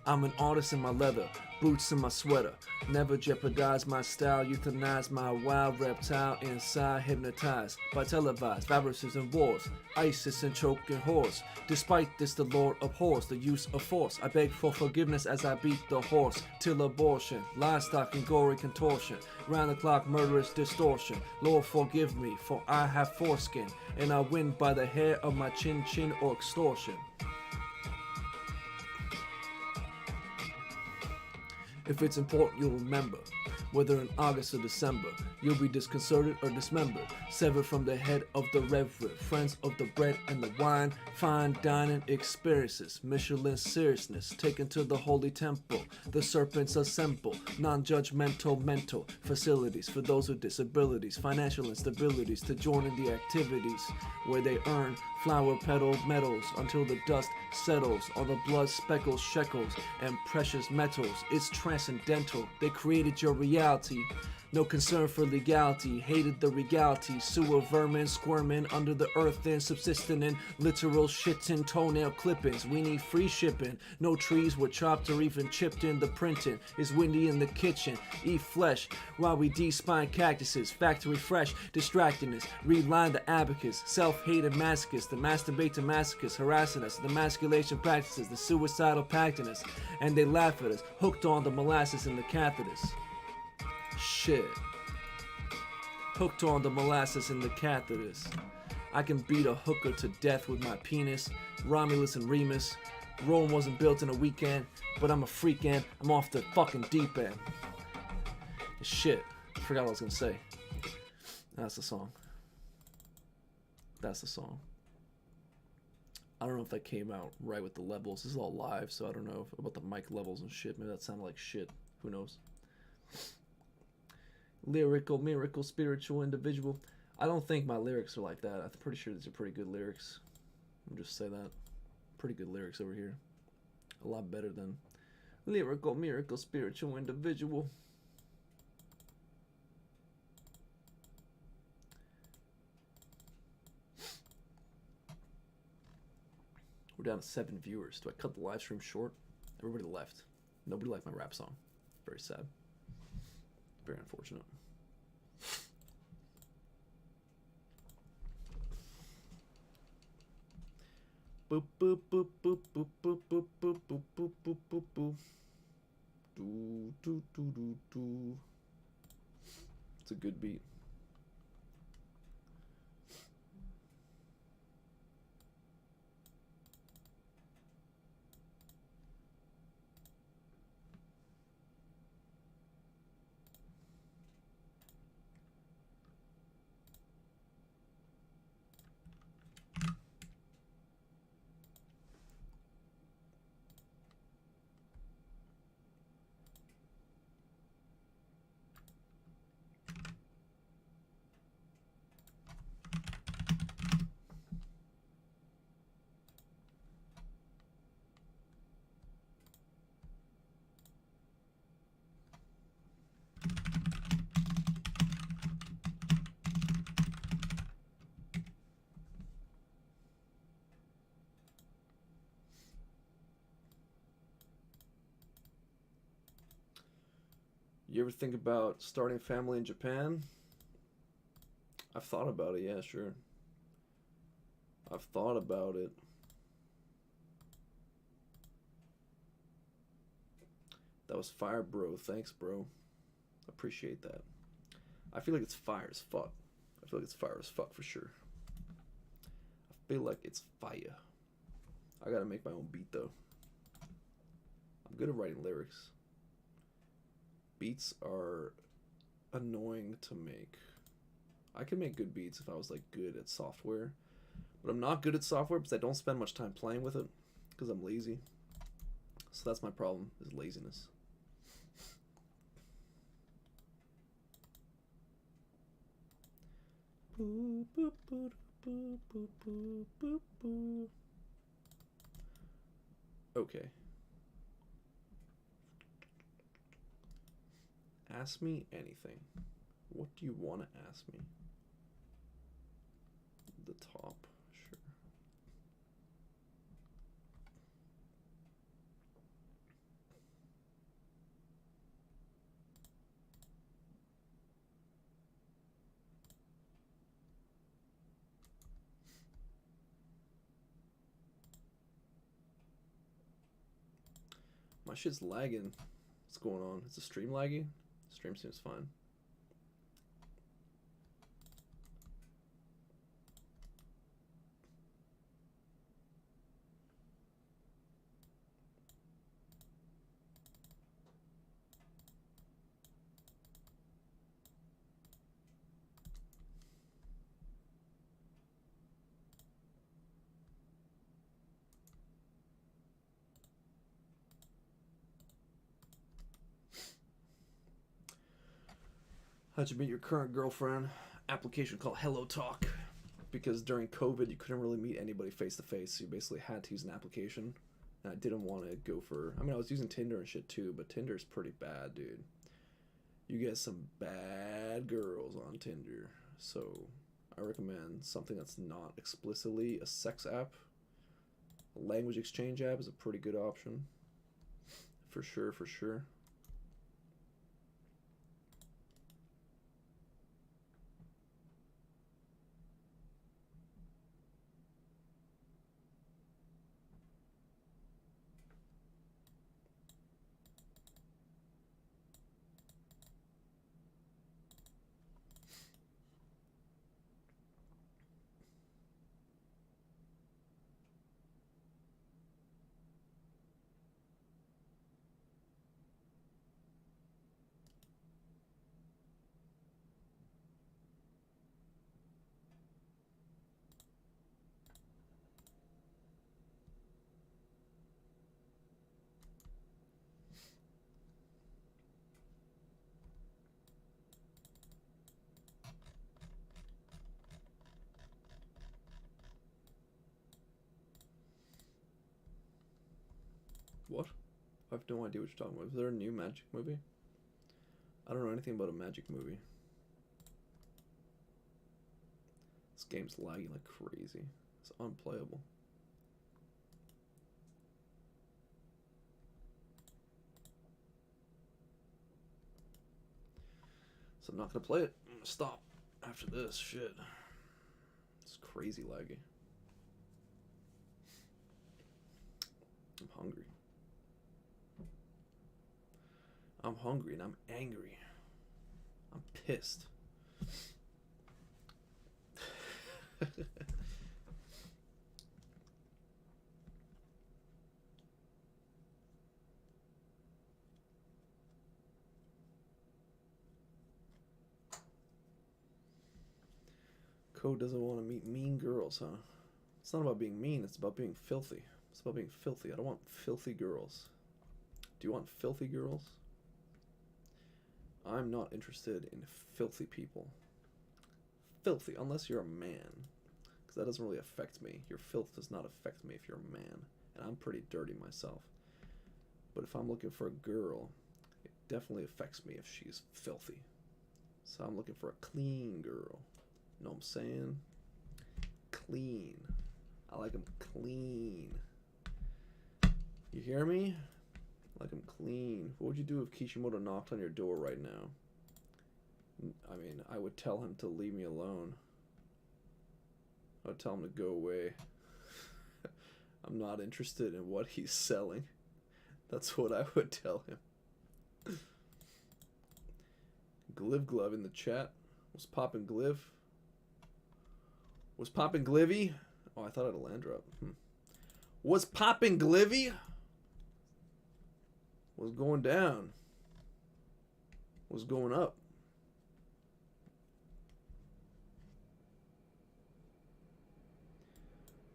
I'm an artist in my leather, boots in my sweater. Never jeopardize my style, euthanize my wild reptile inside, hypnotized by televised viruses and wars, ISIS and choking whores. Despite this, the Lord abhors the use of force. I beg for forgiveness as I beat the horse till abortion, livestock and gory contortion, round the clock murderous distortion. Lord, forgive me, for I have foreskin, and I win by the hair of my chin or extortion. If it's important, you'll remember, whether in August or December, you'll be disconcerted or dismembered, severed from the head of the reverend, friends of the bread and the wine, fine dining experiences, Michelin seriousness, taken to the holy temple, the serpents assemble, non-judgmental mental facilities for those with disabilities, financial instabilities, to join in the activities where they earn flower petal medals until the dust settles on the blood speckled shekels and precious metals. It's transcendental. They created your reality. No concern for legality, hated the regality, sewer vermin squirming under the earth and subsisting in literal shitting toenail clippings. We need free shipping, no trees were chopped or even chipped in the printing. It's windy in the kitchen, eat flesh while we de-spine cactuses, factory fresh, distracting us, reline the abacus, self-hated masochists, the masturbate to masochists harassing us, the emasculation practices, the suicidal pacting us, and they laugh at us, hooked on the molasses and the catheters. Shit. Hooked on the molasses and the catheters. I can beat a hooker to death with my penis. Romulus and Remus. Rome wasn't built in a weekend, but I'm a freak and I'm off the fucking deep end. Shit. I forgot what I was gonna say. That's the song. That's the song. I don't know if that came out right with the levels. This is all live, so I don't know about the mic levels and shit. Maybe that sounded like shit. Who knows? Lyrical, miracle, spiritual, individual. I don't think my lyrics are like that. I'm pretty sure these are pretty good lyrics. I'll just say that. Pretty good lyrics over here. A lot better than lyrical, miracle, spiritual, individual. We're down to 7 viewers. Do I cut the live stream short? Everybody left. Nobody liked my rap song. Very sad. Very unfortunate. Boop boop boop boop boop boop boop boop boop boop boop boop boop. Do do do do do. It's a good beat. You ever think about starting a family in Japan? I've thought about it, yeah, sure. I've thought about it. That was fire, bro. Thanks, bro. Appreciate that. I feel like it's fire as fuck. I feel like it's fire as fuck for sure. I feel like it's fire. I gotta make my own beat though. I'm good at writing lyrics. Beats are annoying to make. I could make good beats if I was like good at software, but I'm not good at software because I don't spend much time playing with it because I'm lazy. So that's my problem, is laziness. Okay. Ask me anything. What do you want to ask me? The top, sure. My shit's lagging. What's going on? Is the stream laggy? Stream seems fine. How'd you meet your current girlfriend? Application called Hello Talk. Because during COVID, you couldn't really meet anybody face to face. So you basically had to use an application. And I didn't want to go for. I mean, I was using Tinder and shit too, but Tinder's pretty bad, dude. You get some bad girls on Tinder. So I recommend something that's not explicitly a sex app. A language exchange app is a pretty good option. For sure, for sure. What? I have no idea what you're talking about. Is there a new magic movie? I don't know anything about a magic movie. This game's lagging like crazy. It's unplayable. So I'm not gonna play it. I'm gonna stop after this shit. It's crazy laggy. I'm hungry. I'm hungry and I'm angry. I'm pissed. Code doesn't want to meet mean girls, huh? It's not about being mean, it's about being filthy. It's about being filthy. I don't want filthy girls. Do you want filthy girls? I'm not interested in filthy people. Filthy, unless you're a man. Because that doesn't really affect me. Your filth does not affect me if you're a man. And I'm pretty dirty myself. But if I'm looking for a girl, it definitely affects me if she's filthy. So I'm looking for a clean girl. Know what I'm saying? Clean. I like them clean. You hear me? Like I'm clean. What would you do if Kishimoto knocked on your door right now? I mean, I would tell him to leave me alone. I would tell him to go away. I'm not interested in what he's selling. That's what I would tell him. Gliv Glove in the chat. Was poppin' Gliv? Was poppin' Glivy? Oh, I thought I had a land drop. Was poppin' Glivy? Was going down? Was going up?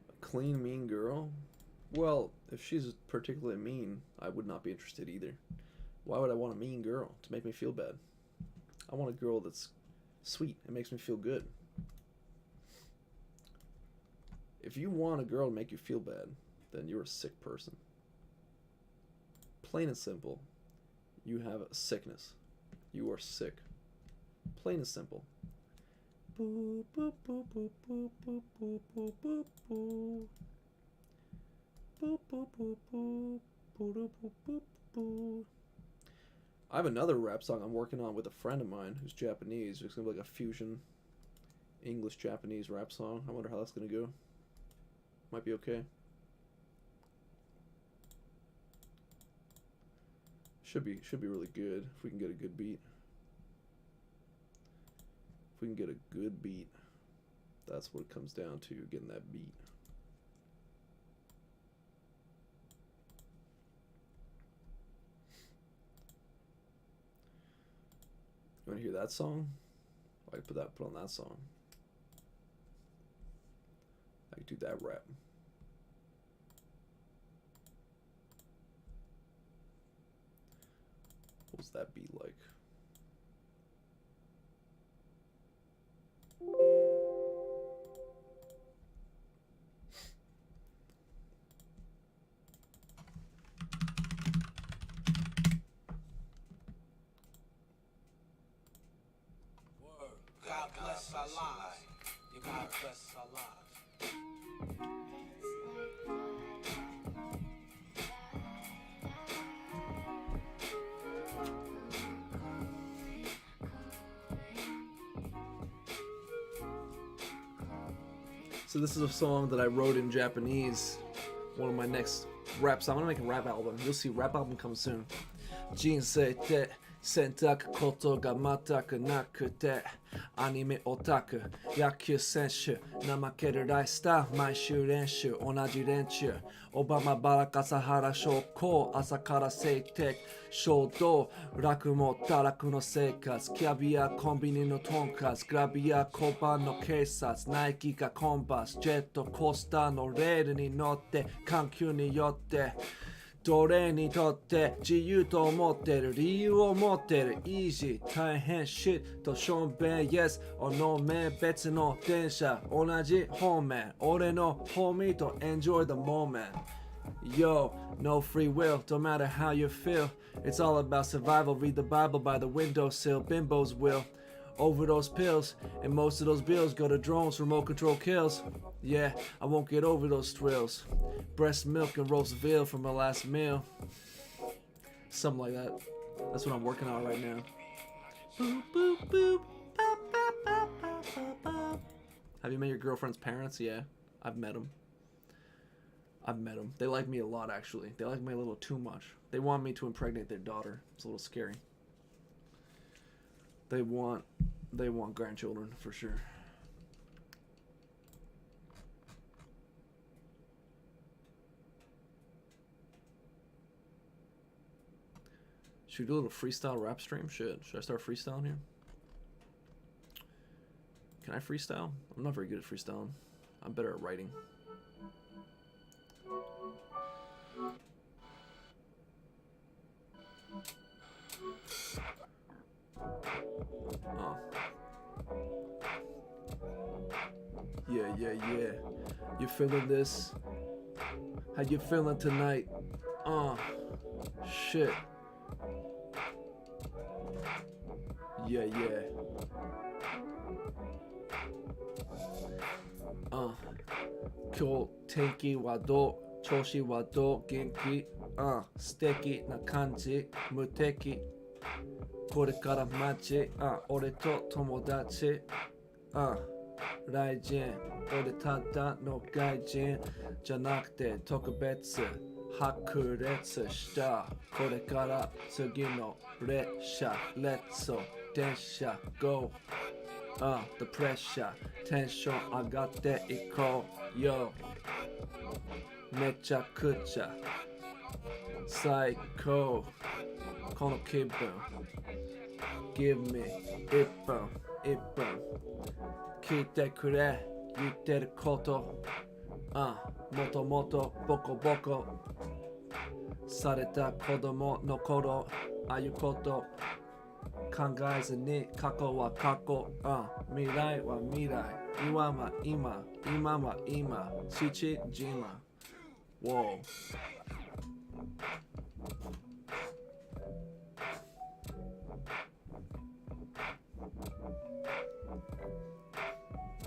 A clean, mean girl? Well, if she's particularly mean, I would not be interested either. Why would I want a mean girl? To make me feel bad. I want a girl that's sweet. It makes me feel good. If you want a girl to make you feel bad, then you're a sick person. Plain and simple. You have a sickness. You are sick. Plain and simple. Boop, boop, boop, boop, boop, boop, boop, boop, boop, boop. Boop, boop, boop, boop, boop, boop, boop, boop. I have another rap song I'm working on with a friend of mine who's Japanese. It's gonna be like a fusion English-Japanese rap song. I wonder how that's gonna go. Might be okay. Should be really good if we can get a good beat. If we can get a good beat, that's what it comes down to, getting that beat. You want to hear that song? I could put on that song. I could do that rap. What's that beat like? God bless our lives. You God bless our lives. So this is a song that I wrote in Japanese. One of my next rap songs. I'm gonna make a rap album. You'll see, rap album comes soon. 人生って選択ことが全くなくてアニメオタク野球選手怠けるライフスタイル毎週練習同じ連中オバマバラ笠原将校朝から晴天衝動楽も堕落の生活キャビアコンビニのトンカツグラビア交番の警察ナイキがコンバースジェットコースターのレールに乗って環境によってどれにとって自由と思ってる理由を持ってる Easy 大変 Shit としょんべん Yes おのめ別の電車同じ方面俺のホミーと Enjoy the moment Yo, no free will, don't matter how you feel It's all about survival, read the Bible by the windowsill Bimbos will overdose pills And most of those bills go to drones, remote control kills Yeah, I won't get over those thrills Breast milk and roast veal for my last meal Something like that That's what I'm working on right now boop, boop, boop. Bop, bop, bop, bop, bop, bop. Have you met your girlfriend's parents? Yeah, I've met them They like me a lot actually They like me a little too much They want me to impregnate their daughter It's a little scary They want grandchildren for sure. Should we do a little freestyle rap stream? Should I start freestyling here? Can I freestyle? I'm not very good at freestyling. I'm better at writing. Yeah. You feeling this? How you feeling tonight? Shit. Yeah. 今日天気はど調子はどう元気素敵な感じ無敵これから街俺と友達来人俺ただの外人じゃなくて特別白熱したこれから次の列車 Let's go 電車 Go The pressure テンション上がっていこう Yo めちゃくちゃ最高この気分 Give me 1分聞いてくれ言ってることもともとボコボコされた子供の頃ああいうこと考えずに過去は過去未来は未来今は今今は今父島 Whoa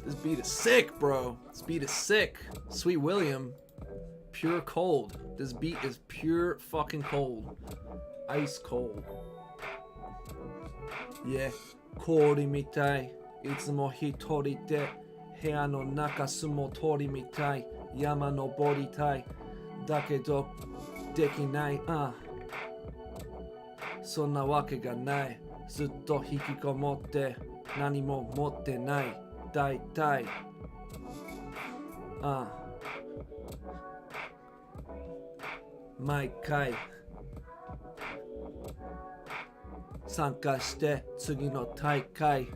This beat is sick, bro. This beat is sick. Sweet William. Pure cold. This beat is pure fucking cold. Ice cold. Yeah. 氷みたい。いつも一人で部屋の中相撲取りみたい。山登りたい。だけどできない。そんなわけがない。ずっと引きこもって何も持ってない。だいたい毎回参加して次の大会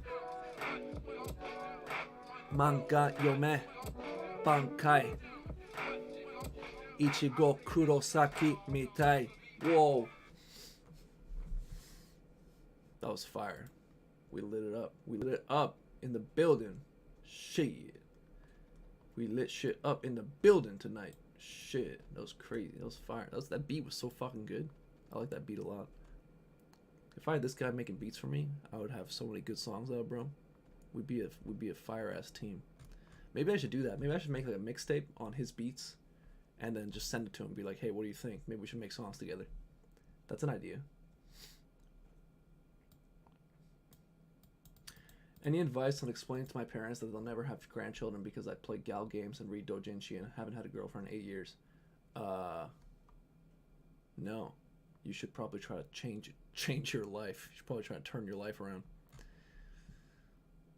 漫画読め挽回いちご黒崎みたい Whoa That was fire. We lit it up. We lit it up in the building. Shit. We lit shit up in the building tonight. Shit. That was crazy. That was fire. That beat was so fucking good. I like that beat a lot. If I had this guy making beats for me, I would have so many good songs out, bro. We'd be a fire ass team. Maybe I should do that. Maybe I should make like a mixtape on his beats and then just send it to him and be like, hey, what do you think? Maybe we should make songs together. That's an idea. Any advice on explaining to my parents that they'll never have grandchildren because I play gal games and read doujinshi and haven't had a girlfriend in 8 years? No. You should probably try to change your life. You should probably try to turn your life around.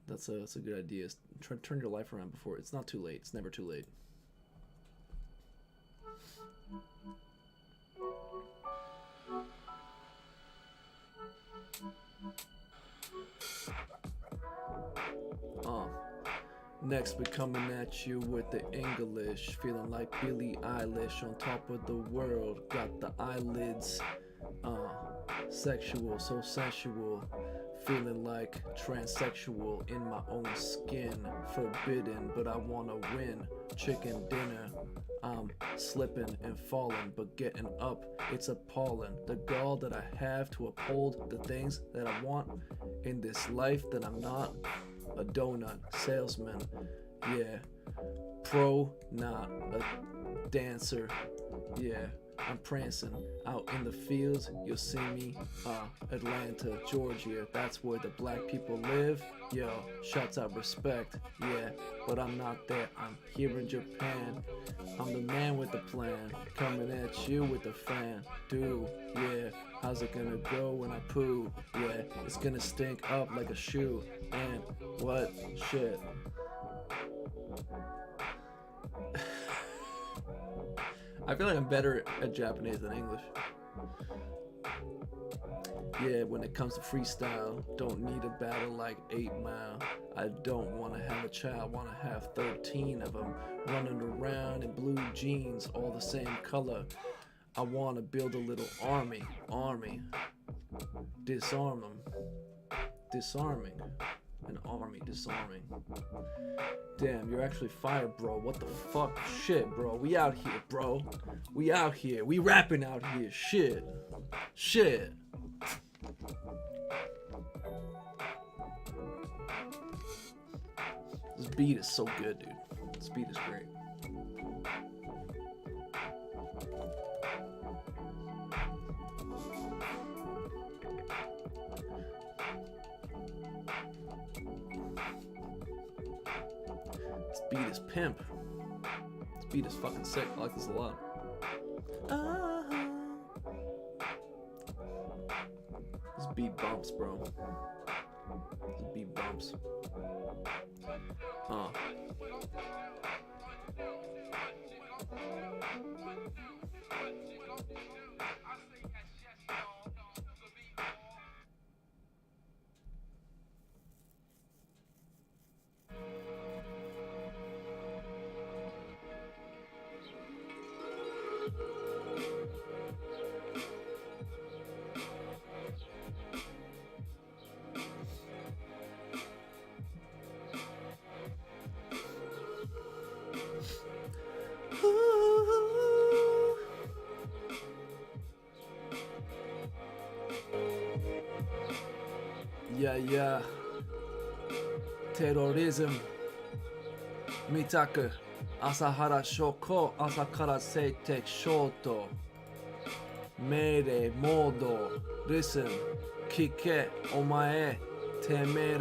That's a good idea. Try to turn your life around before it's not too late. It's never too late. Next, we're coming at you with the English, feeling like Billie Eilish on top of the world. Got the eyelids, sexual, so sensual. Feeling like transsexual in my own skin. Forbidden, but I wanna win. Chicken dinner. I'm slipping and falling, but getting up, it's appalling. The gall that I have to uphold the things that I want in this life that I'm not. A donut salesman, yeah. Pro, not a dancer, yeah. I'm prancing out in the fields. You'll see me, Atlanta, Georgia. That's where the black people live. Yo, shouts out respect, yeah. But I'm not there. I'm here in Japan. I'm the man with the plan, coming at you with the fan. Dude, yeah. How's it gonna go when I poo? Yeah, it's gonna stink up like a shoe. And what? Shit. I feel like I'm better at Japanese than English. Yeah, when it comes to freestyle, don't need a battle like 8 Mile. I don't want to have a child, want to have 13 of them running around in blue jeans, all the same color. I want to build a little army. Disarm them. Disarming. An army disarming. Damn, you're actually fire, bro. What the fuck? Shit, bro. We out here, bro. We out here. We rapping out here. Shit. Shit. This beat is so good, dude. This beat is great. beat is pimp. This beat is fucking sick. I like this a lot. This beat bumps, bro. This beat bumps. Yeah. Terrorism. Mitaku. Asahara shoko. Asakara seitek shoto. Mere modo. Listen. Kike. Omae. Temera.